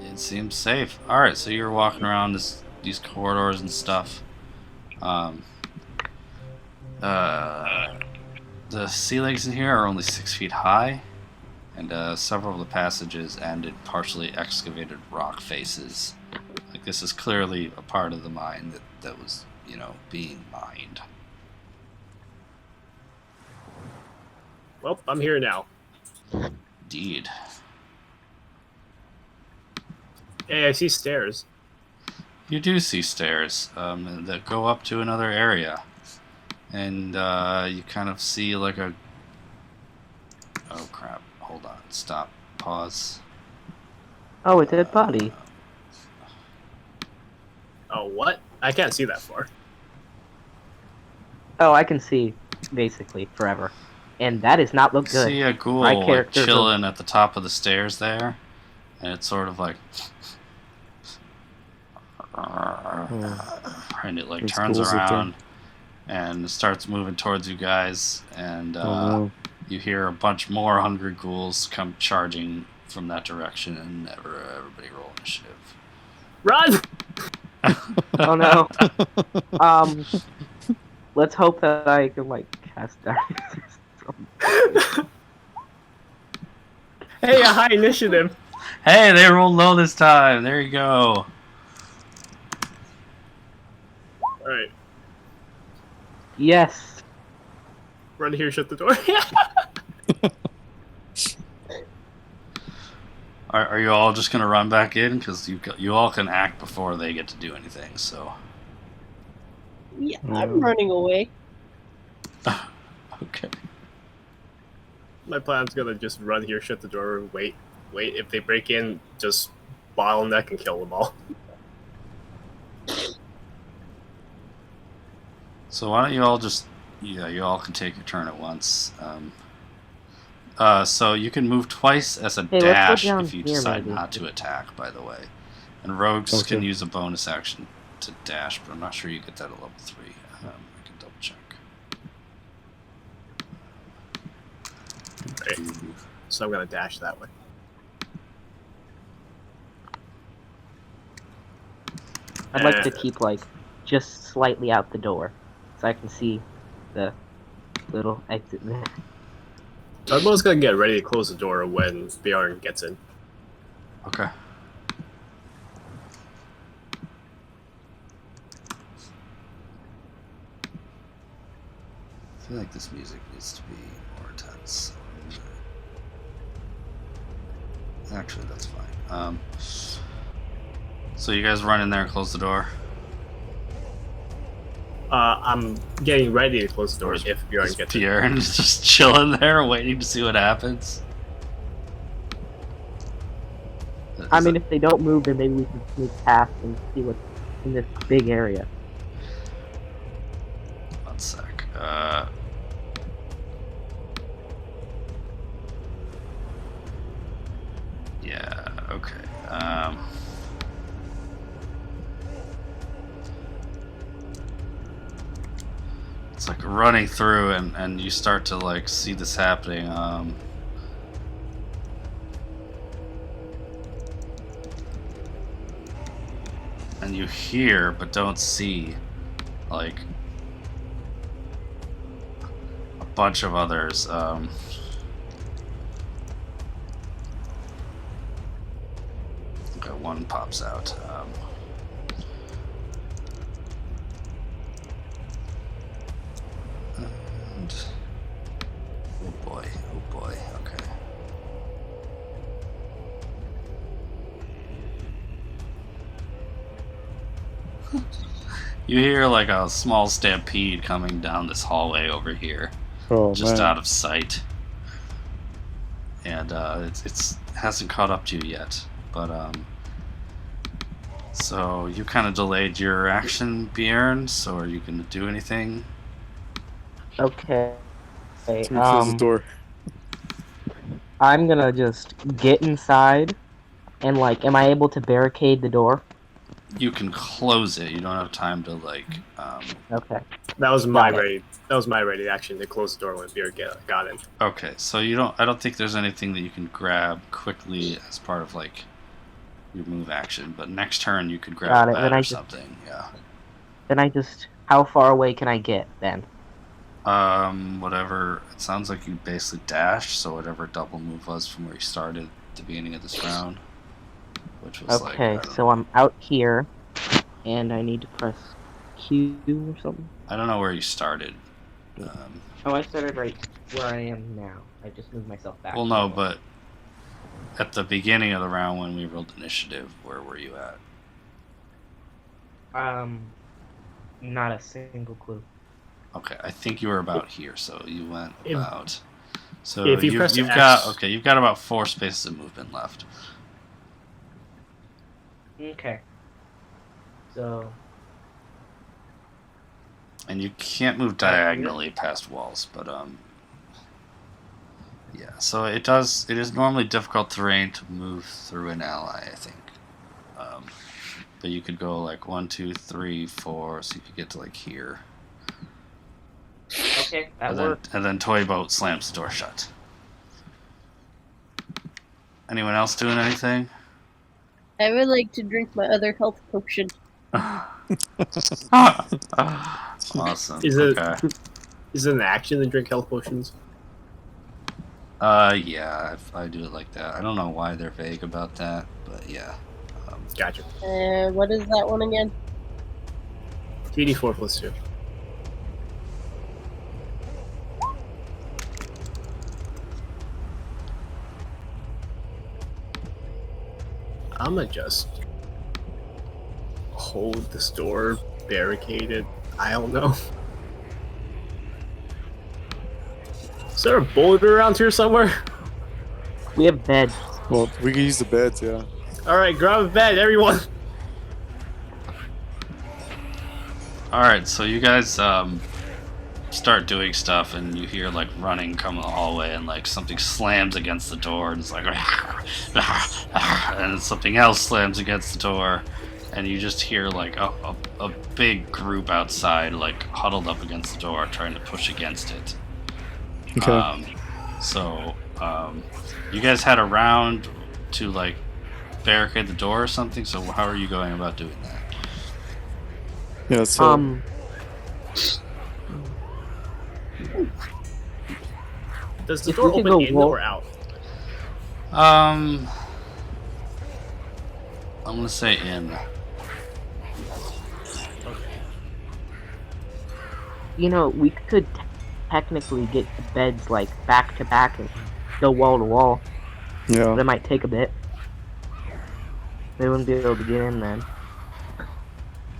It seems safe. Alright, so you're walking around these corridors and stuff. The ceilings in here are only 6 feet high, and several of the passages end in partially excavated rock faces. Like, this is clearly a part of the mine that was, being mined. Well, I'm here now. Indeed. Hey, I see stairs. You do see stairs that go up to another area. And you kind of see like a... Oh crap, hold on, stop, pause. Oh, a dead body. Oh, what? I can't see that far. Oh, I can see basically forever, and that does not look good. See a ghoul My like character's chilling at the top of the stairs there, and it's sort of like... And it like Those turns ghouls are around and starts moving towards you guys, and no. you hear a bunch more hungry ghouls come charging from that direction, and everybody roll initiative. Run! Oh no. Let's hope that I can like cast darkness. Hey, a high initiative. Hey, they rolled low this time. There you go. Alright. Yes. Run here, shut the door. Are you all just gonna run back in? Because you all can act before they get to do anything. So. Yeah, I'm running away. Okay. My plan's gonna just run here, shut the door, and wait. If they break in, just bottleneck and kill them all. So why don't you all just... Yeah, you all can take your turn at once. So you can move twice as a Hey, let's go dash down if you here, decide maybe. not to attack, by the way. And rogues Okay. can use a bonus action to dash, but I'm not sure you get that at level 3. I can double check. Right. So I'm gonna dash that way. I'd like to keep like just slightly out the door, so I can see the little exit there. Tugboat's gonna get ready to close the door when Bjorn gets in. Okay. I feel like this music needs to be more intense. Actually, that's fine. So you guys run in there and close the door? I'm getting ready to close the door if Bjorn Is gets in. Bjorn just chilling there waiting to see what happens? I mean, if they don't move, then maybe we can sneak past and see what's in this big area. One sec. Yeah, okay. It's like running through and you start to like see this happening. And you hear but don't see like a bunch of others. Okay, one pops out. And oh boy, okay. You hear like a small stampede coming down this hallway over here, Oh just man. out of sight, and it's hasn't caught up to you yet. But so you kind of delayed your action, Bjorn. So are you gonna do anything? Okay. So we close the door. I'm gonna just get inside, and like, am I able to barricade the door? You can close it. You don't have time to like. Okay. That was my Got it. ready. That was my ready action to close the door when Bjorn got in. Okay, so you don't. I don't think there's anything that you can grab quickly as part of like your move action. But next turn you could Got grab it, a then bat I or just- something. Yeah. Then I just, how far away can I get then? Whatever. It sounds like you basically dashed. So whatever double move was from where you started at the beginning of this round, which was like. Okay, so I'm out here, and I need to press Q or something. I don't know where you started. Oh, I started right where I am now. I just moved myself back. Well, no, but at the beginning of the round when we rolled initiative, where were you at? Not a single clue. Okay, I think you were about here, so you went about. So if you press you've X- got you've got about 4 spaces of movement left. Okay. So. And you can't move diagonally past walls, but yeah. So it is normally difficult terrain to move through an ally, I think. But you could go like 1, 2, 3, 4, so you could get to like here. Okay, that works. And then Toy Boat slams the door shut. Anyone else doing anything? I would like to drink my other health potion. Awesome. Is it Okay. is it an action to drink health potions? Yeah, I do it like that. I don't know why they're vague about that, but yeah. Gotcha. What is that one again? 2d4 plus 2. I'ma just hold this door barricaded. I don't know. Is there a boulder around here somewhere? We have beds. Well, we can use the beds, yeah. Alright, grab a bed, everyone! Alright, so you guys start doing stuff, and you hear like running come the hallway, and like something slams against the door, and it's like and something else slams against the door, and you just hear like a big group outside like huddled up against the door trying to push against it. Okay. You guys had a round to like barricade the door or something, so how are you going about doing that? Yeah, so... Does the If door we could open go in roll- or out? I'm gonna say in. You know, we could technically get beds like back to back and go wall to wall. Yeah. But it might take a bit. They wouldn't be able to get in then.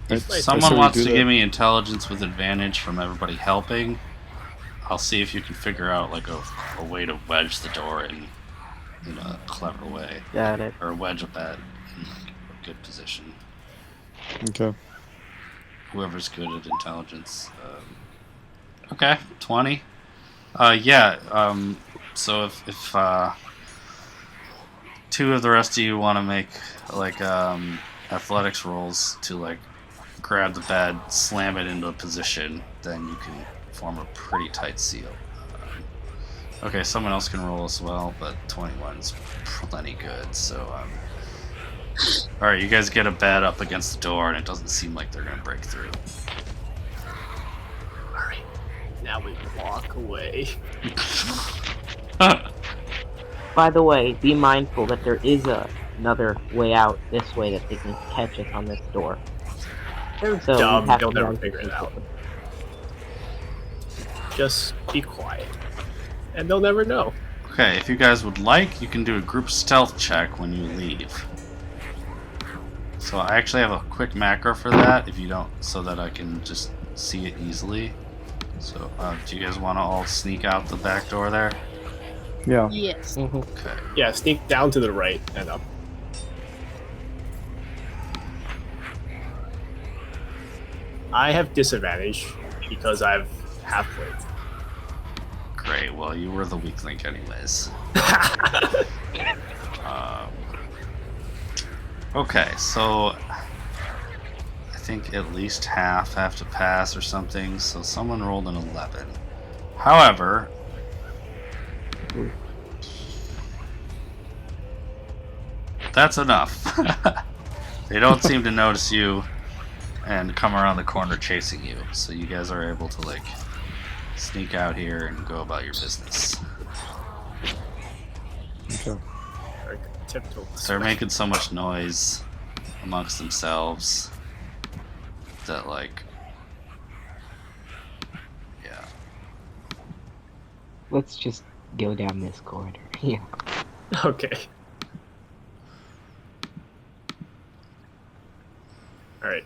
If I say someone we wants do to that. give me intelligence with advantage from everybody helping, I'll see if you can figure out like a way to wedge the door in a clever way, Got it. or wedge a bed in like, a good position. Okay. Whoever's good at intelligence. Okay, 20. Yeah. So if 2 of the rest of you want to make like athletics rolls to like grab the bed, slam it into a position, then you can form a pretty tight seal. Okay, someone else can roll as well, but 21 is plenty good. So, all right, you guys get a bed up against the door, and it doesn't seem like they're gonna break through. Alright. Now we walk away. By the way, be mindful that there is another way out this way that they can catch us on this door. They're So we dumb, have they'll to never be figure it out. careful. Just be quiet. And they'll never know. Okay, if you guys would like, you can do a group stealth check when you leave. So I actually have a quick macro for that, if you don't, so that I can just see it easily. So, do you guys want to all sneak out the back door there? Yeah. Yes. Okay. Yeah, sneak down to the right and up. I have disadvantage because I've half-played. Great, well, you were the weak link anyways. Okay, so I think at least half have to pass or something, so someone rolled an 11. However, that's enough. They don't seem to notice you and come around the corner chasing you, so you guys are able to like sneak out here and go about your business. Okay. Tiptoe. They're making so much noise amongst themselves that like, yeah. Let's just go down this corridor. Yeah. Okay. All right.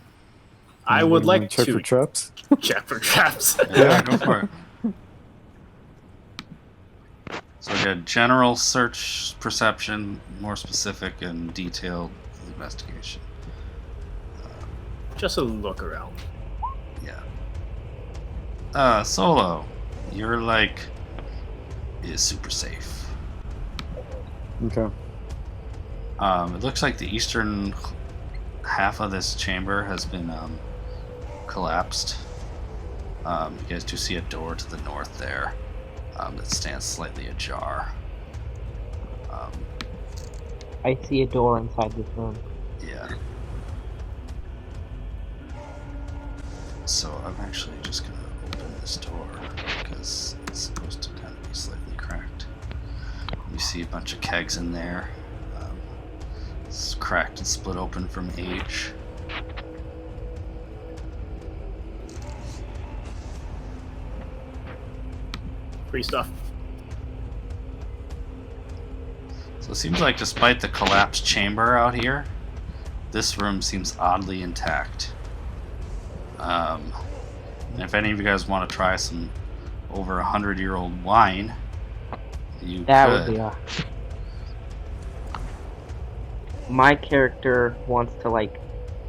I would You wanna like check to for traps. check for traps. Yeah, go for it. So we got general search, perception, more specific, and detailed investigation. Just a look around. Yeah. Solo, you're like is super safe. Okay. It looks like the eastern half of this chamber has been collapsed. You guys do see a door to the north there that stands slightly ajar. I see a door inside this room. Yeah. So I'm actually just gonna open this door because it's supposed to kind of be slightly cracked. You see a bunch of kegs in there. It's cracked and split open from age. Free stuff. So it seems like despite the collapsed chamber out here, this room seems oddly intact. And if any of you guys want to try some over 100-year-old wine, you That could. would be My character wants to like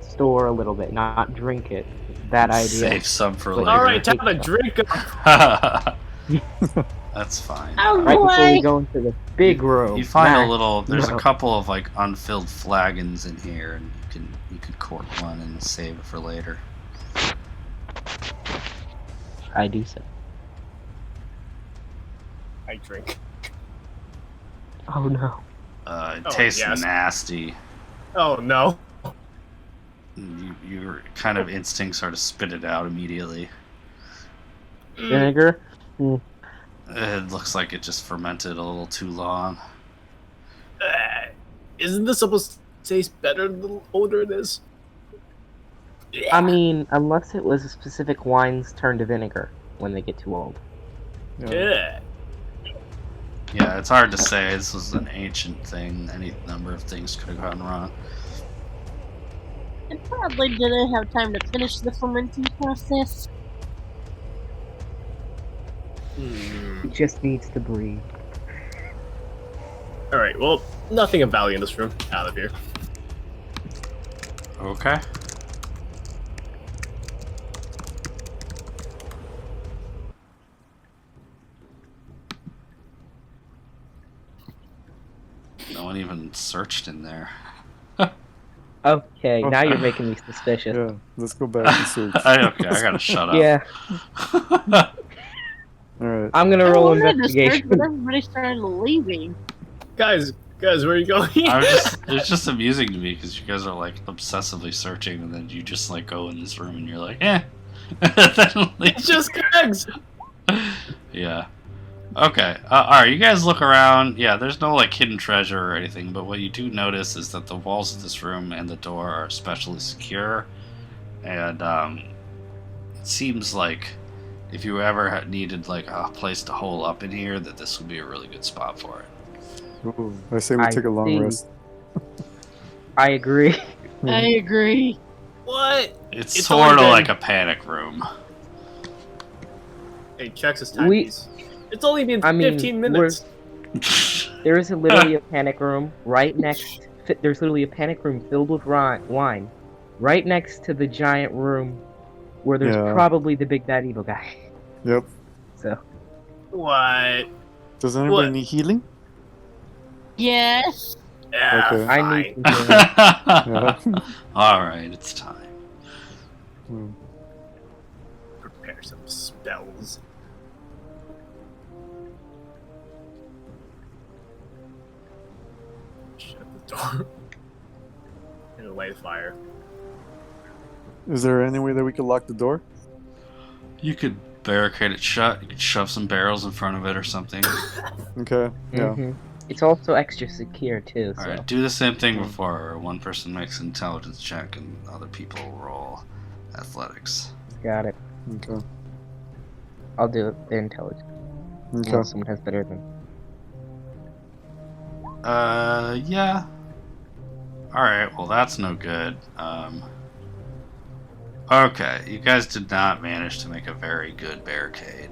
store a little bit, not drink it. Bad idea. Save some for But- later. All right, time to drink up. That's fine. Oh, Right before we boy. go into the big room. You find Max, a little. There's no. a couple of like unfilled flagons in here, and you could cork one and save it for later. I do so. I drink. Oh no. It Oh, tastes yes. nasty. Oh no. Your kind of instincts are to spit it out immediately. Vinegar? It looks like it just fermented a little too long. Isn't this supposed to taste better the older it is? I mean, unless it was specific wines turn to vinegar when they get too old. Yeah. Yeah, it's hard to say. This was an ancient thing. Any number of things could have gone wrong. It probably didn't have time to finish the fermenting process. It just needs to breathe. Alright, well, nothing of value in this room. Out of here. Okay. No one even searched in there. Okay, now you're making me suspicious. Yeah, let's go back and search. Okay, I gotta shut up. Yeah, Alright. I'm gonna I roll wanted to search, investigation. but everybody started leaving. Guys, where are you going? It's just amusing to me because you guys are like obsessively searching, and then you just like go in this room and you're like, eh. Then leave. It's just kegs! Yeah. Okay. Alright, you guys look around. Yeah, there's no like hidden treasure or anything, but what you do notice is that the walls of this room and the door are especially secure, and it seems like if you ever needed like a place to hole up in here, that this would be a really good spot for it. Ooh, I say we I take a long see. rest. I agree. I agree. What? It's It's sort only of been- like a panic room. Hey, checks his time. We- Piece. It's only been I mean, 15 minutes. There is literally a panic room right next. There's literally a panic room filled with wine, right next to the giant room where there's Yeah. probably the big bad evil guy. Yep. So What? Does anybody What? need healing? Yes. Yeah, Okay. I fine. need some healing. Yeah. Alright, it's time. Hmm. Prepare some spells. Shut the door. And light a fire. Is there any way that we could lock the door? You could barricade it shut. You could shove some barrels in front of it or something. Okay. Yeah. Mhm. It's also extra secure too. So Alright, do the same thing before one person makes an intelligence check and other people roll athletics. got it. Okay. I'll do it. The intelligence. Okay. Unless someone has better than. Yeah. Alright, well that's no good. Okay, you guys did not manage to make a very good barricade.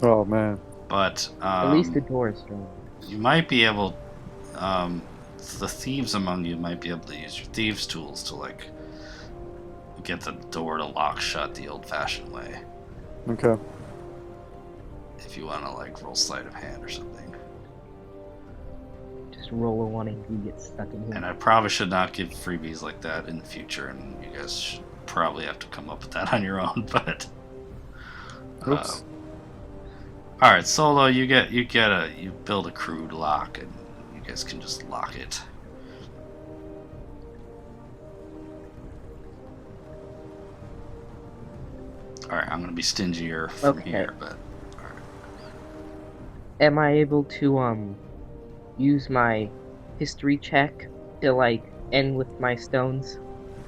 Oh man. But At least the door is strong. you might be able, the thieves among you might be able to use your thieves' tools to like get the door to lock shut the old-fashioned way. Okay. If you want to like roll sleight of hand or something. Just roll a 1 and you get stuck in here. And I probably should not give freebies like that in the future, and you guys should probably have to come up with that on your own. But Oops. all right, Solo, you build a crude lock, and you guys can just lock it. All right, I'm gonna be stingier from Okay. here, but Am I able to use my history check to like end with my stones,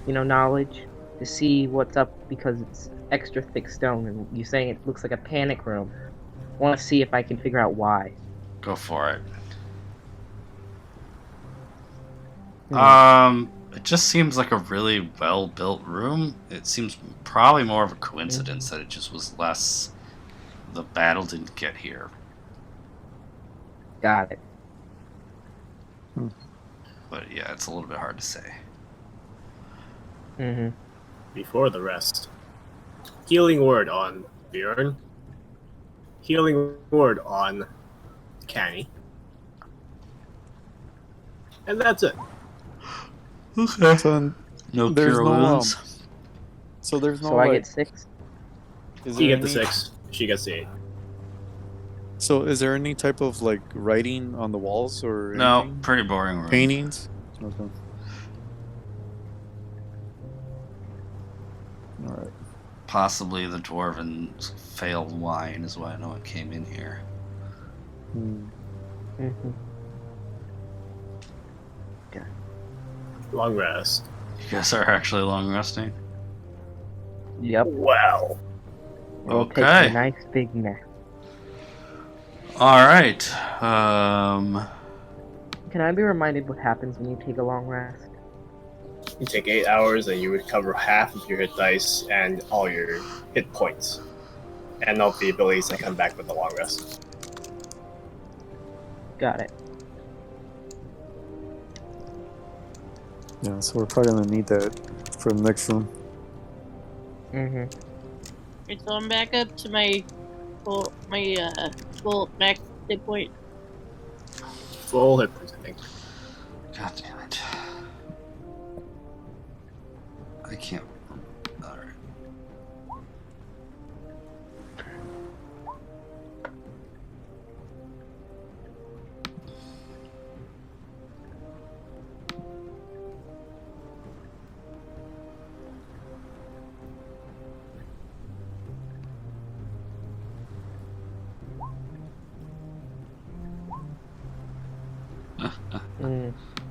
knowledge to see what's up because it's extra thick stone and you're saying it looks like a panic room. I want to see if I can figure out why. go for it. Hmm. It just seems like a really well-built room. It seems probably more of a coincidence that it just was less. The battle didn't get here. Got it. But yeah, it's a little bit hard to say. Mm-hmm. Before the rest, healing word on Bjorn. Healing word on Canny. And that's it. Okay. So No there's cure no wounds. so there's no So I like, get 6. is You there get the any- 6. She gets the 8. So is there any type of like writing on the walls or No, anything? pretty boring room. Paintings? Okay. Alright. Possibly the dwarven failed wine is why no one came in here. Mm-hmm. Long rest. You guys are actually long resting? Yep. Wow. We'll take Okay. a nice big nap. Alright. Can I be reminded what happens when you take a long rest? You take 8 hours and you recover half of your hit dice and all your hit points. And all the abilities that come back with the long rest. Got it. Yeah, so we're probably gonna need that for the next room. Mm-hmm. Okay, so I'm back up to my full max hit point. Full hit points, I think. God damn it. I can't. Alright.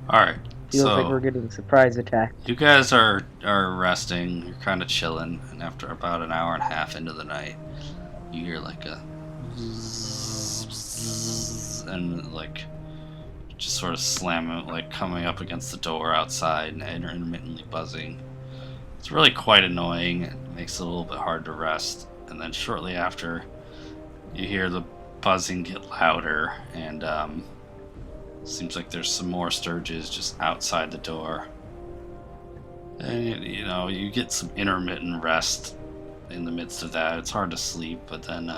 Alright. Feels So like we're getting surprise attacked. you guys are resting, you're kind of chilling, and after about an hour and a half into the night, you hear like a and like just sort of slamming, like coming up against the door outside and intermittently buzzing. It's really quite annoying. It makes it a little bit hard to rest. And then shortly after, you hear the buzzing get louder, and seems like there's some more Stirges just outside the door. And you get some intermittent rest in the midst of that. It's hard to sleep, but then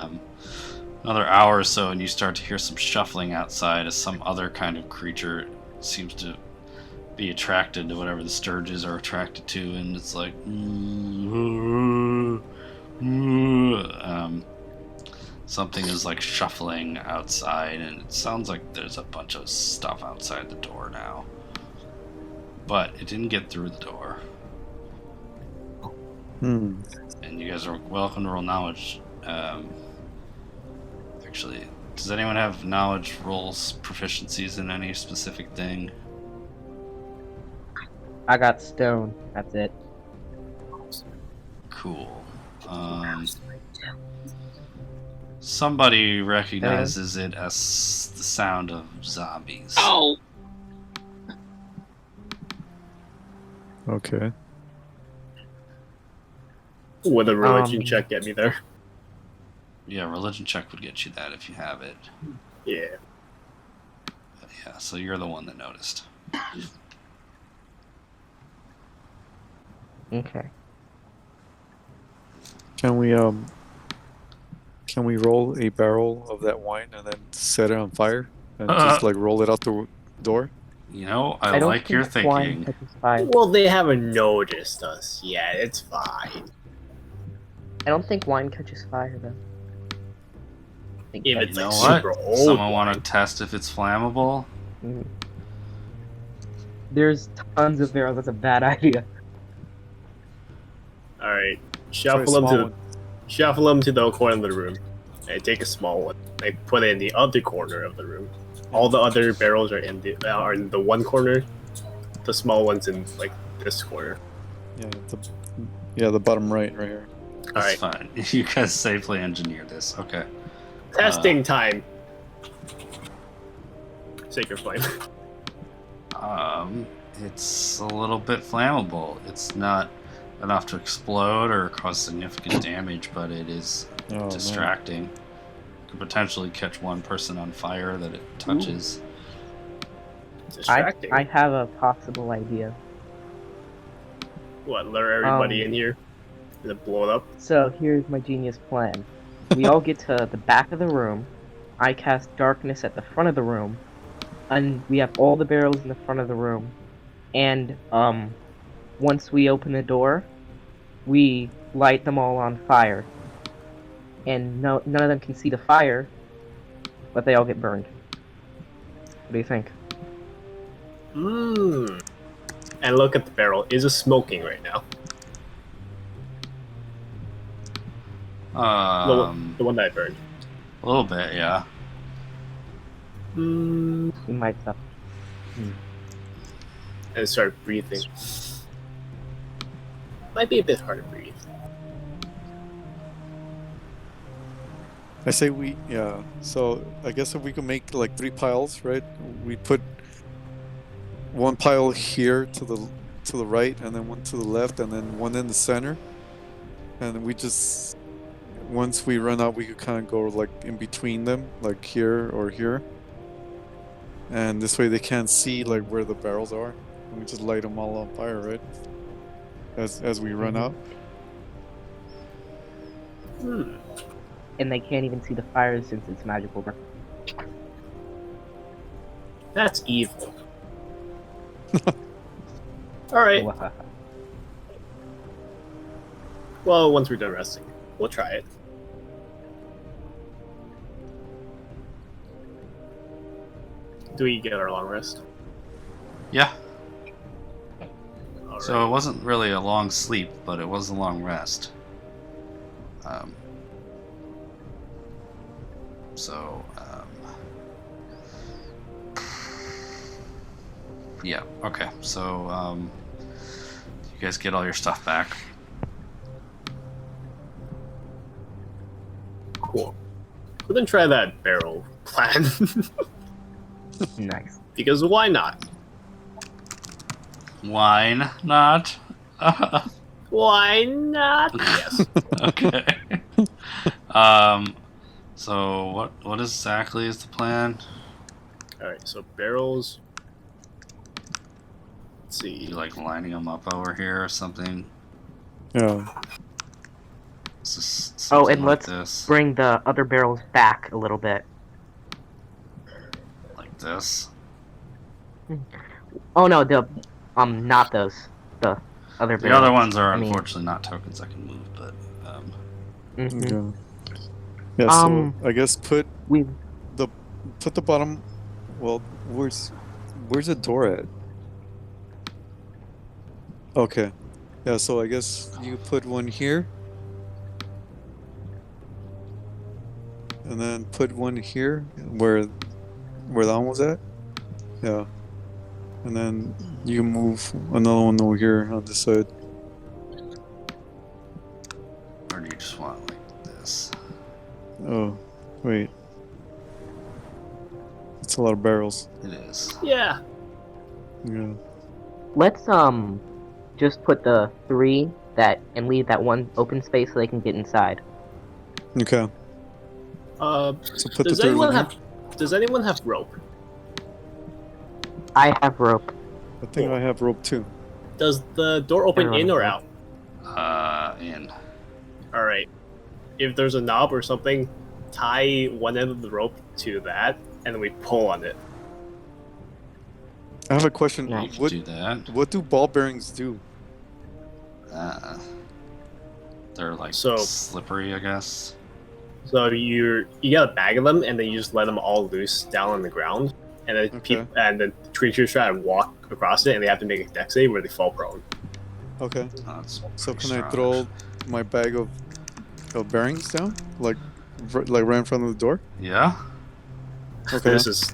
another hour or so and you start to hear some shuffling outside as some other kind of creature seems to be attracted to whatever the Stirges are attracted to, and it's like something is like shuffling outside, and it sounds like there's a bunch of stuff outside the door now, but it didn't get through the door. And you guys are welcome to roll knowledge. Actually, does anyone have knowledge rolls proficiencies in any specific thing? I got stone. That's it. Cool. Somebody recognizes it as the sound of zombies. Oh! Okay. Would a religion check get me there? Yeah, religion check would get you that if you have it. Yeah. But yeah, so you're the one that noticed. Okay. Can we roll a barrel of that wine and then set it on fire and just like roll it out the door? You know, I don't like your think wine thinking. catches fire. Well, they haven't noticed us yet. It's fine. I don't think wine catches fire though. I think If that- it's You know like what? super old. Someone want to test if it's flammable? Mm. There's tons of barrels. That's a bad idea. All right, Try a shuffle them small one. to the corner of the room, and take a small one. Like put it in the other corner of the room. All the other barrels are in the one corner. The small one's in like this corner. Yeah, the bottom right here. All That's right, fine. You guys safely engineered this. Okay. testing time. Sacred flame. It's a little bit flammable. It's not enough to explode or cause significant damage, but it is Oh, distracting. Could potentially catch one person on fire that it touches. Distracting. I have a possible idea. What? Lure everybody in here and then blow it up. So here's my genius plan. We all get to the back of the room. I cast darkness at the front of the room, and we have all the barrels in the front of the room. And once we open the door, we light them all on fire. And none of them can see the fire, but they all get burned. What do you think? Mmm. And look at the barrel. Is it smoking right now? The one that I burned. A little bit, yeah. Mm. We might stop. And start breathing. Might be a bit hard to breathe. I say so I guess if we can make like 3 piles, right? We put one pile here to the right, and then one to the left, and then one in the center. And we just, once we run out, we could kind of go like in between them, like here or here. And this way they can't see like where the barrels are. And we just light them all on fire, right? As we run out. Hmm. And they can't even see the fires since it's magical. That's evil. Alright. Well, once we're done resting, we'll try it. Do we get our long rest? Yeah. All So right. it wasn't really a long sleep, but it was a long rest. Yeah, okay. So, you guys get all your stuff back. Cool. We'll then try that barrel plan. Nice. Because why not? Wine not? Why not? Yes. Okay. So what exactly is the plan? Alright, so barrels. Let's see. You like lining them up over here or something? Yeah. Oh, and Like let's this. bring the other barrels back a little bit. Like this. Oh no, not those. The other The barrels. other ones are I mean- unfortunately not tokens I can move, but Mhm. Yeah. So I guess put We the bottom. Well, where's the door at? Okay. Yeah. So I guess you put one here, and then put one here where that one was at. Yeah. And then you move another one over here on this side. or do you just want like this? Oh. Wait. It's a lot of barrels. It is. Yeah. Yeah. Let's just put the 3 and leave that one open space so they can get inside. Okay. Uh, So put the does third anyone one here. have? Does anyone have rope? I have rope. I think I have rope too. Does the door open Everyone in has or rope. out? In. All right. If there's a knob or something, tie one end of the rope to that, and then we pull on it. I have a question. Nice. You can do that. What do ball bearings do? They're like So- slippery, I guess. So you got a bag of them, and then you just let them all loose down on the ground, and then Okay. and then creatures try to walk across it, and they have to make a dex save where they fall prone. Okay. Oh, that's So pretty can I strong, throw actually. my bag of bearings down, like right in front of the door? Yeah. Okay. This is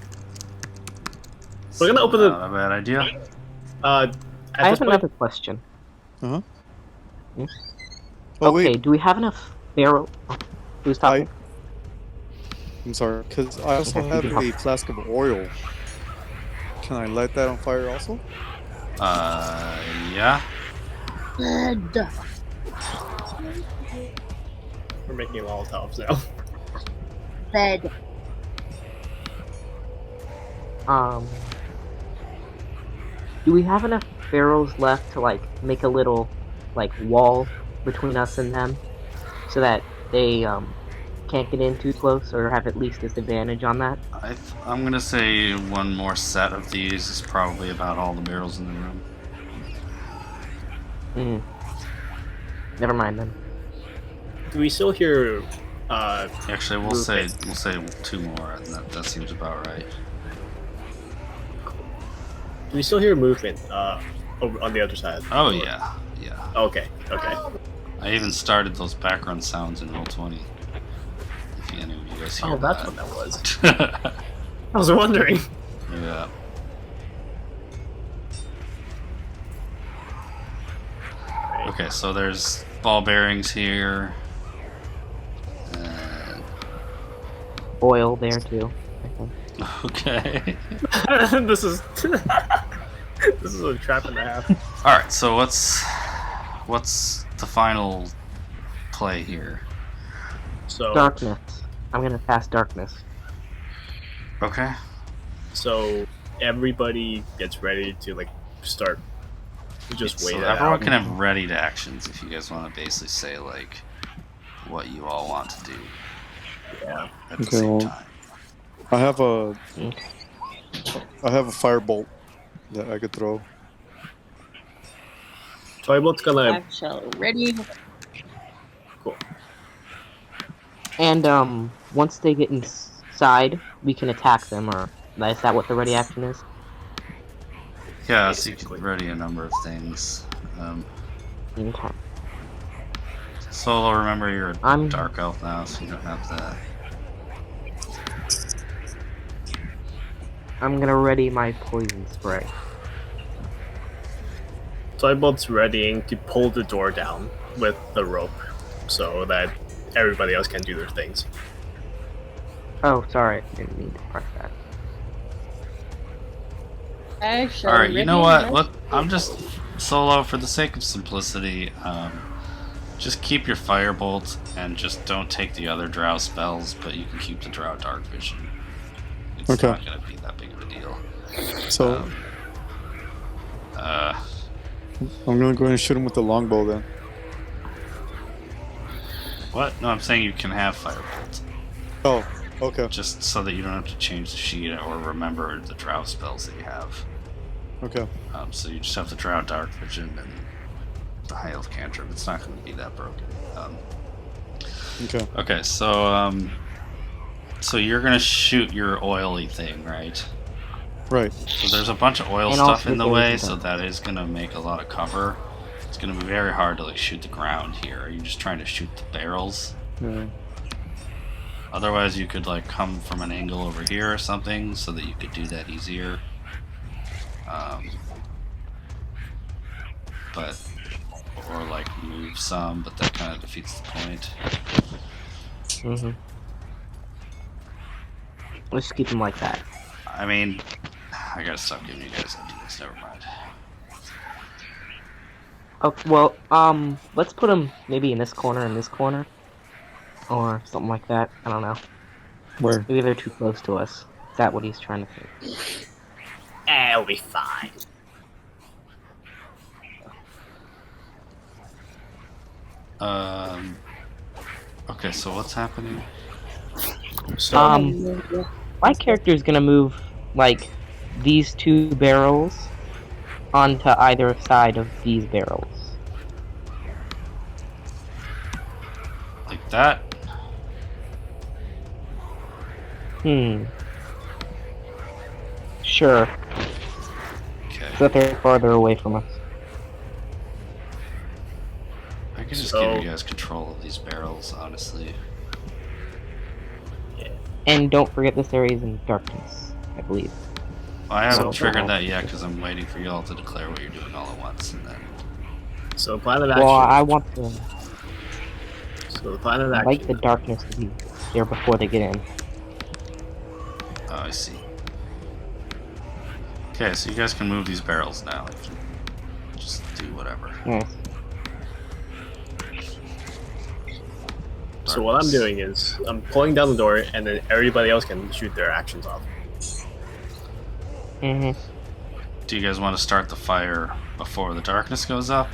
We're gonna open the- Not a bad idea. at I this have point. another question. Oh Okay, wait. do we have enough barrel? Who's talking? I'm sorry, because I also Okay, you have can a help. flask of oil. Can I light that on fire also? Yeah. Bed. We're making Molotovs now. Bed. Do we have enough barrels left to like make a little like wall between us and them, so that they can't get in too close or have at least disadvantage on that? I'm gonna say one more set of these is probably about all the barrels in the room. Never mind then. Do we still hear? Actually, we'll say 2 more, and that seems about right. Do we still hear movement? Over on the other side. Oh yeah, yeah. Okay. I even started those background sounds in Roll20. If any of you guys hear Oh, that's that. what that was. I was wondering. Yeah. Okay, so there's ball bearings here. And... Oil there too. I think. Okay. This is this is a trap and a half. All right. So what's the final play here? So Darkness. I'm gonna cast darkness. Okay. so everybody gets ready to like start. Just wait So it everyone out. can have ready to actions if you guys want to basically say like what you all want to do. Yeah. At the Okay, same well- time. I have a firebolt that I could throw. Toybolt's gonna. Actually, ready. Cool. And once they get inside, we can attack them. Or is that what the ready action is? Yeah, so you Basically. can ready a number of things. Okay. Solo, remember you're a I'm- dark elf now, so you don't have that. I'm gonna ready my poison spray. Toybolt's readying to pull the door down with the rope, so that everybody else can do their things. Oh, sorry, I didn't mean to press that. Actually, All right, you know ready. what? Look, I'm just Solo for the sake of simplicity. Just keep your firebolt and just don't take the other drow spells, but you can keep the drow dark vision. It's Okay. not gonna be that big of a deal. So I'm gonna go ahead and shoot him with the longbow then. What? No, I'm saying you can have firebolt, Oh, okay, just so that you don't have to change the sheet or remember the drow spells that you have. okay. So you just have the drow dark vision and the high elf cantrip. It's not going to be that broken. Okay. Okay, so you're gonna shoot your oily thing, right? Right. So there's a bunch of oil And stuff also in the the way, poison so gun. that is gonna make a lot of cover. It's gonna be very hard to like shoot the ground here. Are you just trying to shoot the barrels? Yeah. Otherwise, you could like come from an angle over here or something, so that you could do that easier. But or like move some, but that kind of defeats the point. Let's just keep them like that. I mean, I gotta stop giving you guys ideas. Never mind. Oh, well, let's put them maybe in this corner and this corner. Or something like that. I don't know. Where? Maybe they're too close to us. Is that what he's trying to think? It'll be fine. Okay, so what's happening? So, My character's gonna move, like, these two barrels onto either side of these barrels. Like that? Sure. Okay. So that they're farther away from us. I could just So- give you guys control of these barrels, honestly. And don't forget this area is in darkness, I believe. Well, I haven't So- triggered that yet because I'm waiting for you all to declare what you're doing all at once, and then. so plan of action. Well, I want to So the plan of I action. like the darkness to be there before they get in. Oh, I see. Okay, so you guys can move these barrels now. If you just do whatever. Nice. So what I'm doing is I'm pulling down the door, and then everybody else can shoot their actions off. Mm-hmm. Do you guys want to start the fire before the darkness goes up?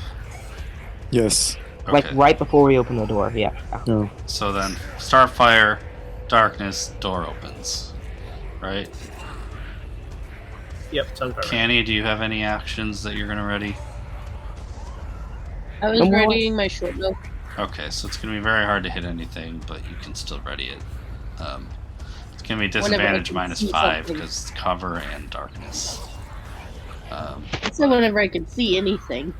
Yes. Okay. Like right before we open the door, yeah. No. So then, start fire, darkness, door opens. Right? Yep, sounds perfect. Canny, do you have any actions that you're gonna ready? I was No more. readying my short bow. Okay, so it's gonna be very hard to hit anything, but you can still ready it. It's gonna be disadvantage can minus see 5 something. because it's cover and darkness. So whenever I can see anything.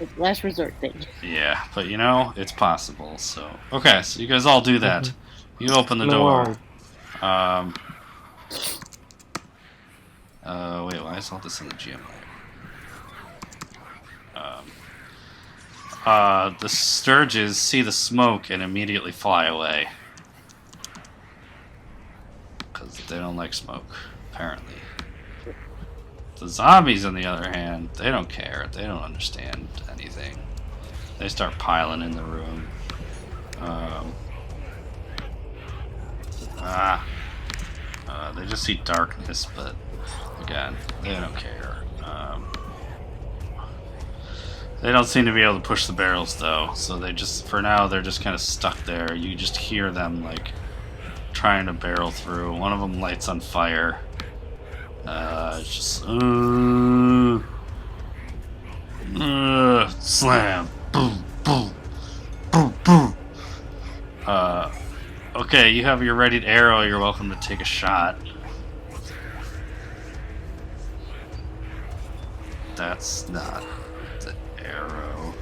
Like last resort thing. Yeah, but you know, it's possible, so... Okay, so you guys all do that. You open the No. door. Wait, why is all this in the GM layer? The Stirges see the smoke and immediately fly away. Because they don't like smoke, apparently. The zombies, on the other hand, they don't care. They don't understand anything. They start piling in the room. They just see darkness, but again, they don't care. They don't seem to be able to push the barrels though, so they just, for now, they're just kind of stuck there. You just hear them like trying to barrel through. One of them lights on fire. It's just slam, boom, boom, boom, boom. Okay, you have your readied arrow. You're welcome to take a shot. That's not the arrow.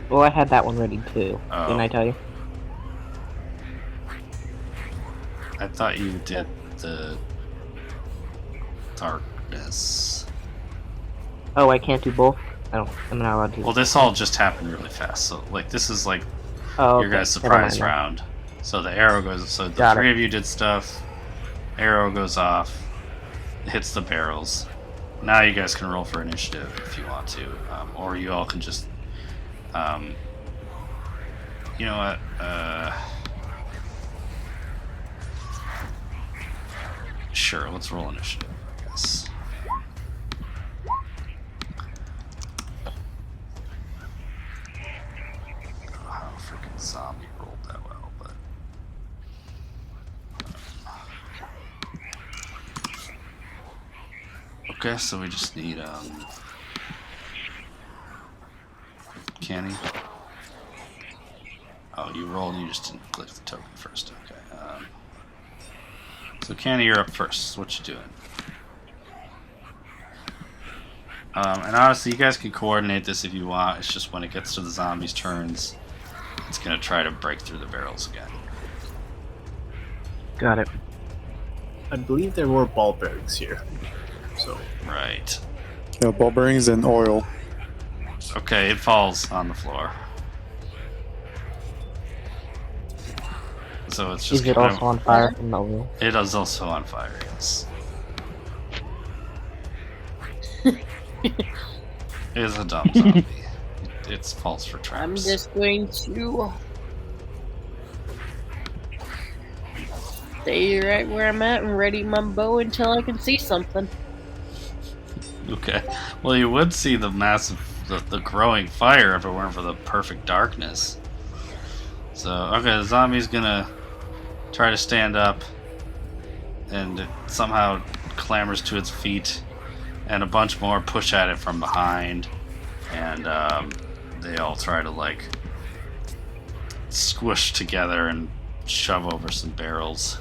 Well, I had that one ready too. Oh. Didn't I tell you? I thought you did the darkness. Oh, I can't do both? I'm not allowed to. Well, this all just happened really fast. So, like, this is like Oh, your guys' okay. Never mind surprise then. round. So the arrow goes. So the Got it. three of you did stuff. Arrow goes off. Hits the barrels. Now you guys can roll for initiative if you want to, or you all can just. You know what? Sure. Let's roll initiative, I guess. How freaking zombie rolled that well, but okay, so we just need Canny. Oh, you rolled, you just didn't click the token first. Okay. So Canny, you're up first. What you doing? And honestly, you guys can coordinate this if you want. It's just when it gets to the zombies' turns, it's gonna try to break through the barrels again. Got it. I believe there were ball bearings here. So Right. Yeah, ball bearings and oil. Okay, it falls on the floor. so it's just Is it kind also on fire from the oil? It is also on fire, yes. It is a dumb zombie. It's false for traps. I'm just going to stay right where I'm at and ready my bow until I can see something. Okay. Well, you would see the massive, the growing fire if it weren't for the perfect darkness. So, okay, the zombie's gonna try to stand up, and it somehow clambers to its feet, and a bunch more push at it from behind, and they all try to like squish together and shove over some barrels.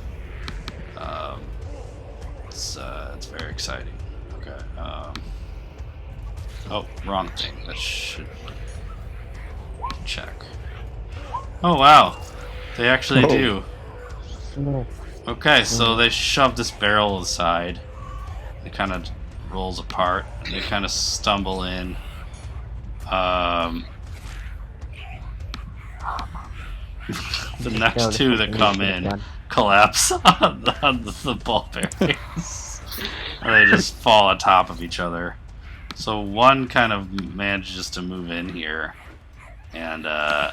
It's very exciting. Okay. Oh, wrong thing. That should check. Oh wow, they actually do. Okay, so they shove this barrel aside. It kind of rolls apart, and they kind of stumble in. The next two that come in collapse on the ball bearings. They just fall on top of each other. So one kind of manages to move in here, and okay,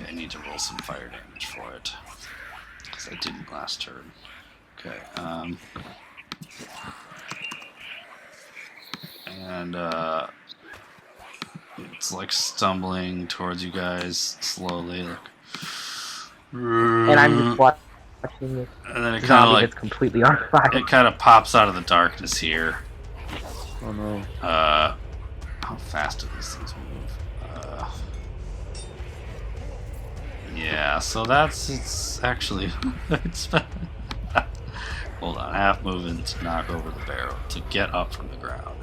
I need to roll some fire damage for it because I didn't last turn. Okay, and it's like stumbling towards you guys slowly, like. And I'm just watching this. And then it kind of like it's completely on fire. it kind of pops out of the darkness here. Oh no. How fast do these things move? Yeah, so it's actually it's hold on, half moving to knock over the barrel to get up from the ground.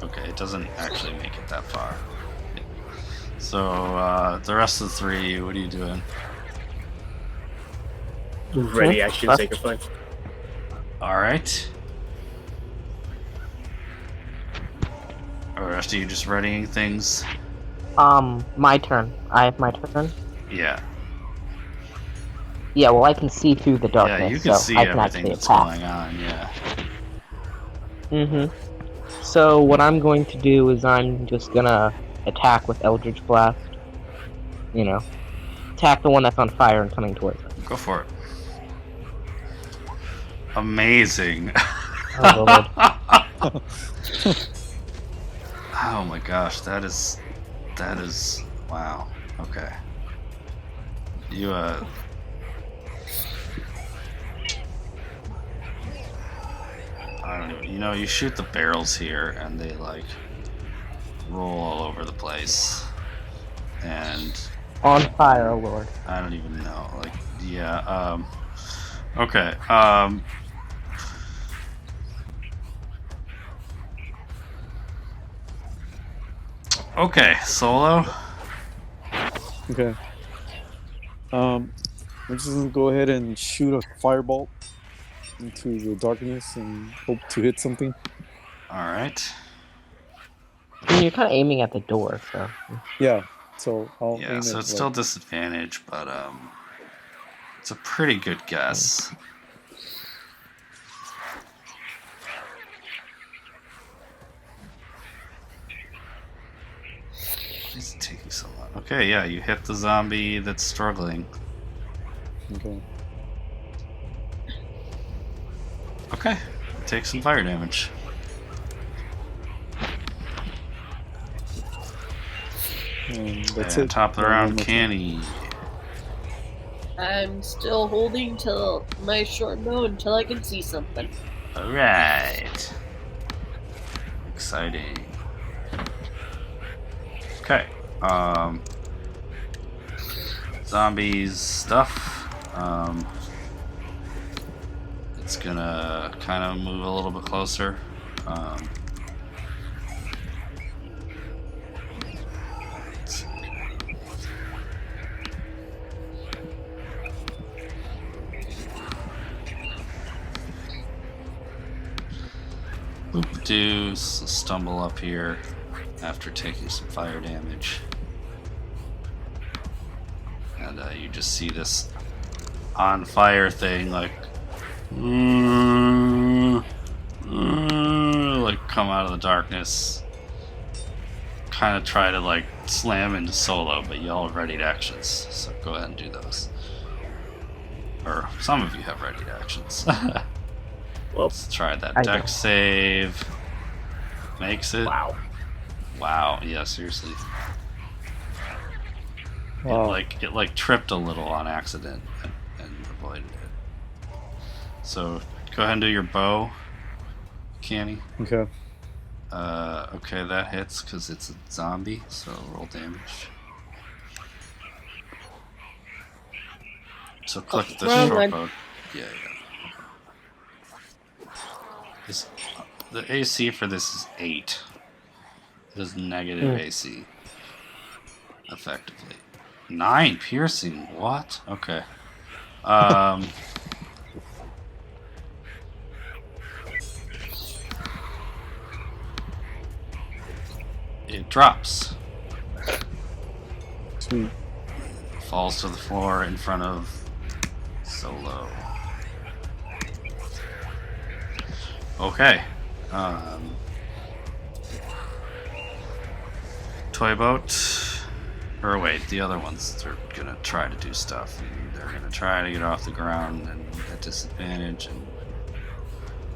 Okay, it doesn't actually make it that far. So the rest of the three, what are you doing? Ready action sacrifice. All right. Or rest of you just readying things? My turn. I have my turn. Yeah. Yeah, well, I can see through the darkness, Yeah, you can so see I can everything actually that's attack. going on. Yeah. Mm-hmm. So what I'm going to do is I'm just gonna attack with Eldritch Blast. You know, attack the one that's on fire and coming towards us. Go for it. Amazing. Oh, Lord. Oh my gosh, that is wow. Okay. You I don't even, you shoot the barrels here and they like roll all over the place. And On fire, oh Lord. I don't even know. Like, yeah, okay, okay, Solo. Okay. I'm just gonna go ahead and shoot a fireball into the darkness and hope to hit something. Alright. I mean, you're kind of aiming at the door, so. Yeah. So I'll Yeah, aim so at, it's still disadvantage, but it's a pretty good guess. Why is it taking so long? Okay, yeah, you hit the zombie that's struggling. Okay. Okay, take some fire damage. And that's And it. top of the One round, more time. Canny. I'm still holding till my short bow until I can see something. Alright. Exciting. Okay. Zombies stuff. It's gonna kind of move a little bit closer. Let's see. Boop-a-doo, stumble up here after taking some fire damage. And you just see this on fire thing like like come out of the darkness, kind of try to like slam into Solo, but y'all have readied actions, so go ahead and do those. Or some of you have readied actions. Let's try that deck save. Makes it. Wow. Yeah, seriously. Wow. It like tripped a little on accident and avoided it. So go ahead and do your bow, Canny. Okay. Okay, that hits because it's a zombie, so roll damage. So click the wrong short one. bow. Yeah. The AC for this is 8. It is negative AC. Effectively. 9 piercing. What? Okay. It drops. Sweet. Falls to the floor in front of Solo. Okay. Toy boat. Or wait, the other ones are gonna try to do stuff. They're gonna try to get off the ground and at disadvantage. And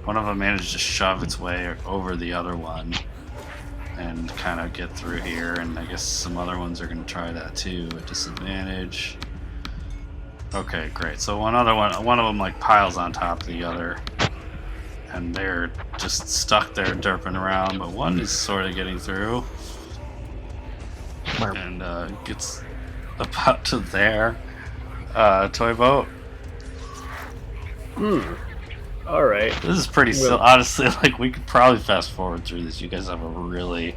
one of them managed to shove its way over the other one and kind of get through here. And I guess some other ones are gonna try that too at disadvantage. Okay, great. So one of them like piles on top of the other, and they're just stuck there derping around. But one is sort of getting through. And gets about to there. Toy boat. Alright. This is pretty silly. Honestly, like, we could probably fast forward through this. You guys have a really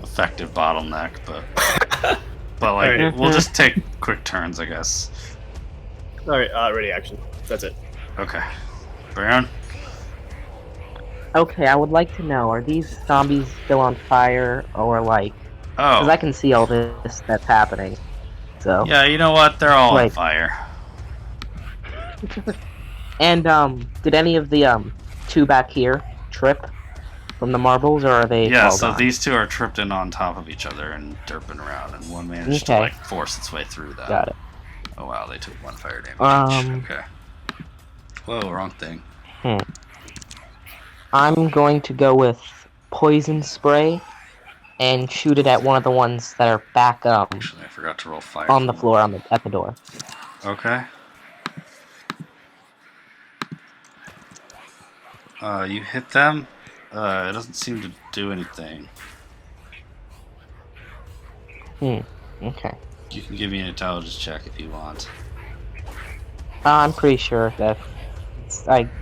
effective bottleneck, but like, Alright. we'll just take quick turns, I guess. Alright, ready action. That's it. Okay. Baron? Okay, I would like to know, are these zombies still on fire, or like... Because I Oh. can see all this that's happening, so... Yeah, you know what? They're all on Wait. fire. And, did any of the, two back here trip from the marbles, or are they Yeah, all so gone? these two are tripped in on top of each other and derping around, and one managed to, Okay. like, force its way through that. Got it. Oh wow, they took 1 fire damage each. Okay. Whoa, wrong thing. I'm going to go with poison spray and shoot it at one of the ones that are back Actually, I forgot to roll fire. on the floor at the door. Okay. You hit them. It doesn't seem to do anything. Okay. You can give me an intelligence check if you want. I'm pretty sure that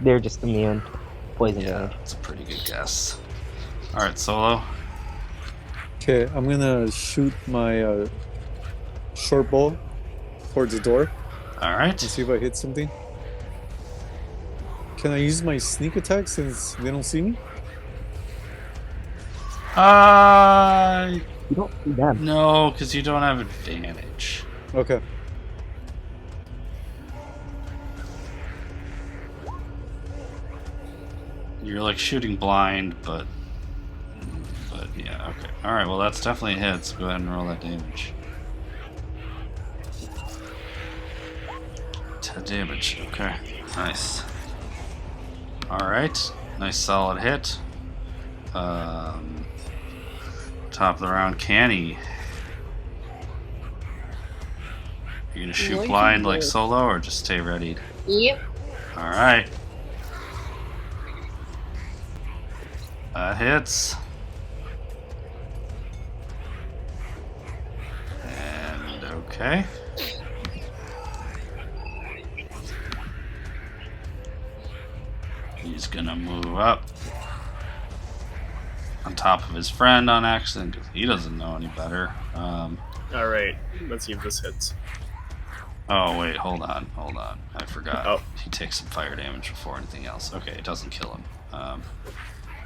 they're just immune to poison Yeah, damage. that's a pretty good guess. Alright, Solo. Okay, I'm gonna shoot my short bow towards the door and Alright. see if I hit something. Can I use my sneak attack since they don't see me? You don't see them. No, because you don't have advantage. Okay. You're like shooting blind, but yeah, okay. Alright, well that's definitely a hit, so go ahead and roll that damage. 10 damage, okay. Nice. Alright, nice solid hit. Top of the round, Canny. You gonna shoot blind like Solo, or just stay readied? Yep. Alright. That hits. And okay. He's gonna move up on top of his friend on accident because he doesn't know any better. Alright, let's see if this hits. Oh wait, hold on. I forgot. Oh. He takes some fire damage before anything else. Okay, it doesn't kill him.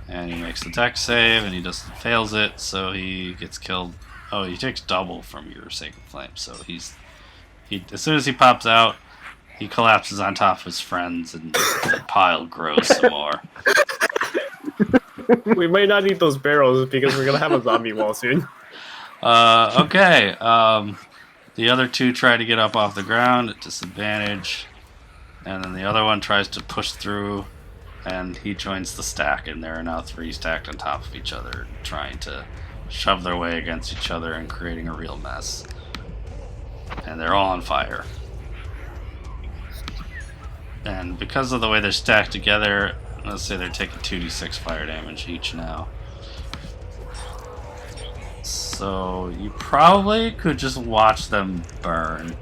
And he makes the dex save, and he fails it, so he gets killed. Oh, he takes double from your Sacred Flame, so he's As soon as he pops out, he collapses on top of his friends, and the pile grows some more. We might not need those barrels because we're gonna have a zombie wall soon. Okay. The other two try to get up off the ground at disadvantage, and then the other one tries to push through, and he joins the stack, and there are now 3 stacked on top of each other, trying to shove their way against each other and creating a real mess. And they're all on fire. And because of the way they're stacked together, let's say they're taking 2d6 fire damage each now. So you probably could just watch them burn,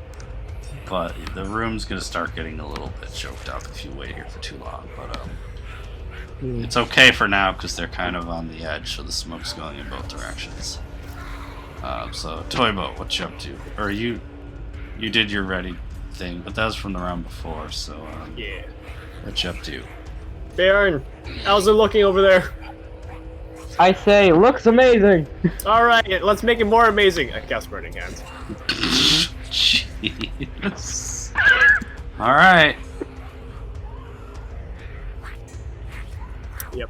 but the room's gonna start getting a little bit choked up if you wait here for too long. But it's okay for now because they're kind of on the edge, so the smoke's going in both directions. So Toybo, what you up to? Or you did your ready thing, but that was from the round before. So Yeah. what you up to? Baron, how's it looking over there? I say, looks amazing. All right, let's make it more amazing. I cast Burning Hands. Jeez. All right. Yep.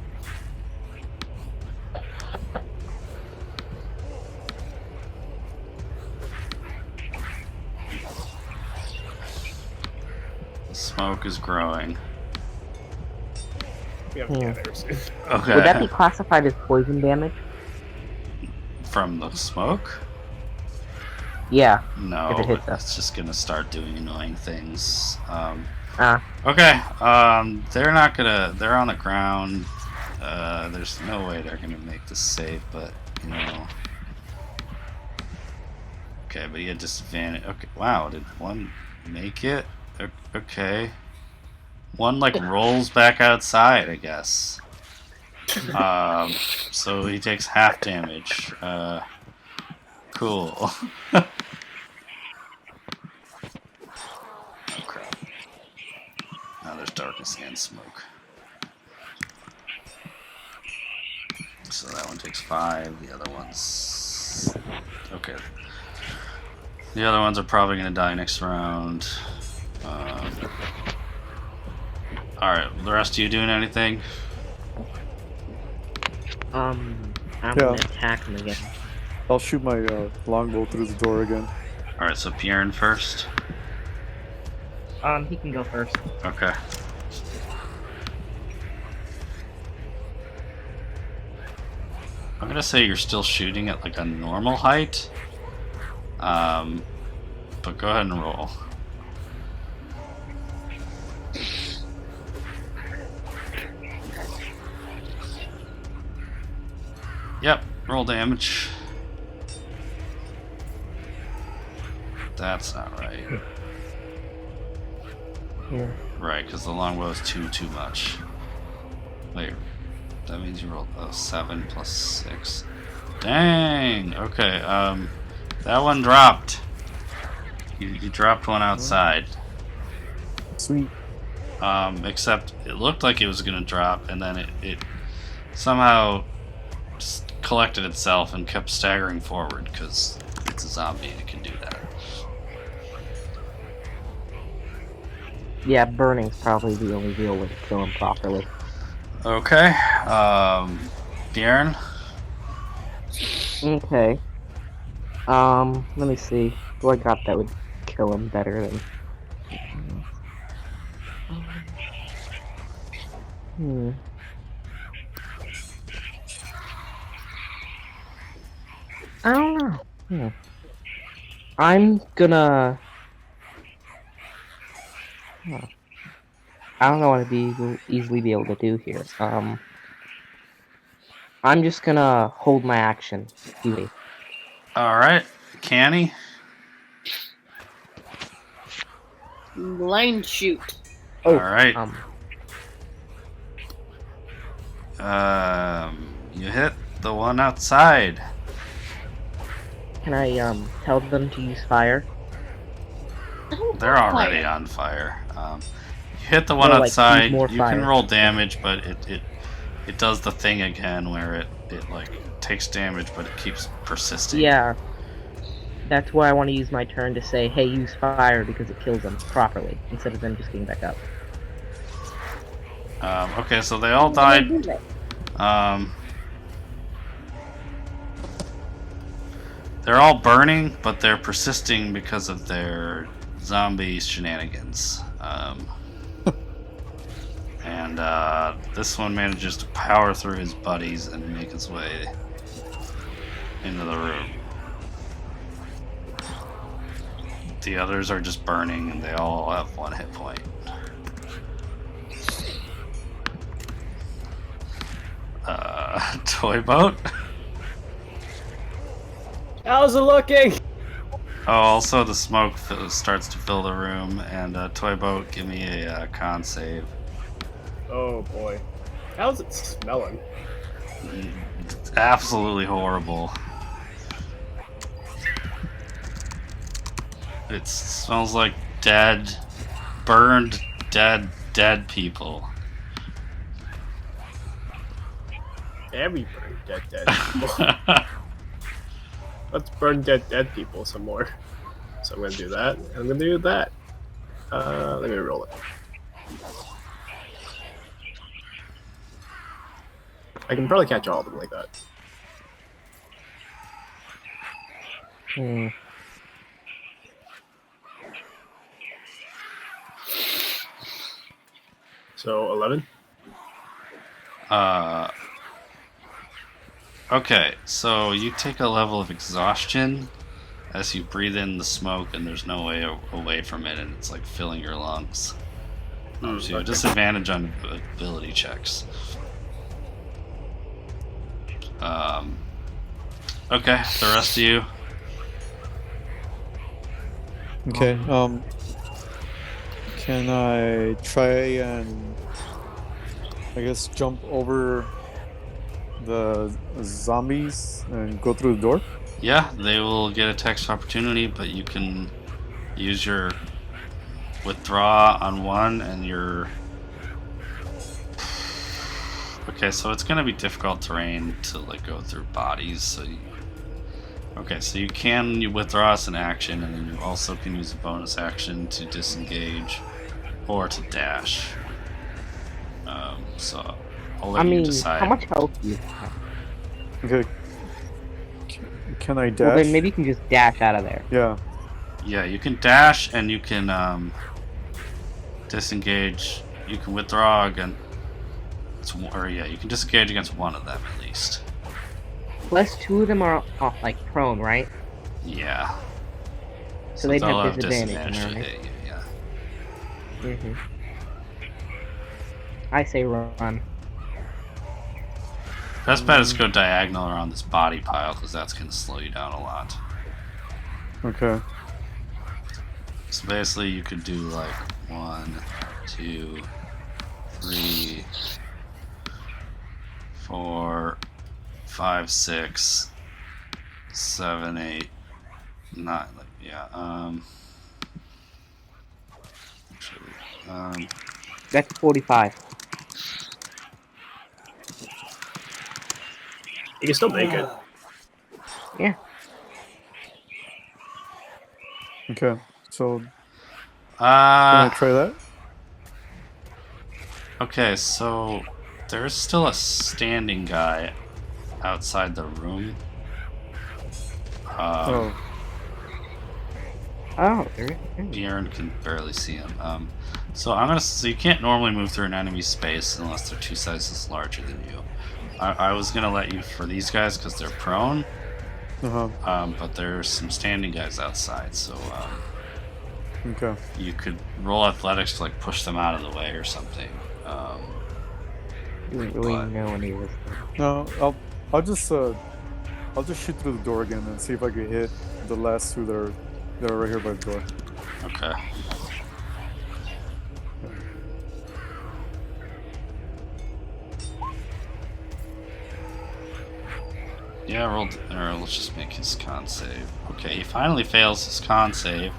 The smoke is growing. We have to get there soon. Okay. Would that be classified as poison damage? From the smoke? Yeah. No, If it hits us. it's just gonna start doing annoying things. Ah. Okay, they're not gonna. They're on the ground. There's no way they're gonna make this save, but you know. Okay, but you had disadvantage. Okay, wow, did one make it? Okay, one like rolls back outside, I guess. So he takes half damage. Cool. Oh crap. Now there's darkness and smoke. So that one takes 5, the other one's... Okay. The other ones are probably going to die next round. Alright, the rest of you doing anything? I'm Yeah. gonna attack him again. I'll shoot my longbow through the door again. Alright, so Bjorn first. He can go first. Okay. I'm gonna say you're still shooting at like a normal height. But go ahead and roll. Yep, roll damage. That's not right. Yeah. Right, because the longbow is too much. Wait, that means you rolled a 7 plus 6. Dang. Okay. That one dropped. You dropped one outside. Sweet. Except it looked like it was gonna drop, and then it somehow collected itself and kept staggering forward because it's a zombie and it can do that. Yeah, burning's probably the only real way to kill him properly. Okay. Bjorn. Okay. Let me see. What I got that would kill him better than... I don't know. I'm gonna... I don't know what I'd easily be able to do here. I'm just gonna hold my action. Alright. Canny. Line shoot. Oh, Alright. You hit the one outside. Can I tell them to use fire? They're already on fire. You hit the one No, like, outside. use more You fire. can roll damage, but it does the thing again where it like takes damage, but it keeps persisting. Yeah. That's why I want to use my turn to say, hey, use fire because it kills them properly, instead of them just getting back up. Okay, so they all died. They're all burning, but they're persisting because of their zombie shenanigans. And this one manages to power through his buddies and make his way into the room. The others are just burning, and they all have 1 hit point. Toy boat. How's it looking? Oh, also the smoke starts to fill the room, and Toy boat, give me a con save. Oh boy. How's it smelling? It's absolutely horrible. It smells like dead, burned, dead people. Every burn dead people. Let's burn dead people some more. So I'm gonna do that. I'm gonna do that. Let me roll it. I can probably catch all of them like that. So 11. Okay, so you take a level of exhaustion as you breathe in the smoke, and there's no way away from it, and it's like filling your lungs. So you have Okay. disadvantage on ability checks. Okay, the rest of you. Okay. Can I try and I guess jump over the zombies and go through the door? Yeah, they will get a text opportunity, but you can use your withdraw on one and your... Okay, so it's going to be difficult terrain to like go through bodies, so you... Okay, so you withdraw as an action, and then you also can use a bonus action to disengage or to dash. So I'll let you decide. How much health do you have? Okay. Can I dash? Well, then maybe you can just dash out of there. Yeah. Yeah, you can dash and you can disengage. You can withdraw again. You can disengage against one of them at least. Plus 2 of them are like prone, right? Yeah. So they'd they'll have disadvantage. to Right? hit you, yeah. I say run. Best bet is to go diagonal around this body pile, because that's going to slow you down a lot. Okay. So basically you could do like 1, 2, 3, 4, 5, 6, 7, 8, 9. Yeah. That's 45. You can still make it. Yeah. Okay. So can Uh, I try that? Okay, so there's still a standing guy outside the room. Oh. Oh, there is. Bjorn can barely see him. So you can't normally move through an enemy space unless they're 2 sizes larger than you. I was gonna let you for these guys because they're prone. But there's some standing guys outside, so Okay. you could roll athletics to like push them out of the way or something. You didn't really know when he was there. No, I'll just shoot through the door again and see if I can hit the last 2 that are right here by the door. Okay. Yeah, let's just make his con save. Okay, he finally fails his con save.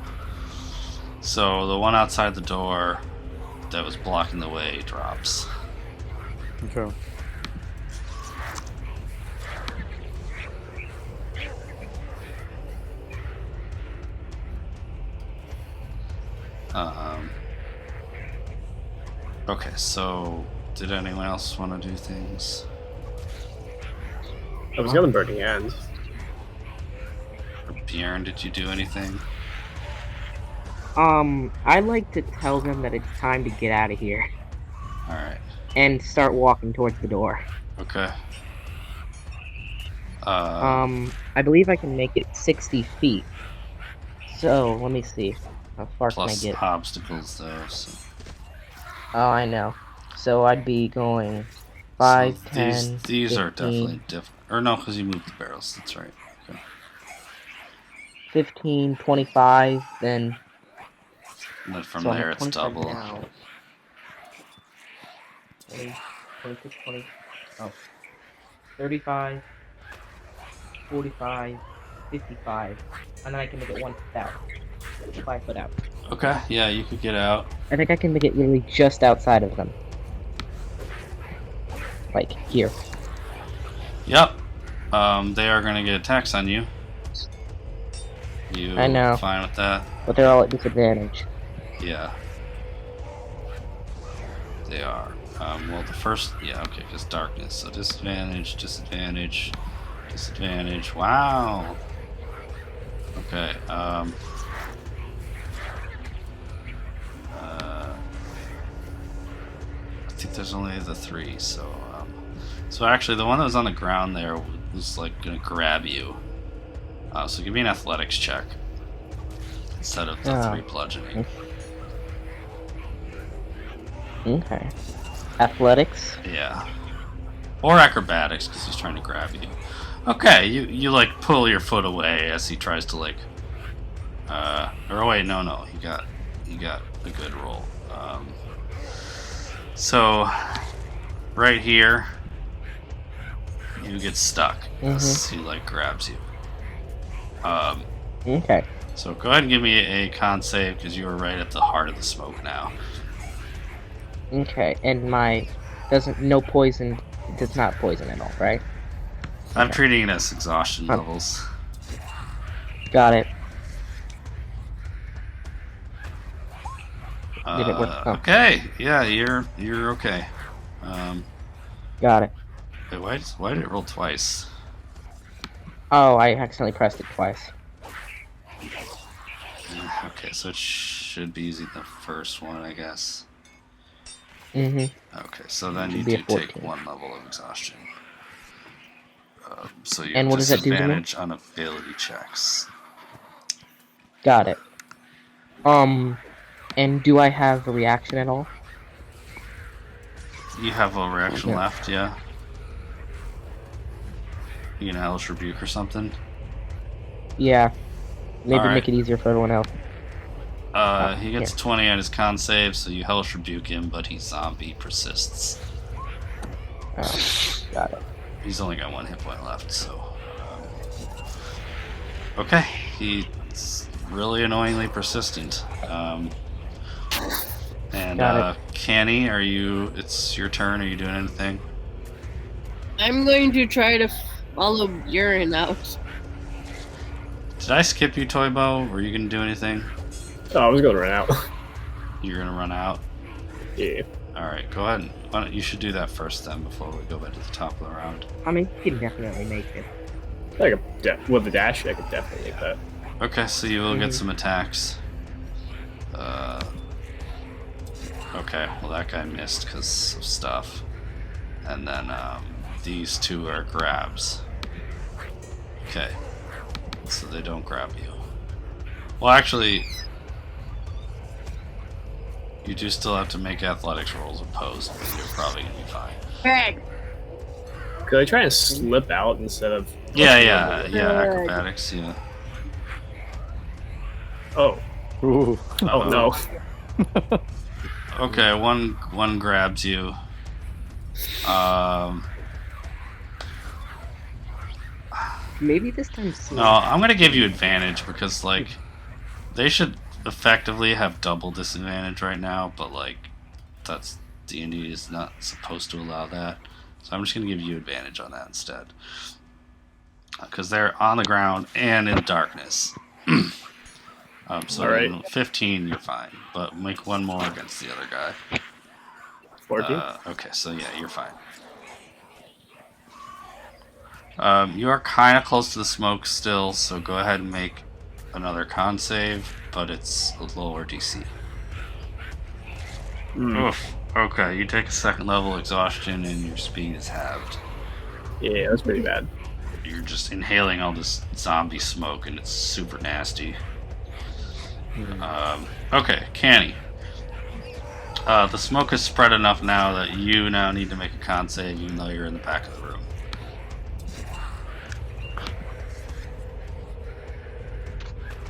So the one outside the door that was blocking the way drops. Okay. Okay, so did anyone else want to do things? I was gonna burning hands. Bjorn, did you do anything? I like to tell them that it's time to get out of here All right. and start walking towards the door. Okay. I believe I can make it 60 feet. So, let me see. How far can I Plus get? obstacles, though. So, Oh, I know. So I'd be going so 5, 10, these are 15, definitely different. Or no, because you moved the barrels. That's right. Okay. 15, 25, then... And then from So I'm there, at it's 25 double. now. 20, 26, 20... Oh. 35, 45, 55, and then I can make it 1 foot out. 5 foot out. Okay, yeah, you could get out. I think I can make it literally just outside of them. Like, here. Yep. They are going to get attacks on you. You I know. fine with that? But they're all at disadvantage. Yeah. They are. Well, the first... Yeah, okay, because darkness. So disadvantage, disadvantage, disadvantage. Wow! Okay, I think there's only the 3, so... So actually, the one that was on the ground there was, like, gonna grab you. So give me an athletics check. Instead of the 3 bludgeoning. Okay. Athletics? Yeah. Or acrobatics, because he's trying to grab you. Okay, you like pull your foot away as he tries to like or wait, no, he got a good roll. So right here you get stuck as he like grabs you. Okay. So go ahead and give me a con save because you are right at the heart of the smoke now. Okay, and my no poison, does not poison at all, right? I'm treating it as exhaustion levels. Got it. Did it work? Oh. Okay, yeah, you're okay. Got it. Wait, why did it roll twice? Oh, I accidentally pressed it twice. Okay, so it should be using the first one, I guess. Mm-hmm. Okay, so then you do take 1 level of exhaustion. So you have what does that do to me? disadvantage on ability checks. Got it. And do I have a reaction at all? You have a reaction left, yeah? You can Hellish Rebuke or something? Yeah. Maybe make it easier for everyone else. He gets 20 on his con save, so you Hellish Rebuke him, but his zombie persists. Oh, got it. He's only got 1 hit point left, so... okay, he's really annoyingly persistent. Canny, it's your turn, are you doing anything? I'm going to try to follow Buren out. Did I skip you, Toybo? Were you gonna do anything? Oh, I was gonna run out. You're gonna run out? Yeah. Alright, go ahead. Why don't you should do that first then before we go back to the top of the round. I mean, you can definitely make it. With the dash, I could definitely make that. Okay, so you will get some attacks. Okay, well that guy missed because of stuff. And then these 2 are grabs. Okay. So they don't grab you. Well, actually, you do still have to make athletics rolls opposed, but you're probably going to be fine. Greg! Could I try and slip out instead of... Yeah, acrobatics, yeah. Oh. Ooh. Oh, no. Okay, one grabs you. Maybe this time. No, I'm gonna give you advantage because like they should effectively have double disadvantage right now, but like that's D&D is not supposed to allow that. So I'm just gonna give you advantage on that instead because they're on the ground and in darkness. So all right. 15, you're fine, but make 1 more against the other guy. 14. Okay, so yeah, you're fine. You are kind of close to the smoke still, so go ahead and make another con save, but it's a lower DC. Oof. Okay, you take a second level exhaustion and your speed is halved. Yeah, that's pretty bad. You're just inhaling all this zombie smoke and it's super nasty. Okay, Canny. The smoke has spread enough now that you now need to make a con save even though you're in the back of the room.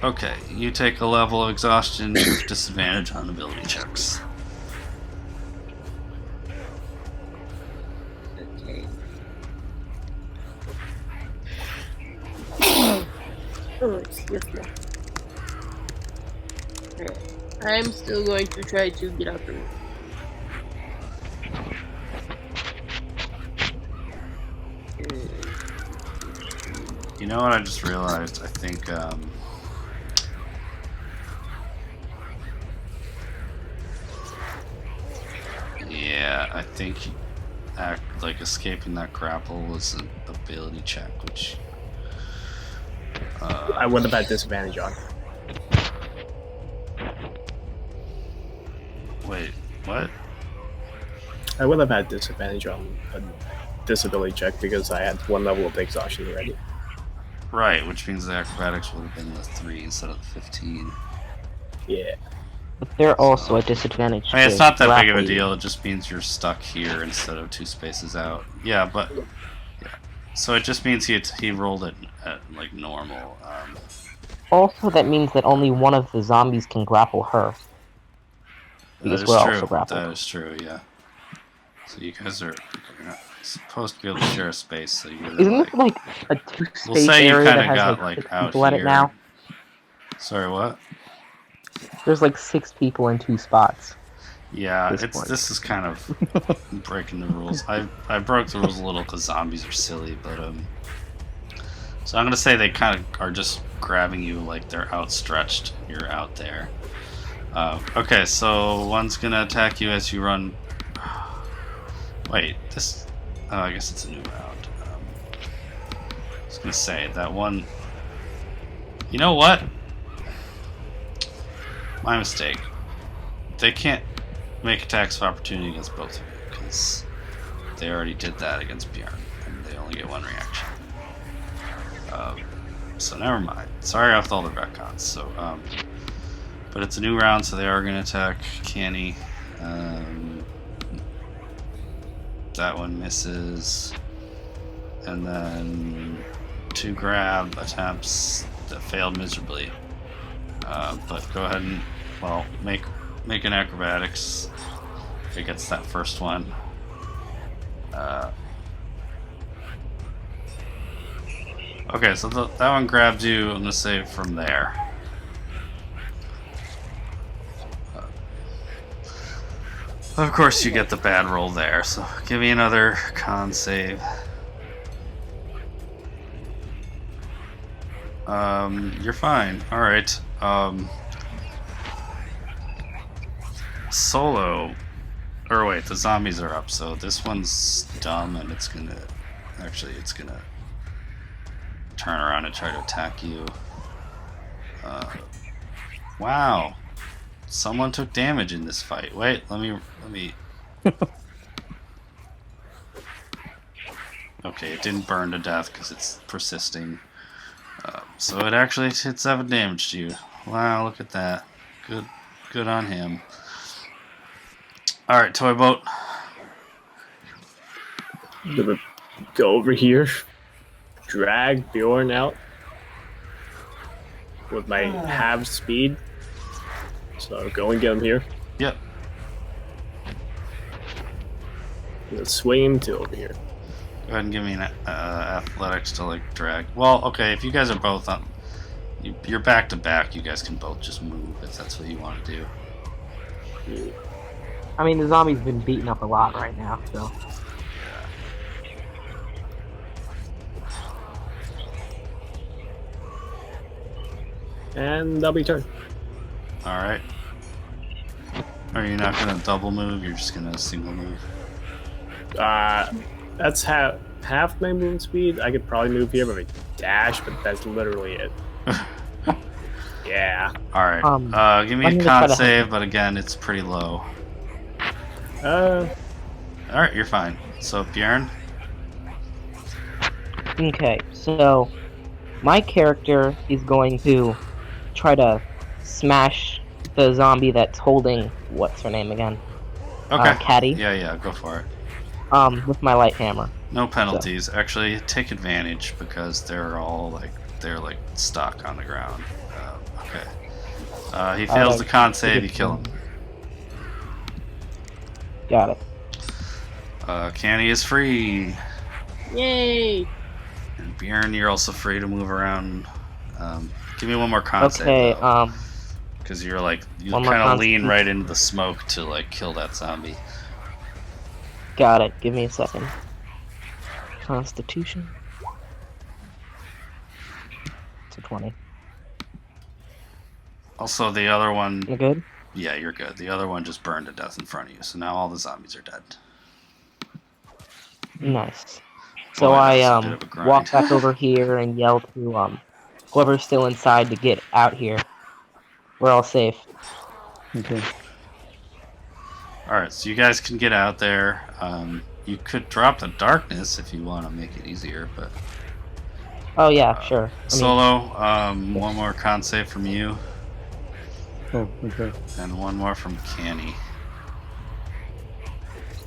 Okay, you take a level of exhaustion with disadvantage on ability checks. Okay. Oh, excuse me. Alright. I'm still going to try to get out the room. You know what I just realized? I think, yeah, I think like escaping that grapple was an ability check, which I would have had disadvantage on. Wait, what? I would have had disadvantage on a disability check because I had 1 level of exhaustion already. Right, which means the acrobatics would have been the 3 instead of the 15. Yeah. But they're also at disadvantage. I mean, it's to not that big of a grapple you. deal. It just means you're stuck here instead of 2 spaces out. Yeah, but yeah. So it just means he rolled it at like normal. Also, that means that only one of the zombies can grapple her. Because That we're is also true. grappled. That is true. Yeah. So you guys are you're not supposed to be able to share a space. So you're Isn't like, this like a two-space we'll say you area kind that of has got like like 6 out people at it here. now? Sorry, what? There's like 6 people in 2 spots. Yeah, This point. this is kind of breaking the rules. I broke the rules a little because zombies are silly, but so I'm gonna say they kind of are just grabbing you like they're outstretched. You're out there. Okay, so one's gonna attack you as you run. Wait, this. Oh, I guess it's a new round. I was gonna say that one. You know what? My mistake. They can't make attacks of opportunity against both of you because they already did that against Bjorn, and they only get 1 reaction. So never mind. Sorry with all the retcons. So, but it's a new round, so they are going to attack Canny. That one misses, and then 2 grab attempts that failed miserably. But go ahead and make an acrobatics against that first one. Okay, so that one grabbed you. I'm gonna say from there. Of course, you get the bad roll there. So give me another con save. You're fine. All right. Solo. Or wait, the zombies are up. So this one's dumb, and it's gonna turn around and try to attack you. Wow. Someone took damage in this fight. Wait, let me. Okay, it didn't burn to death because it's persisting. So it actually hit 7 damage to you. Wow, look at that. Good on him. All right, Toy Boat. I'm gonna go over here, drag Bjorn out with my half speed. So go and get him here. Yep. I'm gonna swing him to over here. Go ahead and give me an athletics to like drag. Well, okay, if you guys are both on, you're back to back. You guys can both just move if that's what you want to do. Yeah. I mean, the zombie's been beaten up a lot right now, so. And that'll be turn. All right. Are you not gonna double move? You're just gonna single move? That's half my movement speed. I could probably move here with a dash, but that's literally it. Yeah. Alright. Give me I'm a gonna try con to save, but again, it's pretty low. Alright, you're fine. So, Bjorn? Okay, so my character is going to try to smash the zombie that's holding what's her name again? Okay. Caddy. Yeah, go for it. With my light hammer. No penalties. Actually, take advantage because they're stuck on the ground. Okay. He fails the con save, you kill him. Got it. Canny is free. Yay! And Bjorn, you're also free to move around. Give me one more con save. Okay, because you're like, you one more kind of con lean save. right into the smoke to like kill that zombie. Got it. Give me a second. Constitution. It's a 20. Also, the other one. You good? Yeah, you're good. The other one just burned to death in front of you, so now all the zombies are dead. Nice. So Boy, that was a I bit of a grind. walk back over here and yell to whoever's still inside to get out here. We're all safe. Okay. Alright, so you guys can get out there. You could drop the darkness if you want to make it easier, but... Oh yeah, sure. Solo, one more con save from you. Oh, okay. And one more from Canny.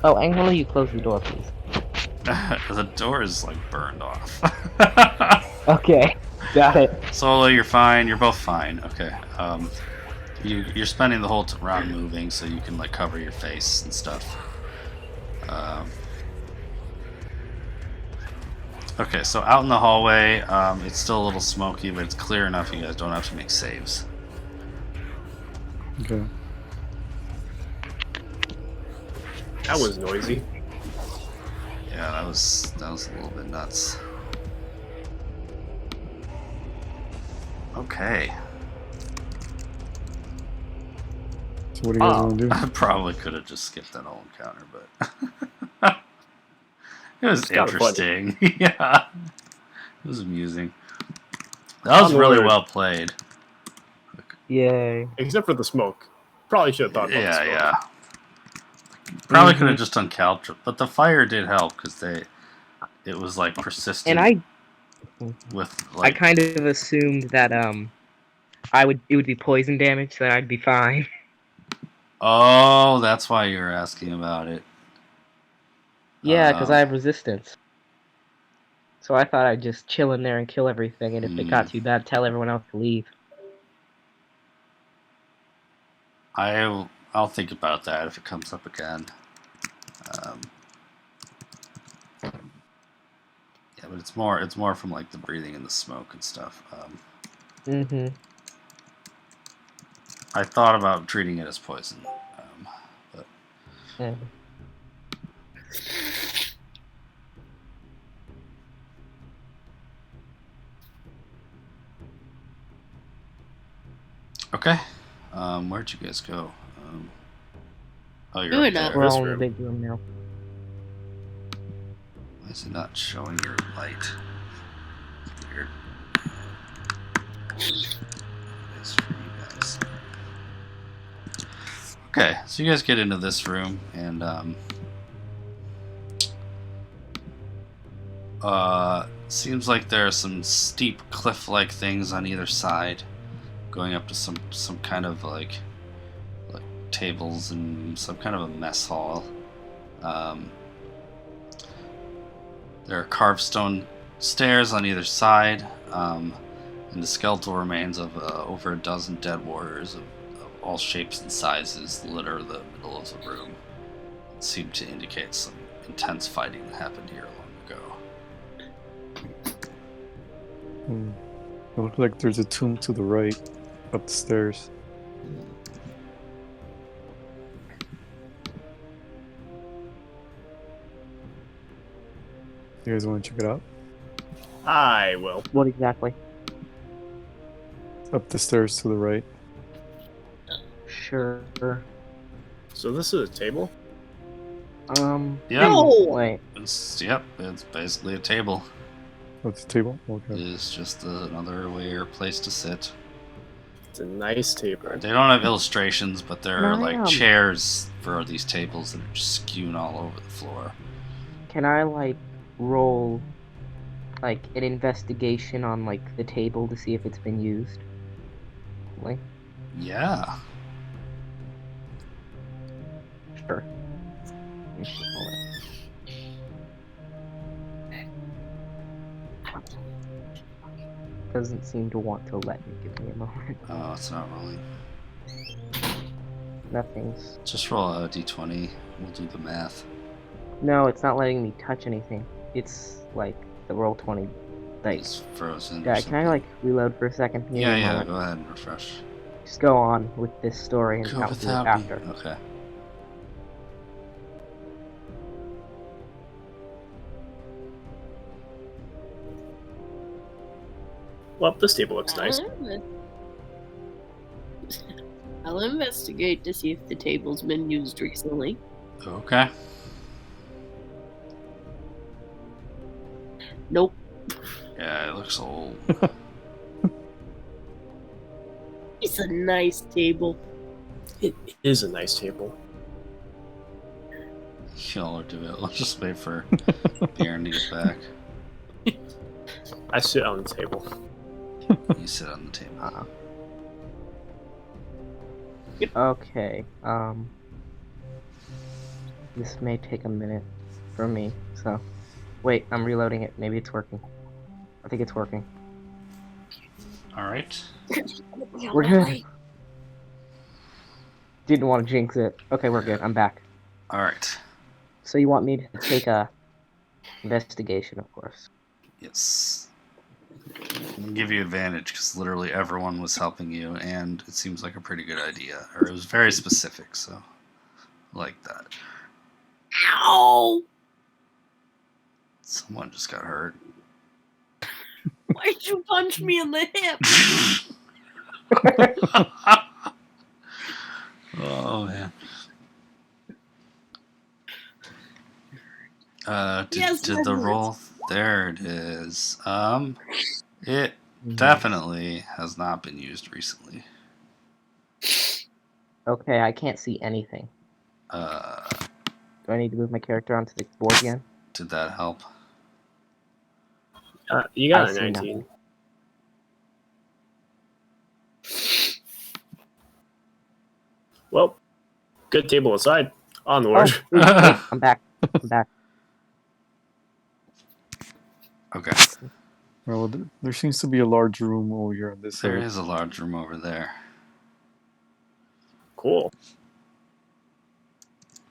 Oh, and will you close the door, please? The door is like burned off. Okay, got it. Solo, you're fine. You're both fine. Okay. You're spending the whole round moving, so you can like cover your face and stuff. Okay, so out in the hallway, it's still a little smoky, but it's clear enough you guys don't have to make saves. Okay. That was noisy. Yeah, that was a little bit nuts. Okay. So what do you guys want to do? I probably could have just skipped that whole encounter, but it was interesting. Yeah, it was amusing. That was really well played. Yay. Except for the smoke. Probably should have thought about the smoke. Yeah. Probably could have just done Caltrip, but the fire did help because it was like persistent. And with I like, kind of assumed that it would be poison damage, so that I'd be fine. Oh, that's why you were asking about it. Yeah, because I have resistance. So I thought I'd just chill in there and kill everything, and if it got too bad, tell everyone else to leave. I'll think about that if it comes up again. Yeah, but it's more from like the breathing and the smoke and stuff. I thought about treating it as poison, but Yeah. okay. Where'd you guys go? Oh, you're We're up not. there. We're all in the big room now. Why is it not showing your light? Weird. It's for you guys. Okay, so you guys get into this room, and seems like there are some steep cliff-like things on either side, going up to some kind of like tables and some kind of a mess hall. There are carved stone stairs on either side, and the skeletal remains of over a dozen dead warriors of all shapes and sizes litter the middle of the room. It seemed to indicate some intense fighting that happened here long ago. It looks like there's a tomb to the right, up the stairs. You guys want to check it out? I will. What exactly? Up the stairs to the right. Sure. So this is a table? Yeah. No! Wait. It's basically a table. What's the table? Okay. It's just another way or place to sit. It's a nice table. They don't have illustrations, but there are Can I, like chairs for these tables that are just skewing all over the floor. Can I, like, roll, like, an investigation on, like, the table to see if it's been used? Like, Yeah. sure. Let me see, hold on. Doesn't seem to want to let me. Give me a moment. Oh, it's not rolling. Nothing's. Just roll a d20. We'll do the math. No, it's not letting me touch anything. It's like the Roll20 dice. It's frozen. or Yeah, can I something. like reload for a second? Give me Yeah, a yeah. moment. Go ahead and refresh. Just go on with this story and Go I'll do it without me. after. Okay. Well, this table looks nice. I'll investigate to see if the table's been used recently. Okay. Nope. Yeah, it looks old. It's a nice table. It is a nice table. Y'all are doing it. Let's just wait for Aaron to get back. I sit on the table. You sit on the table. Okay, this may take a minute for me, so... Wait, I'm reloading it. Maybe it's working. I think it's working. Alright. We're good. Didn't want to jinx it. Okay, we're good. I'm back. Alright. So you want me to take a investigation, of course. Yes. I'll give you advantage because literally everyone was helping you, and it seems like a pretty good idea. Or it was very specific, so I like that. Ow! Someone just got hurt. Why'd you punch me in the hip? Oh man. Yes, did that the hurts. roll? There it is. It definitely has not been used recently. Okay, I can't see anything. Do I need to move my character onto the board again? Did that help? You got I a see 19. nothing. Well, good table aside. Oh, Onward. wait, I'm back. I'm back. Okay. Well, there seems to be a large room over here on this There side. is a large room over there. Cool.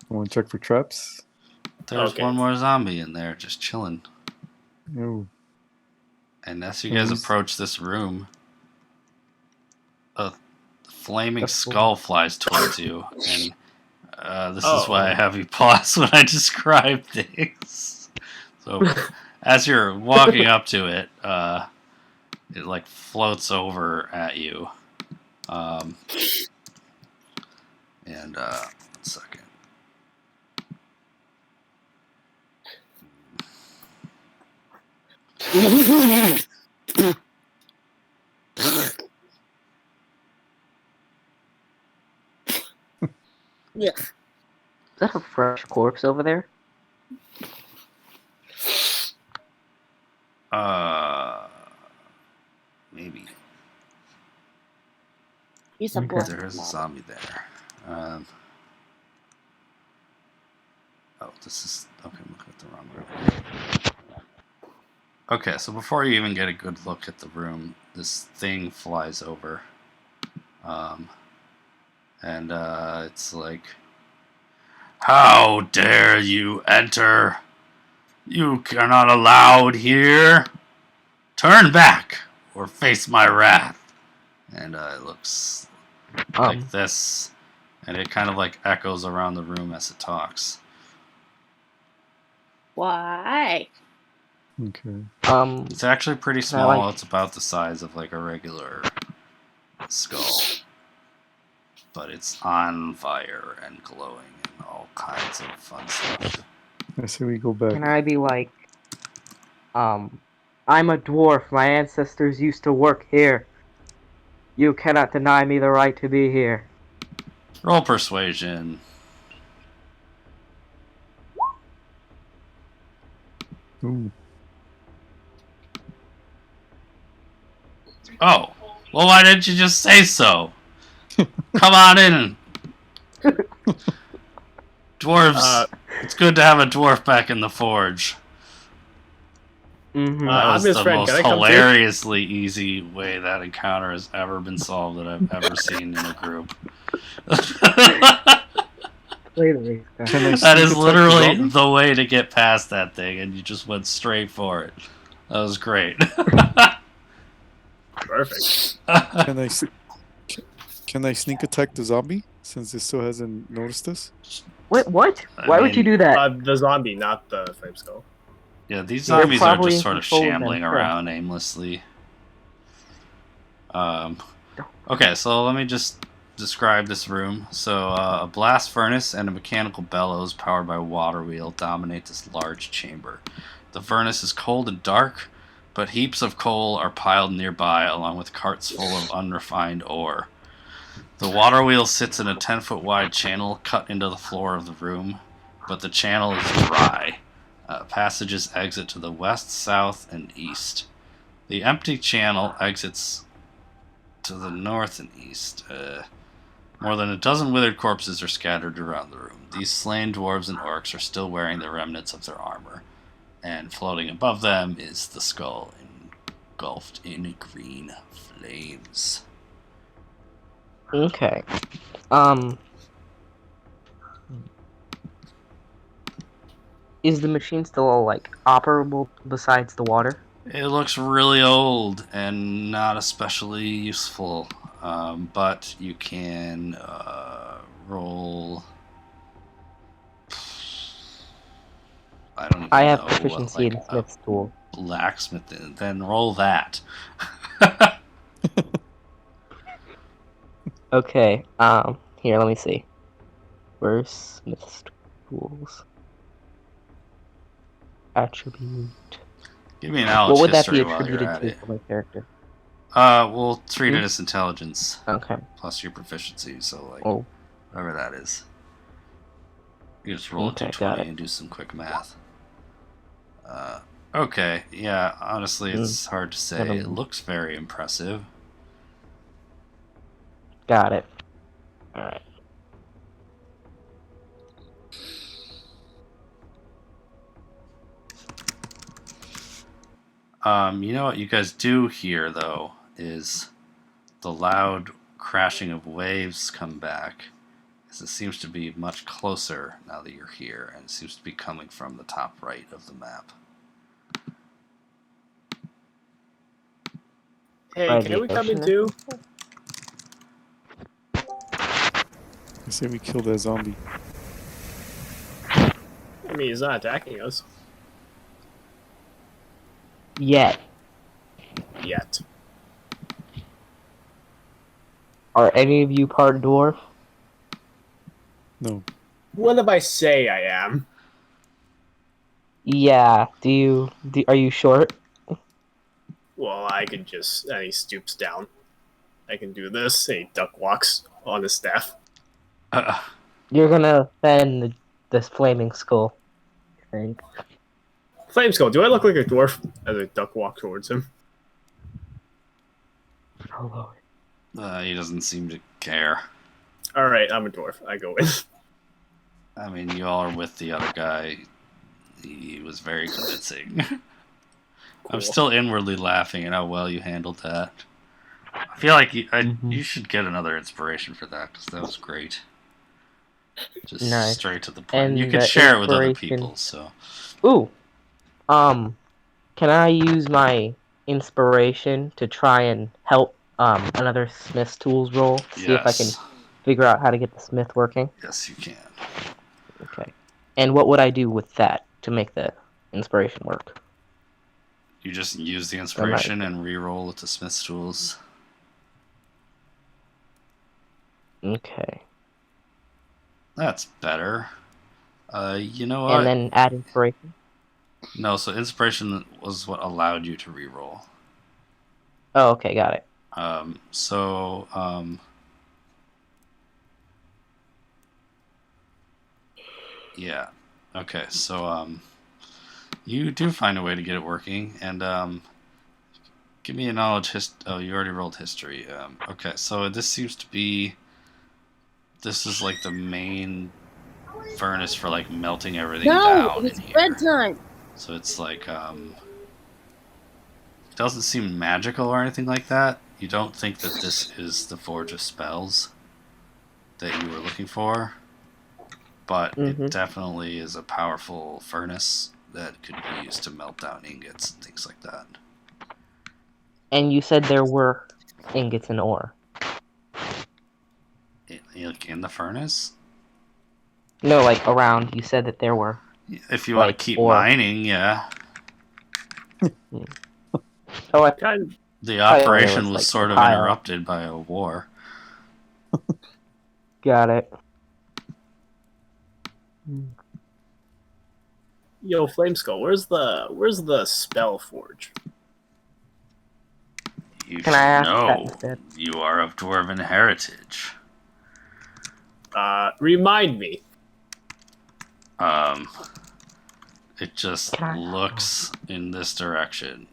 I want to check for traps. There's Okay. one more zombie in there just chilling. Oh, And as you guys Nice. approach this room, a flaming That's cool. skull flies towards you, and this is Oh. why I have you pause when I describe things. So, as you're walking up to it, it like floats over at you. And one second. Yeah. Is that a fresh corpse over there? Maybe. He's a Okay. black There is a man. zombie there. Oh, this is... Okay, I'm looking at the wrong room. Okay, so before you even get a good look at the room, this thing flies over. And it's like, how dare you enter? You are not allowed here. Turn back or face my wrath. And it looks like this. And it kind of like echoes around the room as it talks. Why? okay. It's actually pretty Can I, small. like- It's about the size of like a regular skull. but it's on fire and glowing and all kinds of fun stuff. I say we go back. Can I be like, I'm a dwarf. My ancestors used to work here. You cannot deny me the right to be here. Roll persuasion. Ooh. Oh, well, why didn't you just say so? Come on in. Dwarves, it's good to have a dwarf back in the forge. Mm-hmm. That was His the friend. most Can I come too? hilariously easy way that encounter has ever been solved that I've ever seen in a group. Later, Can I That sneak is attack the literally zombie? the way to get past that thing, and you just went straight for it. That was great. Perfect. Can I sneak attack the zombie since it still hasn't noticed us? What? I Why would you mean, do that? The zombie, not the Flameskull. Yeah, these They're zombies are probably just in sort of control of shambling themselves. around aimlessly. Okay, so let me just describe this room. So, a blast furnace and a mechanical bellows powered by a water wheel dominate this large chamber. The furnace is cold and dark, but heaps of coal are piled nearby along with carts full of unrefined ore. The water wheel sits in a 10-foot wide channel cut into the floor of the room, but the channel is dry. Passages exit to the west, south, and east. The empty channel exits to the north and east. More than a dozen withered corpses are scattered around the room. These slain dwarves and orcs are still wearing the remnants of their armor, and floating above them is the skull engulfed in green flames. Okay. Is the machine still all, like, operable besides the water? It looks really old and not especially useful, but you can roll. I don't even I have know proficiency what, in Smith's tool. blacksmith. Then roll that. Okay, here, let me see. Where's Smith's tools? Attribute. Give me an knowledge What would that history be while you're attributed at to it. for my character? We'll treat it as intelligence Okay. plus your proficiency, so like Oh, whatever that is. You just roll okay, a got d20 it. and do some quick math. Okay, yeah, honestly, it's hard to say. It looks very impressive. Got it. Alright. You know what you guys do hear, though, is the loud crashing of waves come back. As it seems to be much closer now that you're here, and it seems to be coming from the top right of the map. Hey, can we come in too? I say we kill that zombie. I mean, he's not attacking us Yet. yet. Are any of you part dwarf? No. What if I say I am? Yeah. Are you short? Well, I can just... And he stoops down. I can do this, and he duck walks on his staff. You're gonna offend this flaming skull, I think. Flameskull, do I look like a dwarf? As I duck walk towards him. Oh lord. He doesn't seem to care. Alright, I'm a dwarf. I go in. I mean, you all are with the other guy. He was very convincing. I'm still inwardly laughing at how well you handled that. I feel like you should get another inspiration for that, because that was great. Just Nice. straight to the point. And You can the share it with other inspiration- people, so... Ooh. Can I use my inspiration to try and help another Smith's tools roll? See if I can Yes. figure out how to get the Smith working? Yes, you can. Okay. And what would I do with that to make the inspiration work? You just use the inspiration and re-roll with the Smith's tools. Okay. That's better. You know what? And then add inspiration. No, so inspiration was what allowed you to reroll. Oh, okay, got it. Yeah. Okay, so you do find a way to get it working, and give me a knowledge oh, you already rolled history. Okay, so this is like the main furnace for like melting everything No, down it's in here. bedtime. So it's like it doesn't seem magical or anything like that. You don't think that this is the Forge of Spells that you were looking for, but it definitely is a powerful furnace that could be used to melt down ingots and things like that. And you said there were ingots and ore. In the furnace? No, like around. You said that there were. If you want to keep mining, yeah. Oh, the operation was like sort of interrupted by a war. Got it. Yo, Flameskull, where's the spell forge? You Can I ask know that instead? you are of dwarven heritage. Remind me. It just looks in this direction.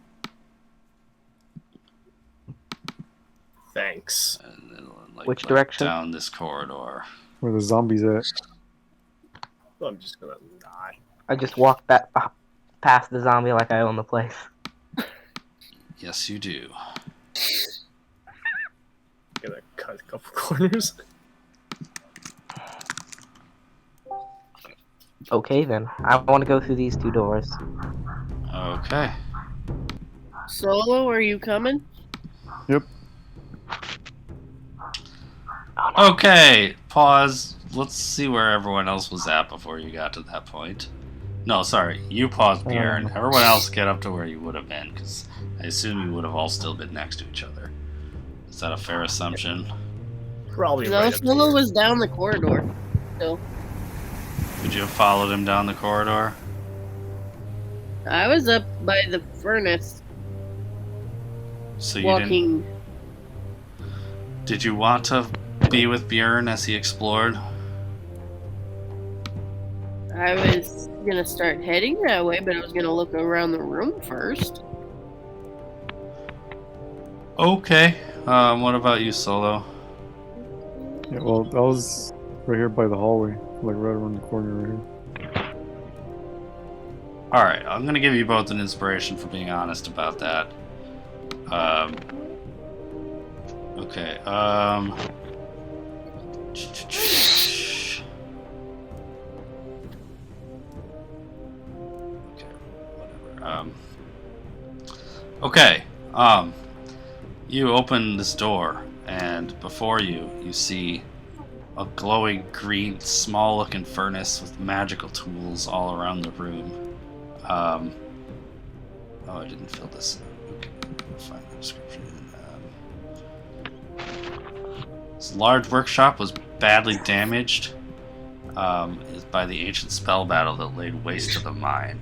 Thanks. And then, which direction? Down this corridor. Where the zombies at? Well, I'm just gonna not. I just walked back past the zombie like I own the place. Yes, you do. Gonna cut a couple corners. Okay, then. I want to go through these two doors. Okay. Solo, are you coming? Yep. Okay, pause. Let's see where everyone else was at before you got to that point. No, sorry, you paused, Bjorn. Everyone else get up to where you would have been, because I assume you would have all still been next to each other. Is that a fair assumption? Probably No, right up Solo here. was down the corridor. So Would you have followed him down the corridor? I was up by the furnace So you walking. Did you want to be with Bjorn as he explored? I was gonna start heading that way, but I was gonna look around the room first. Okay. What about you, Solo? Yeah, well, I was right here by the hallway, like right around the corner right here. Alright, I'm gonna give you both an inspiration for being honest about that. Okay, okay, you open this door, and before you, you see a glowing green, small-looking furnace with magical tools all around the room. Oh, I didn't fill this. Okay, I'll find the description. This large workshop was badly damaged by the ancient spell battle that laid waste to the mine.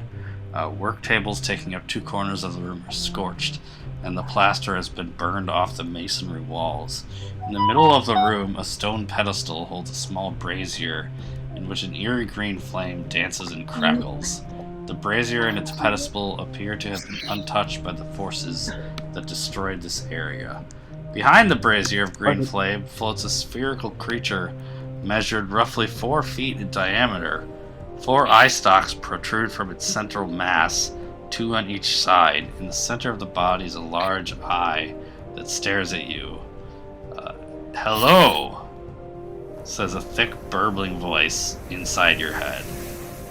Work tables taking up 2 corners of the room are scorched, and the plaster has been burned off the masonry walls. In the middle of the room, a stone pedestal holds a small brazier in which an eerie green flame dances and crackles. The brazier and its pedestal appear to have been untouched by the forces that destroyed this area. Behind the brazier of green flame floats a spherical creature measured roughly 4 feet in diameter. 4 eye stalks protrude from its central mass, 2 on each side. In the center of the body is a large eye that stares at you. Hello, says a thick, burbling voice inside your head.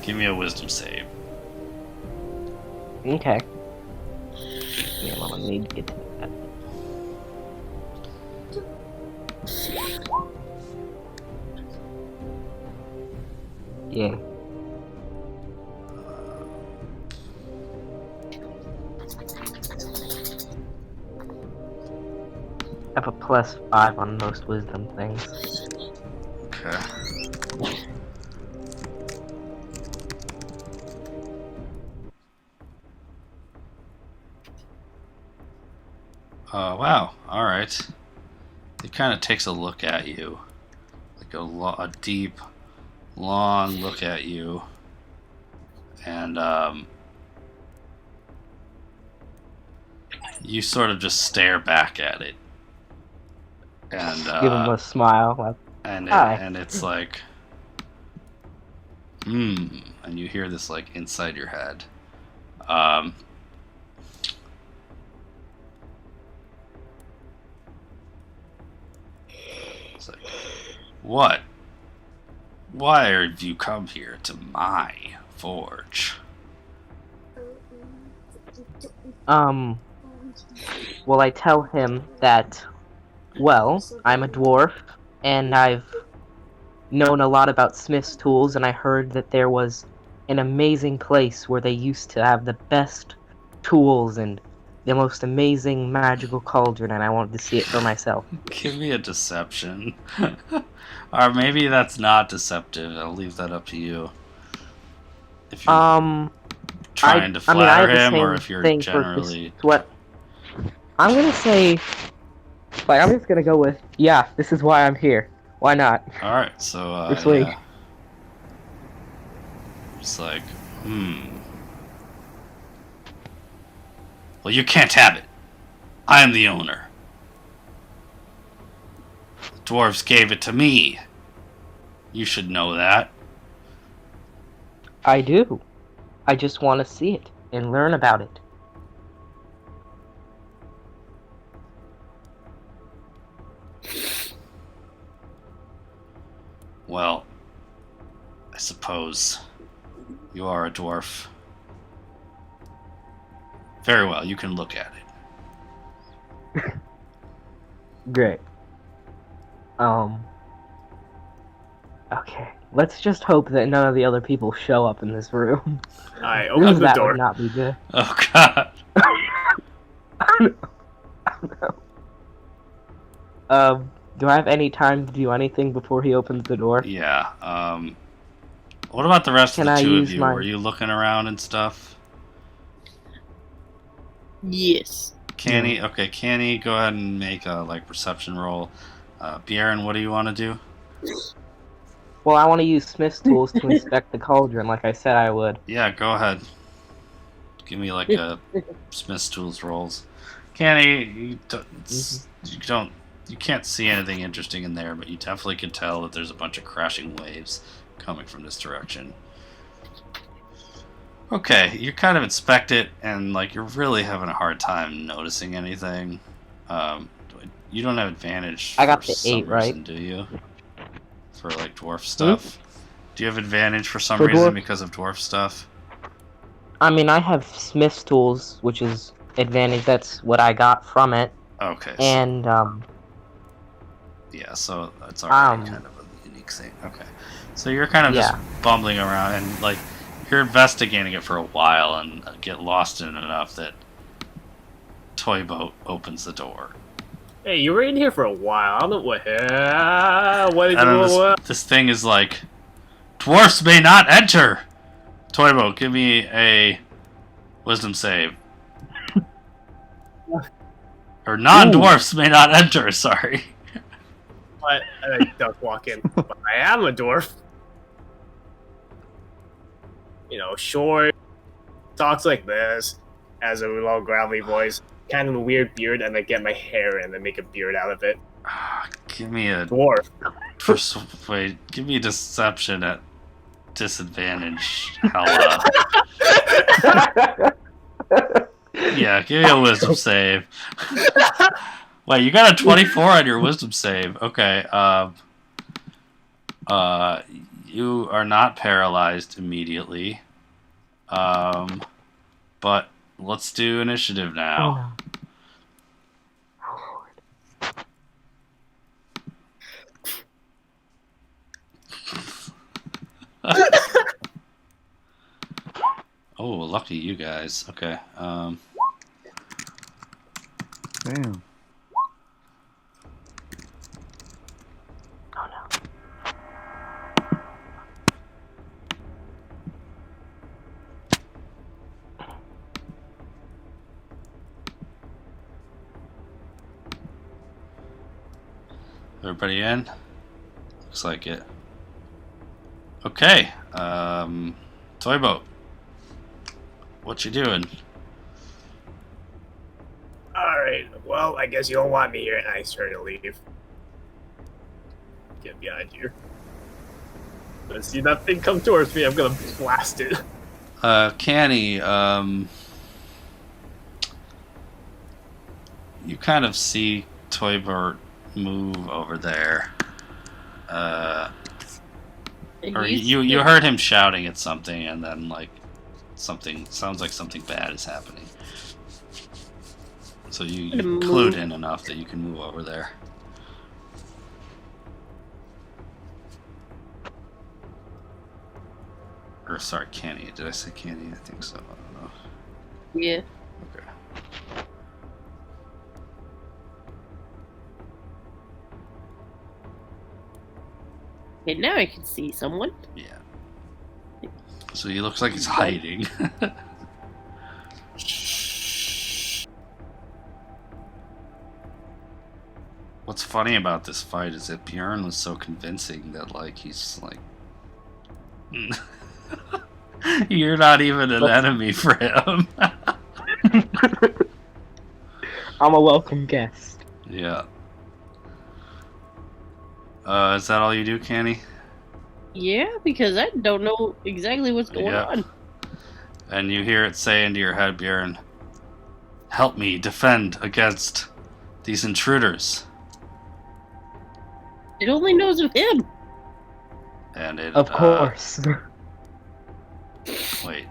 Give me a wisdom save. Okay. Yeah, I'm gonna need to get to that. Yeah. I have a +5 on most wisdom things. Wow. All right. He kind of takes a look at you, like a deep, long look at you, and you sort of just stare back at it, and Give him a smile. Like, and hi. it's like, and you hear this like inside your head. It's like, what? Why have you come here to my forge? Well, I tell him that, well, I'm a dwarf, and I've known a lot about Smith's tools, and I heard that there was an amazing place where they used to have the best tools and the most amazing magical cauldron, and I wanted to see it for myself. Give me a deception. Or maybe that's not deceptive. I'll leave that up to you. If you're trying to flatter him, or if you're generally... What? I'm gonna say... Like, I'm just gonna go with, yeah, this is why I'm here. Why not? Alright, so, Persuade. yeah. It's like, Well, you can't have it. I am the owner. The dwarves gave it to me. You should know that. I do. I just want to see it and learn about it. Well, I suppose you are a dwarf. Very well, you can look at it. Great. Okay. Let's just hope that none of the other people show up in this room. I open the that door. would not be good. Oh god. Do I have any time to do anything before he opens the door? Yeah, what about the rest of the two of you? my- Were you looking around and stuff? Yes. Canny, okay, Canny, go ahead and make a, like, perception roll. Bjorn, what do you want to do? Well, I want to use Smith's tools to inspect the cauldron, like I said I would. Yeah, go ahead. Give me, like, a Smith's tools rolls. Canny, you can't see anything interesting in there, but you definitely can tell that there's a bunch of crashing waves coming from this direction. Okay, you kind of inspect it, and like you're really having a hard time noticing anything. You don't have advantage. I got for the some 8, right? reason, do you? For like dwarf stuff. Do you have advantage for some For reason dwarf- because of dwarf stuff? I mean, I have Smith's tools, which is advantage. That's what I got from it. Okay. And, yeah, so it's already kind of a unique thing. Okay. So you're kind of just bumbling around, and like you're investigating it for a while and get lost in it enough that Toy Boat opens the door. Hey, you were in here for a while. I don't know what. This thing is like, dwarfs may not enter. Toy Boat, give me a wisdom save. Or non-dwarfs may not enter. Sorry. But I duck walk in. But I am a dwarf. You know, short, talks like this, has a low gravelly voice, kind of a weird beard, and I get my hair in and make a beard out of it. Give me a dwarf. Wait, give me a deception at disadvantage. Hella. Yeah, give me a wisdom save. Wait, you got a 24 on your wisdom save. Okay. You are not paralyzed immediately. But let's do initiative now. Oh, lucky you guys. Okay. Damn. Everybody in? Looks like it. Okay. Toy boat. What you doing? Alright, well, I guess you don't want me here, and I turn to leave. Get behind here. I see that thing come towards me, I'm gonna blast it. Canny, you kind of see Toybert move over there. Or you heard him shouting at something, and then like something sounds like something bad is happening. So you clued in enough that you can move over there. Or sorry, Canny. Did I say Canny? I think so. I don't know. Yeah. Okay. Okay, now I can see someone. Yeah. So he looks like he's hiding. What's funny about this fight is that Bjorn was so convincing that like he's like you're not even an enemy for him. I'm a welcome guest. Yeah. Is that all you do, Canny? Yeah, because I don't know exactly what's going on. And you hear it say into your head, Bjorn, help me defend against these intruders. It only knows of him. And it Of course. Wait.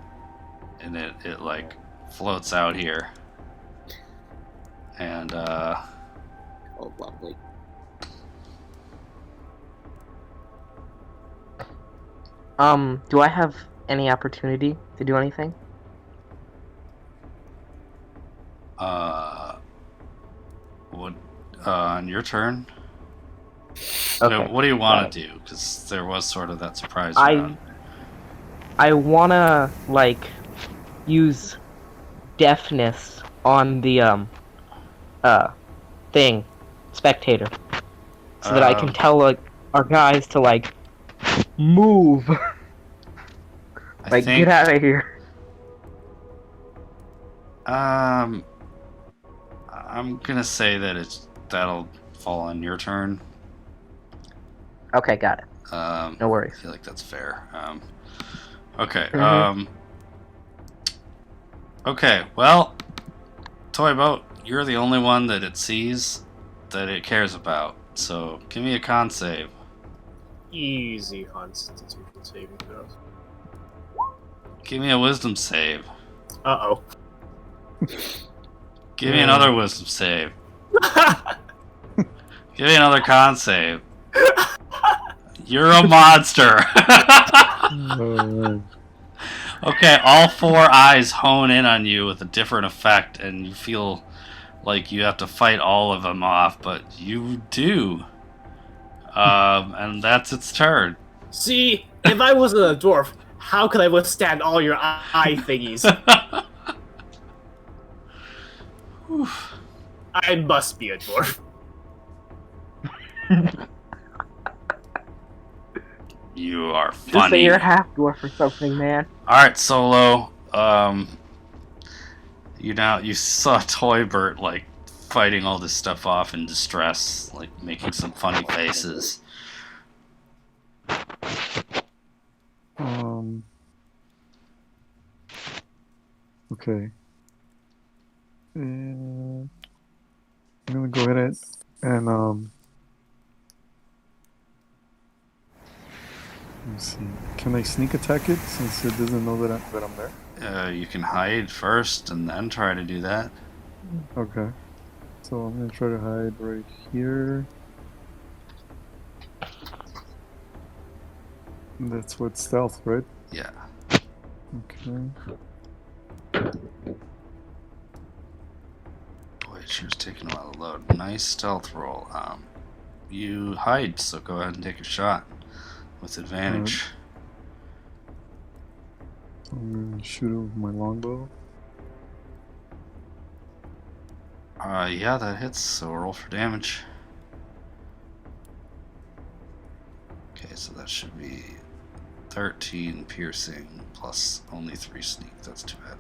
And it like floats out here. And oh, lovely. Do I have any opportunity to do anything? what on your turn? Okay. What do you want to do? Because there was sort of that surprise round. I wanna like use deafness on the thing, spectator, so that I can tell like our guys to like move. Like, get out of here. I'm gonna say that that'll fall on your turn. Okay, got it. No worries. I feel like that's fair. Okay. Okay. Well, Toy Boat, you're the only one that it sees that it cares about. So give me a con save. Easy Constitution saving throws. Give me a wisdom save. Uh-oh. Give me another wisdom save. Give me another con save. You're a monster. Okay, all four eyes hone in on you with a different effect, and you feel like you have to fight all of them off, but you do. And that's its turn. See, if I wasn't a dwarf, how could I withstand all your eye thingies? I must be a dwarf. You are funny. Just say you're half dwarf or something, man. Alright, Solo. You saw Toybert like fighting all this stuff off in distress, like making some funny faces. Okay. I'm gonna go ahead and let me see. Can I sneak attack it since it doesn't know that I'm there? You can hide first and then try to do that. Okay. So I'm gonna try to hide right here. That's what stealth, right? Yeah. Okay. Boy, she was taking a while to load. Nice stealth roll. You hide, so go ahead and take a shot with advantage. So I'm gonna shoot it with my longbow. Yeah, that hits, so roll for damage. should be 13 piercing plus only 3 sneak. That's too bad.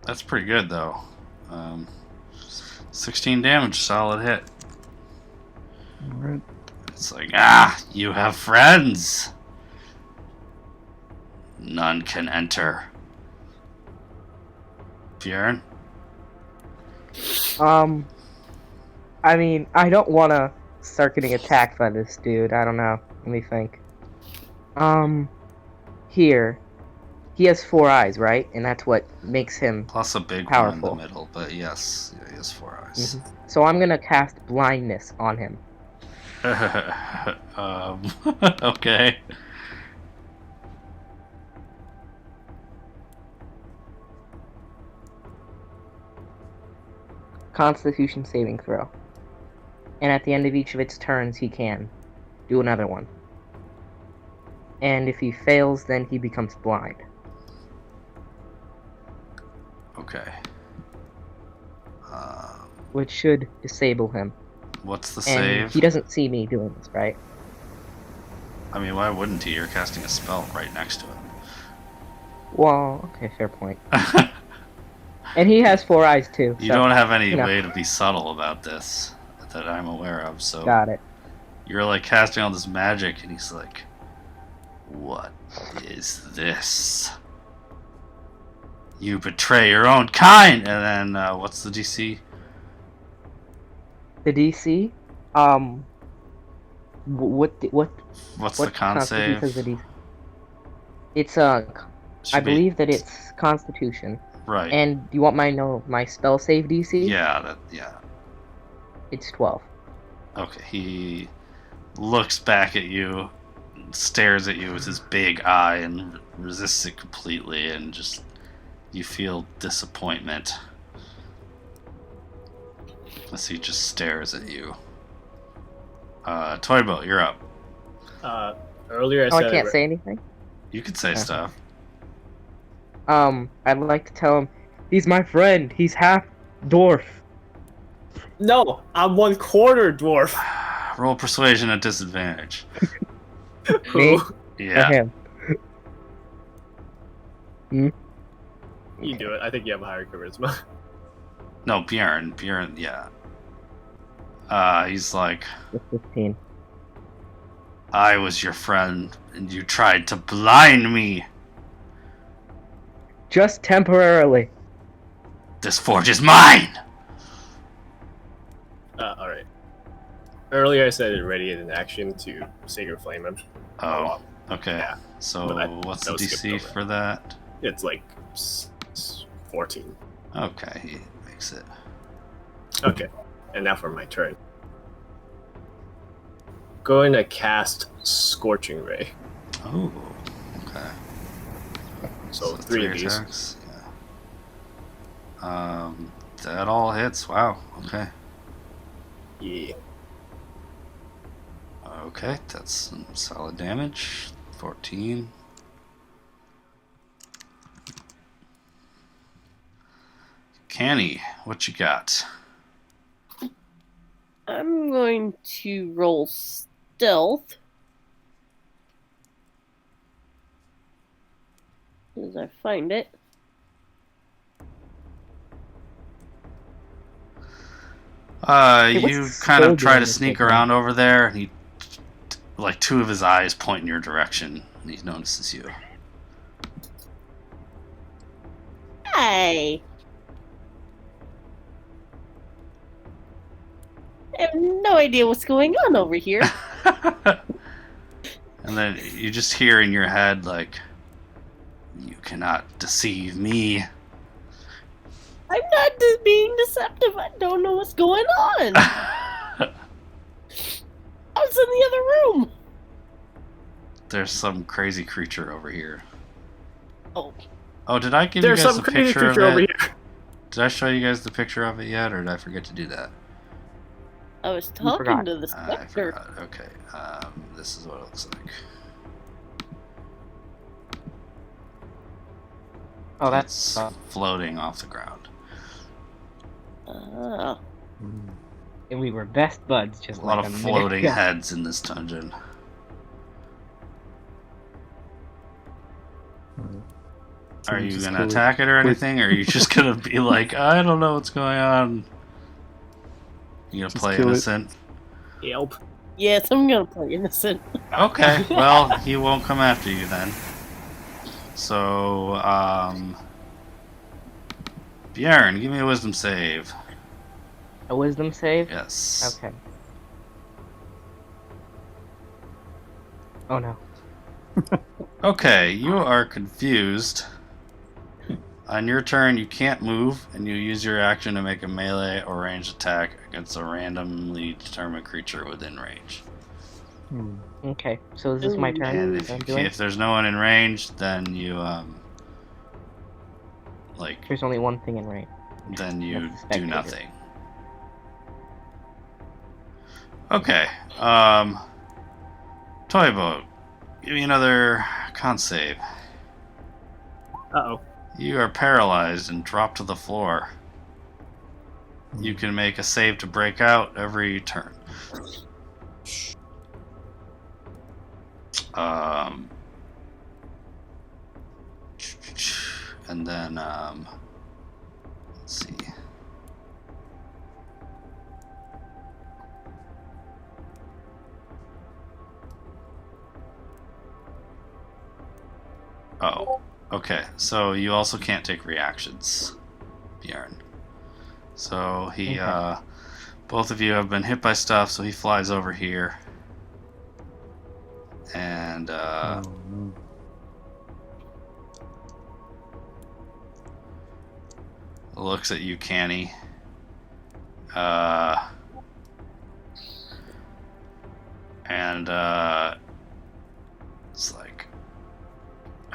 That's pretty good though. 16 damage, solid hit. Alright. It's like, ah, you have friends. None can enter. Bjorn? I mean, I don't want to start getting attacked by this dude. I don't know. Let me think. Here. He has 4 eyes, right? And that's what makes him Plus a big powerful. one in the middle, but yes, yeah, he has 4 eyes. So I'm gonna cast blindness on him. Okay. Constitution saving throw. And at the end of each of its turns, he can do another one. And if he fails, then he becomes blind. Okay. Which should disable him. What's the And save? he doesn't see me doing this, right? I mean, why wouldn't he? You're casting a spell right next to him. Well, okay, fair point. And he has 4 eyes too. You so, don't have any you know. way to be subtle about this that I'm aware of, so Got it. you're like casting all this magic, and he's like, "What is this? You betray your own kind!" And then, what's the DC? The DC, what What's the con constitution save? says the DC? It's Should I be- believe that it's Constitution. Right. And do you want my spell save DC? Yeah, It's 12. Okay, he looks back at you, stares at you with his big eye, and resists it completely, and just you feel disappointment as he just stares at you. Toyboat, you're up. Earlier I Oh, said I can't say anything? You can say stuff. I'd like to tell him, he's my friend, he's half dwarf. No, I'm 1/4 dwarf. Roll persuasion at disadvantage. Me? Yeah. Or him? You do it. I think you have a higher charisma. No, Bjorn, yeah. He's like, Just 15. I was your friend, and you tried to blind me. Just temporarily. This forge is mine! Alright. Earlier I said it ready in action to Sacred Flame him. Oh, okay. Yeah. So But what's that the was skipped DC over. for that? It's like 14. Okay, he makes it. Okay. And now for my turn. Going to cast Scorching Ray. Oh, okay. So 3 of these. attacks. Yeah. That all hits. Wow. Okay. Yeah. Okay, that's some solid damage. 14. Canny, what you got? I'm going to roll stealth. As I find it. Hey, what's You kind of Skull try to doing sneak this around over there, and he, like, 2 of his eyes point in your direction, and he notices you. Hi. I have no idea what's going on over here. And then you just hear in your head, like, you cannot deceive me. I'm not just being deceptive. I don't know what's going on. I was in the other room. There's some crazy creature over here. Oh. Oh, did I give There's you guys some the crazy picture of creature it? over here. Did I show you guys the picture of it yet, or did I forget to do that? I was talking forgot. to the I specter. forgot. Okay. This is what it looks like. Oh, that's It's floating off the ground. Ah. And we were best buds just A lot like of a minute floating ago. heads in this dungeon. Are you Just gonna kill it attack it or quick. anything, or are you just gonna be like, I don't know what's going on? You gonna Just play kill it. innocent? Yelp. Yes, I'm gonna play innocent. Okay, well, he won't come after you then. So, Bjorn, give me a wisdom save. A wisdom save? Yes. Okay. Oh no. Okay, you are confused. On your turn, you can't move, and you use your action to make a melee or ranged attack against a randomly determined creature within range. Okay, so is this my turn? And that I'm doing? if there's no one in range, then you like There's only one thing in range. then you That's the do spectator. nothing. Okay. Toyboat, give me another con save. Uh-oh. You are paralyzed and drop to the floor. You can make a save to break out every turn. And then let's see. Oh, okay. So you also can't take reactions, Bjorn. So he, Okay. both of you have been hit by stuff, so he flies over here. And, Oh, no. looks at you, Canny. It's like,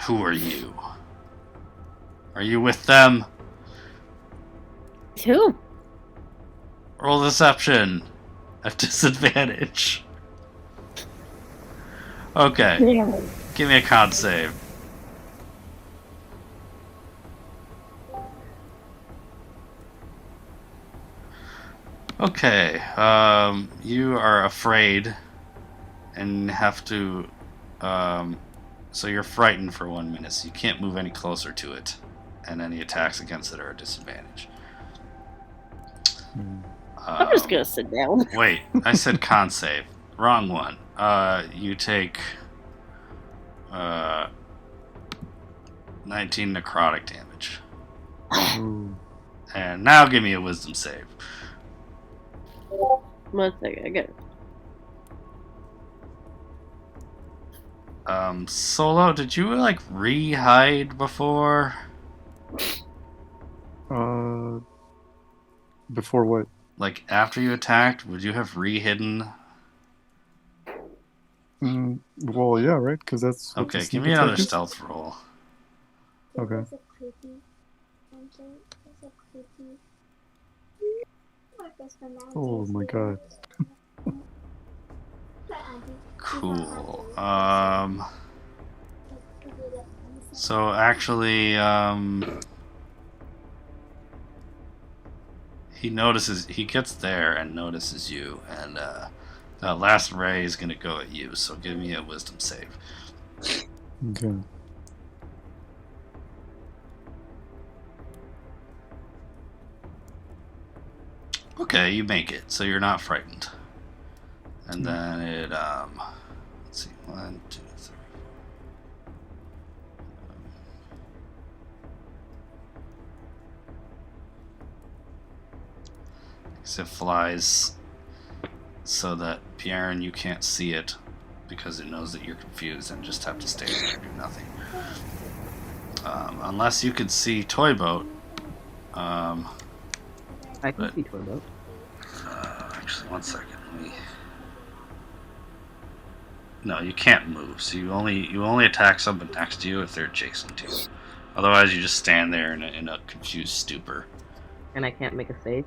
who are you? Are you with them? Who? Roll deception at disadvantage. Okay, give me a con save. Okay, you are afraid and have to, so you're frightened for 1 minute, so you can't move any closer to it, and any attacks against it are a disadvantage. I'm just gonna sit down. Wait, I said con save. Wrong one. You take 19 necrotic damage. Ooh. And now give me a wisdom save. 1 second, I got it. Solo, did you like re-hide before? Before what? Like after you attacked, would you have re-hidden? Well, yeah, right? Because that's what Okay, the give sneak me another attack is? stealth roll. Okay. There's a creepy dungeon. There's a creepy. Oh my god. Cool. So actually, he gets there and notices you, and that last ray is gonna go at you. So give me a wisdom save. Okay. Okay, you make it, so you're not frightened. And then it, let's see, 1, 2, 3. So it flies so that Bjorn, you can't see it because it knows that you're confused and just have to stay there and do nothing. Unless you could see Toyboat. I can But- see Toyboat. Actually, 1 second. No, you can't move. So you only attack someone next to you if they're adjacent to you. Otherwise, you just stand there in a confused stupor. And I can't make a save?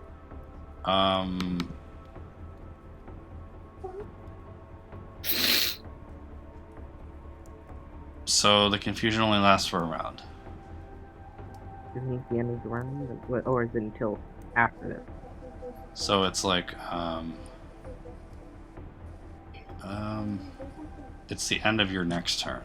So the confusion only lasts for a round. Isn't it the end of the round? Or is it until after this? So it's like, it's the end of your next turn.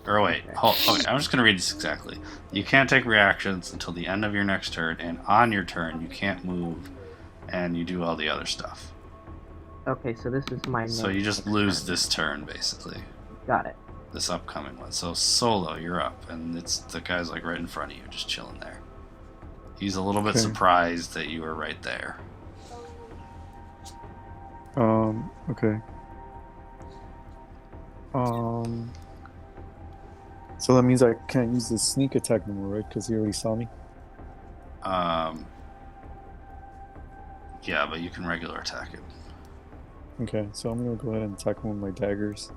Or wait, okay, I'm just gonna read this exactly. You can't take reactions until the end of your next turn, and on your turn you can't move, and you do all the other stuff. Okay, so this is my So next you just turn. lose this turn, basically. Got it. This upcoming one. So Solo, you're up, and it's the guy's like right in front of you, just chilling there. He's a little bit Okay. surprised that you were right there. Okay. So that means I can't use the sneak attack no more, right? Because he already saw me. Yeah, but you can regular attack him. Okay, so I'm gonna go ahead and attack him with my daggers.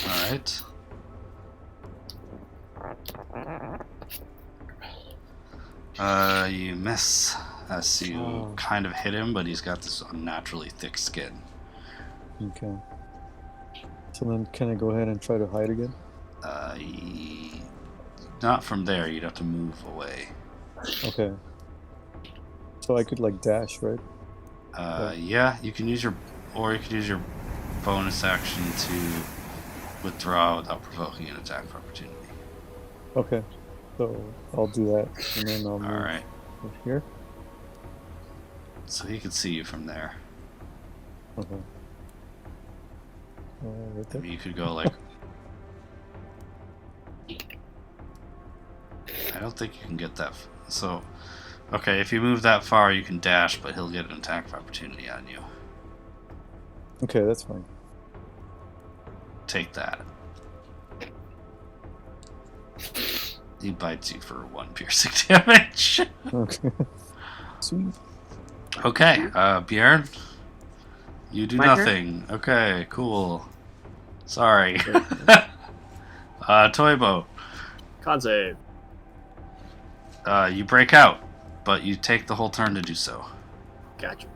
Alright. You miss as you kind of hit him, but he's got this unnaturally thick skin. Okay. So then can I go ahead and try to hide again? Not from there, you'd have to move away. Okay. So I could like dash, right? Yeah, you can use your bonus action to withdraw without provoking an attack of opportunity. Okay. So I'll do that, and then I'll move Alright. over here. So he can see you from there. Okay. Right I there. mean, you could go like... I don't think you can get that... So, okay, if you move that far, you can dash, but he'll get an attack of opportunity on you. Okay, that's fine. Take that. He bites you for 1 piercing damage. Okay. Sweet. Okay, Bjorn. You do My turn? nothing. Okay, cool. Sorry. Toy Boat. Con save. You break out, but you take the whole turn to do so. Gotcha.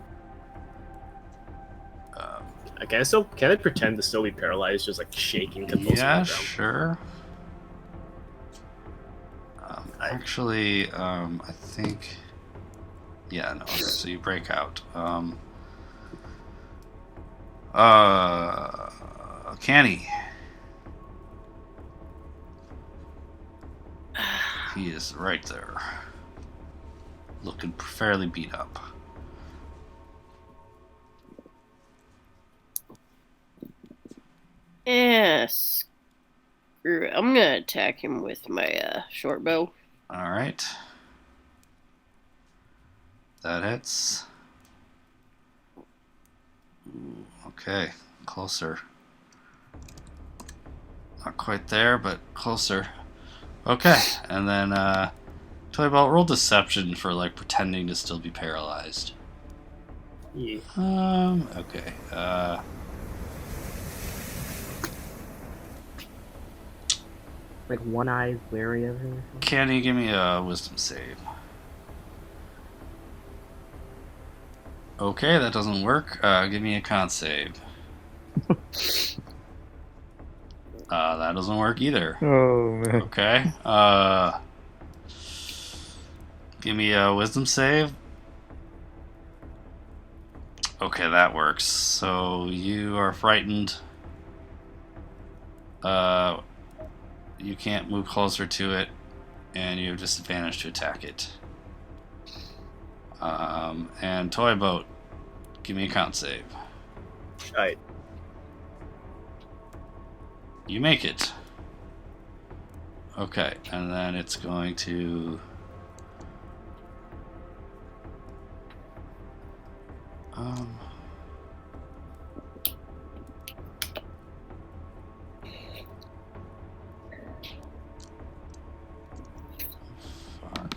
Can I pretend to still be paralyzed, just like shaking convulsively Yeah, around? sure. Actually, I think... Yeah, no, okay, so you break out. Canny. He is right there. Looking fairly beat up. Yes. Screw it. I'm gonna attack him with my short bow. Alright. That hits. Ooh, okay, closer. Not quite there, but closer. Okay, and then Toy Ball, roll deception for like pretending to still be paralyzed. Yeah. Okay. Like one eye wary of him. Can you give me a wisdom save? Okay, that doesn't work. Give me a con save. That doesn't work either. Oh man. Okay. Give me a wisdom save. Okay, that works. So you are frightened. You can't move closer to it, and you have disadvantage to attack it. And Toy Boat, give me a con save. Alright. You make it. Okay, and then it's going to... Fuck.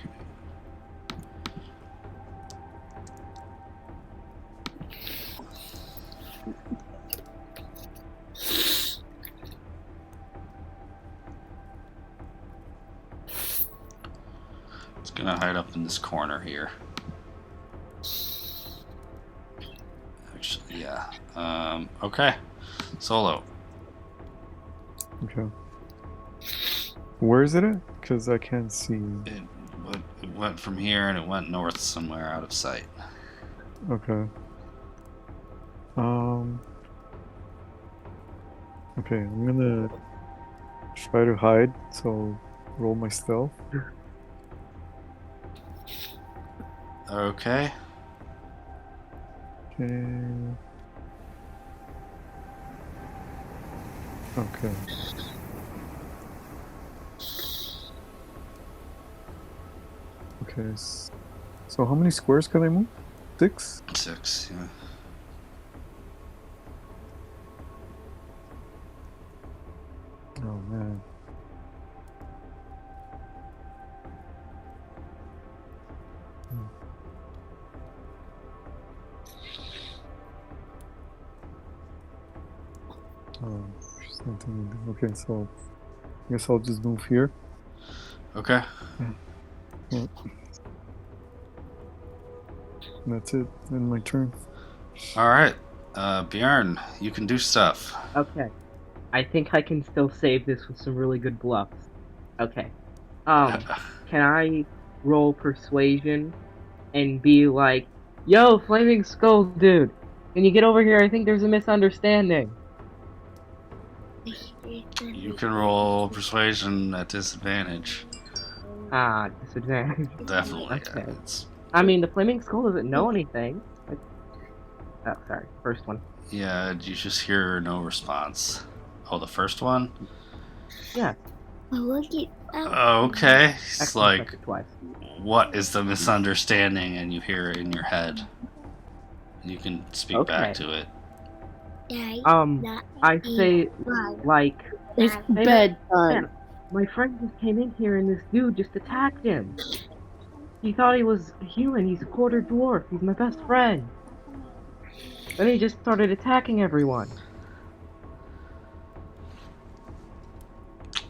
It's gonna hide up in this corner here. Actually, yeah. Okay. Solo. Okay. Where is it at? Because I can't see. It went from here and it went north somewhere out of sight. Okay. Okay, I'm gonna try to hide, so roll my stealth. Okay. Okay. Okay. Okay. So how many squares can I move? 6? 6, yeah. Oh man. Oh, there's nothing. Okay, so I guess I'll just move here. Okay. Yeah. That's it. End my turn. Alright. Bjorn, you can do stuff. Okay. I think I can still save this with some really good bluffs. Okay. Can I roll persuasion and be like, "Yo, Flameskull dude, can you get over here? I think there's a misunderstanding." You can roll persuasion at disadvantage. Ah, disadvantage. Definitely. Okay. Yeah, it's, I mean, the Flameskull doesn't know anything. Oh, sorry. First one. yeah, you just hear no response. Oh, the first one? Yeah. Okay. It's Actually, like, twice. what is the misunderstanding? And you hear it in your head. And you can speak back to it. I say, like, It's hey, bedtime. man, my friend just came in here and this dude just attacked him. He thought he was human. He's a quarter dwarf. He's my best friend. Then he just started attacking everyone.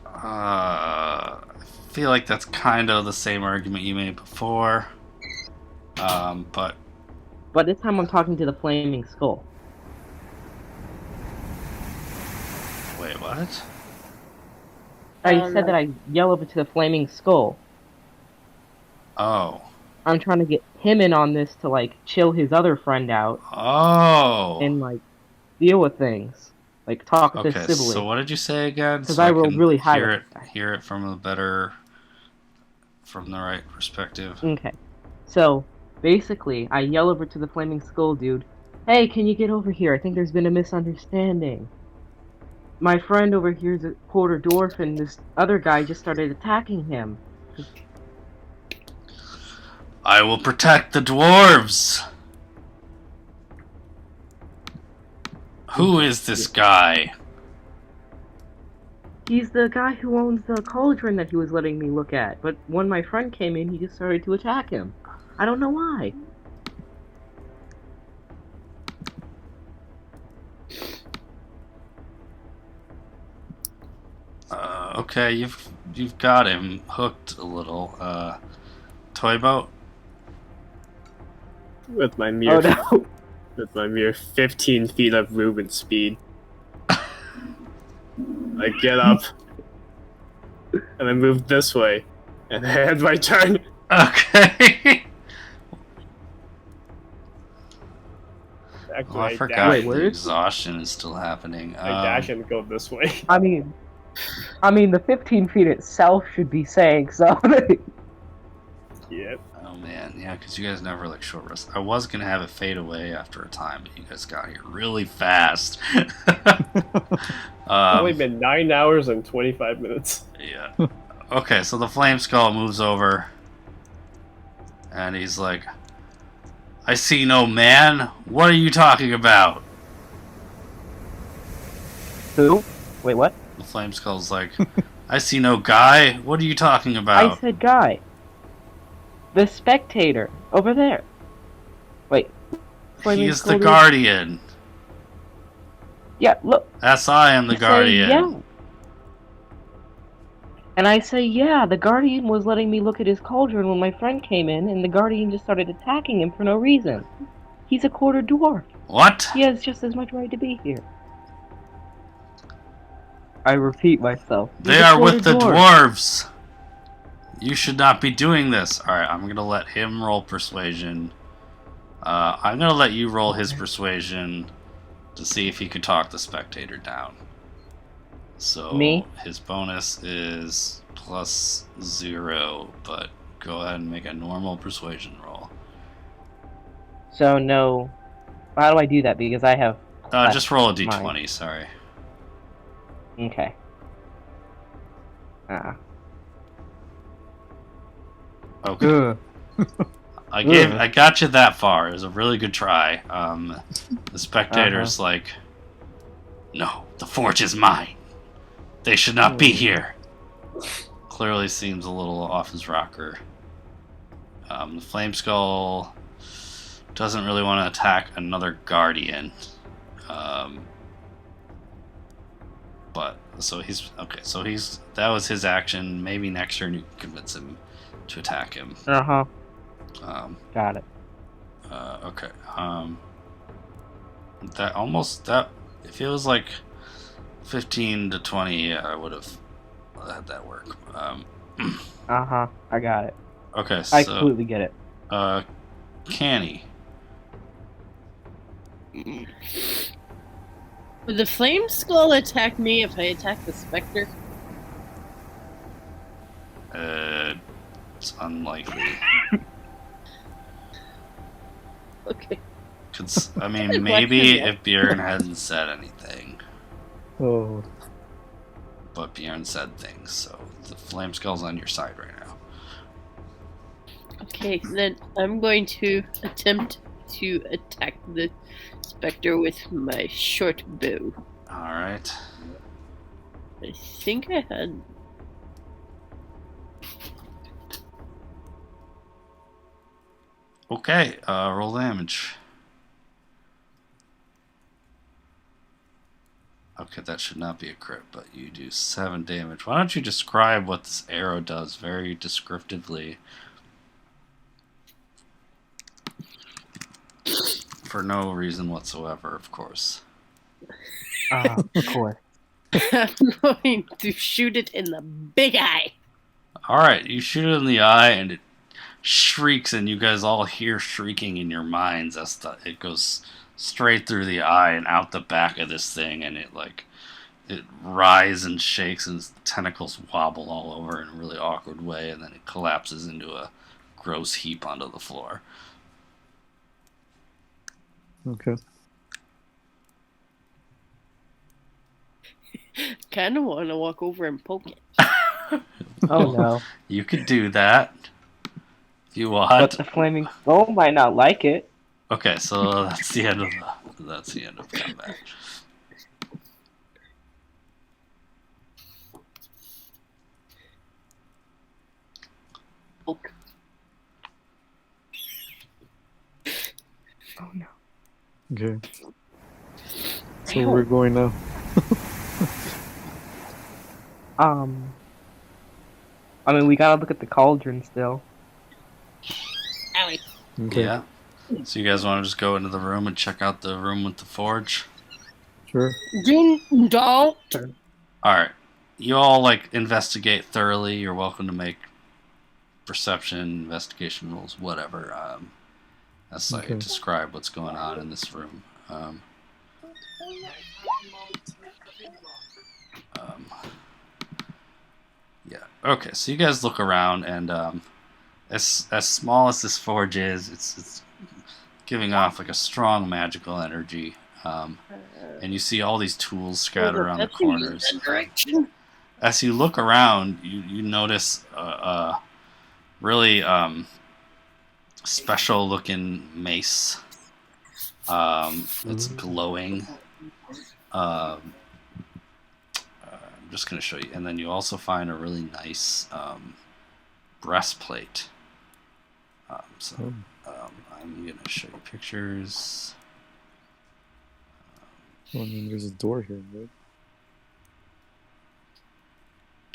I feel like that's kind of the same argument you made before. But this time I'm talking to the Flameskull. wait, what? I said that I yell over to the Flameskull. Oh. I'm trying to get him in on this to, like, chill his other friend out. Oh. And, like, deal with things. Like, talk with his Okay, sibling. so what did you say again? Because So I rolled can really high. hear it from a better, from the right perspective. Okay. So, basically, I yell over to the Flameskull dude, "Hey, can you get over here? I think there's been a misunderstanding. My friend over here is a quarter dwarf, and this other guy just started attacking him." I will protect the dwarves! Who is this guy? He's the guy who owns the cauldron that he was letting me look at, but when my friend came in, he just started to attack him. I don't know why. Okay, you've got him hooked a little. Toy boat? With my mere, Oh no. 15 feet of movement speed, I get up and I move this way, and I end my turn. Okay. Actually, Oh, I I forgot dash, Wait, where the is- exhaustion is still happening. I dash and go this way. I mean, the 15 feet itself should be saying something. Yep. Oh man, yeah, because you guys never like short rest. I was gonna have it fade away after a time, but you guys got here really fast. Only been 9 hours and 25 minutes. Yeah. Okay, so the Flameskull moves over, and he's like, "I see no man. What are you talking about?" Who? Wait, what? The Flameskull's like, "I see no guy. What are you talking about?" I said guy. The spectator. Over there. Wait. He's the Flameskull is- guardian. Yeah, look. Yes, I am the I say, guardian. yeah. And I say, yeah, the Guardian was letting me look at his cauldron when my friend came in, and the Guardian just started attacking him for no reason. He's a quarter dwarf. What? He has just as much right to be here. I repeat myself. They are with the dwarves. You should not be doing this. Alright, I'm going to let him roll persuasion. I'm going to let you roll his persuasion to see if he could talk the spectator down. So Me? his bonus is +0, but go ahead and make a normal persuasion roll. So no. How do I do that? Because I have. Just roll a d20, mine. sorry. Okay. Okay. I got you that far. It was a really good try. The spectator's like, no, the forge is mine. They should not be here. Clearly seems a little off his rocker. The Flameskull doesn't really want to attack another guardian. But so he's okay. So that was his action. Maybe next turn you can convince him to attack him. Got it. Okay. That if it was like 15 to 20, I would have had that work. I got it. Okay, so I completely get it. Canny. Would the Flameskull attack me if I attack the Spectre? It's unlikely. Okay. I mean, maybe if Bjorn hadn't said anything. Oh. But Bjorn said things, so the Flameskull's on your side right now. Okay, then I'm going to attempt to attack the Spectre with my short bow. Alright. I think I had... Okay, roll damage. Okay, that should not be a crit, but you do 7 damage. Why don't you describe what this arrow does very descriptively? For no reason whatsoever, of course. Of course. I'm going to shoot it in the big eye. Alright, you shoot it in the eye and it shrieks, and you guys all hear shrieking in your minds as it goes straight through the eye and out the back of this thing, and it writhes and shakes and its tentacles wobble all over in a really awkward way, and then it collapses into a gross heap onto the floor. Okay. Kind of want to walk over and poke it. Oh no. You could do that if you But want. the flaming skull might not like it. Okay, so that's the end of combat. Poke. Oh no. Okay. So where we're going now. I mean, we gotta look at the cauldron still. Owie. Okay. Yeah. So you guys want to just go into the room and check out the room with the forge? Sure. Don't. Alright. You all, investigate thoroughly. You're welcome to make perception, investigation rolls, whatever. That's Okay. describe what's going on in this room. Yeah. Okay, so you guys look around, and as small as this forge is, it's giving off a strong magical energy. And you see all these tools scattered around the corners. As you look around, you notice a really special looking mace. It's glowing. I'm just going to show you. And then you also find a really nice breastplate. I'm going to show you pictures. Well, I mean, there's a door here, right?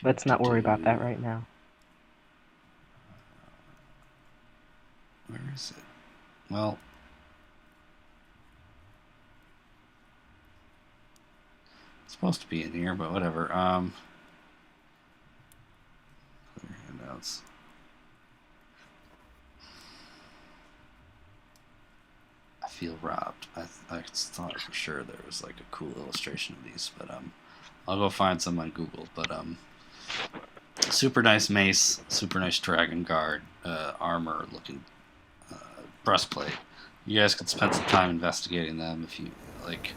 Let's not worry about that right now. Where is it? Well, it's supposed to be in here, but whatever. Handouts. feel robbed. I thought for sure there was like a cool illustration of these, but I'll go find some on Google. But super nice mace, super nice dragon guard, armor looking breastplate. You guys could spend some time investigating them if you like.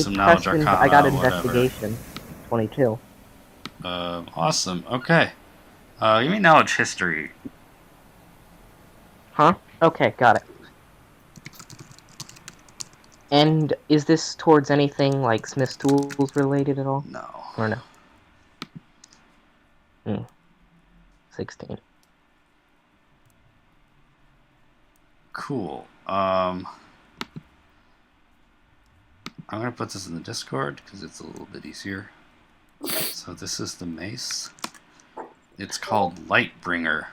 Some knowledge arcana, I got whatever. investigation. 22. Awesome. Okay. Give me knowledge history. Huh? Okay, got it. And is this towards anything like Smith's Tools related at all? No. Or no? 16. Cool. I'm gonna put this in the Discord because it's a little bit easier. So this is the mace. It's called Lightbringer.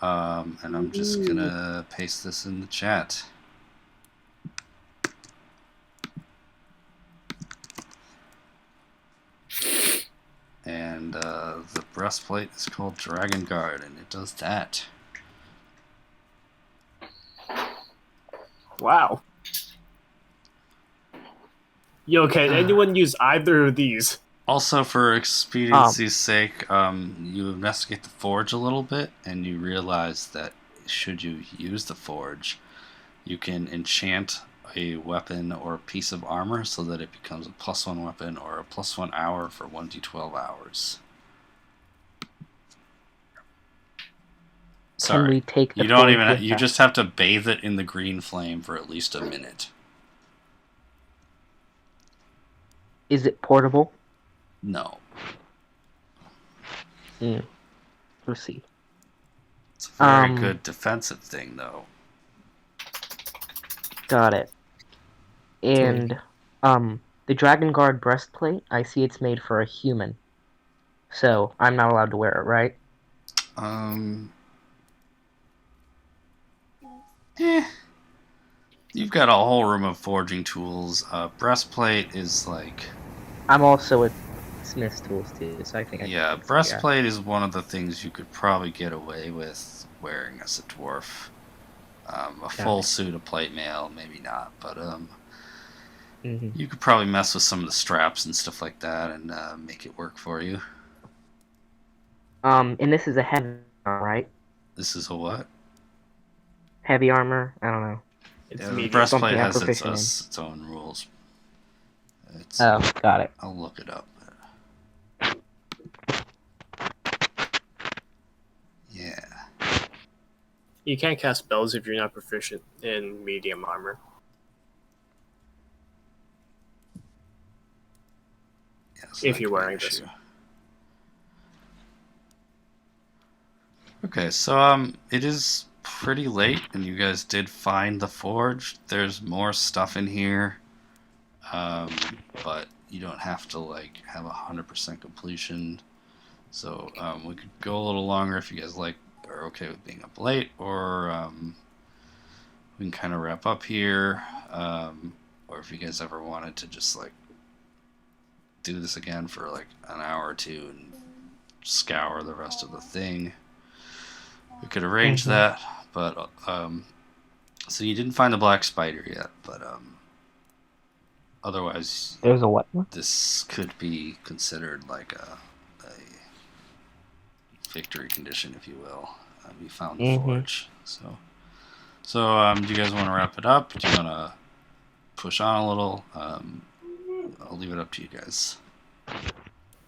And I'm just gonna paste this in the chat. And the breastplate is called Dragon Guard, and it does that. Wow. Yo, can anyone use either of these? Also, for expediency's sake, you investigate the forge a little bit, and you realize that should you use the forge, you can enchant a weapon or a piece of armor so that it becomes a +1 weapon or a +1 hour for 1d12 hours. Sorry, Can we take the you don't forge even. with You us? just have to bathe it in the green flame for at least a minute. Is it portable? No, Proceed. it's a very good defensive thing, though. Got it. And the Dragon Guard breastplate, I see it's made for a human. So I'm not allowed to wear it, right? You've got a whole room of forging tools. Breastplate is like... I'm also with Smith's Tools too, so I think Yeah, breastplate is one of the things you could probably get away with wearing as a dwarf. A full suit of plate mail, maybe not, but you could probably mess with some of the straps and stuff like that and make it work for you. And this is a heavy armor, right? This is a what? Heavy armor? I don't know. It's The medium. breastplate Something I'm has proficient its own rules. Oh, got it. I'll look it up. Yeah. You can't cast spells if you're not proficient in medium armor. Yeah, so If that you're could be an wearing this. issue. Okay, so it is pretty late, and you guys did find the forge. There's more stuff in here, but you don't have to like have 100% completion. So we could go a little longer if you guys are okay with being up late, or we can kind of wrap up here, or if you guys ever wanted to just like do this again for like an hour or two and scour the rest of the thing. We could arrange that, but so you didn't find the black spider yet, but otherwise There's a what? this could be considered like a victory condition, if you will. You found the forge, so do you guys want to wrap it up? Do you want to push on a little? I'll leave it up to you guys.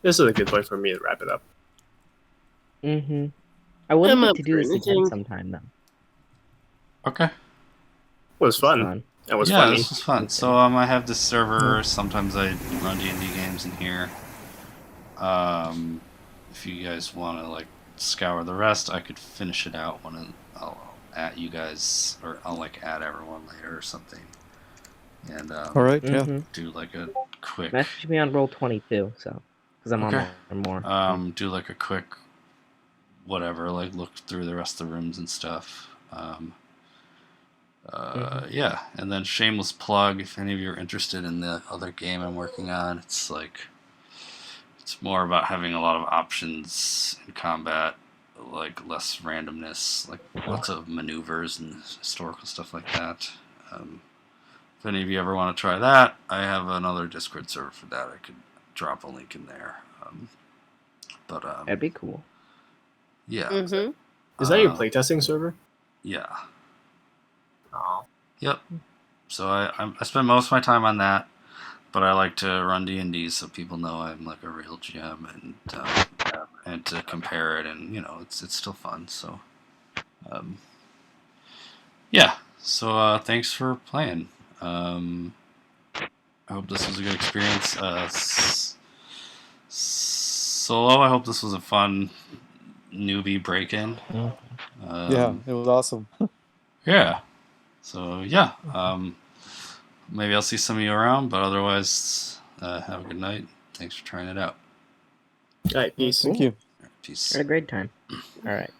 This is a good point for me to wrap it up. I would I'm like up to do for this again anything. sometime, though. Okay. It was fun. It was yeah, funny. this was fun. So I have this server. Sometimes I run D&D games in here. If you guys want to like scour the rest, I could finish it out when I'll at you guys, or I'll like add everyone later or something. And All right, yeah. do like a quick. Message me on Roll20 too, so because I'm on there more. Do like a quick whatever, like look through the rest of the rooms and stuff. Yeah, and then shameless plug, if any of you are interested in the other game I'm working on, it's more about having a lot of options in combat, like less randomness, like lots of maneuvers and historical stuff like that. If any of you ever want to try that, I have another Discord server for that. I could drop a link in there. That'd be cool. Yeah. Mm-hmm. Is that your playtesting server? Yeah. Oh. Yep. So I spend most of my time on that, but I like to run D&D so people know I'm like a real GM and to compare it, and it's still fun. So yeah. So thanks for playing. I hope this was a good experience. Solo, I hope this was a fun newbie break-in. Yeah, it was awesome. Yeah. So yeah. Maybe I'll see some of you around, but otherwise, have a good night. Thanks for trying it out. All right, peace. Thank you. Peace. Had a great time. All right.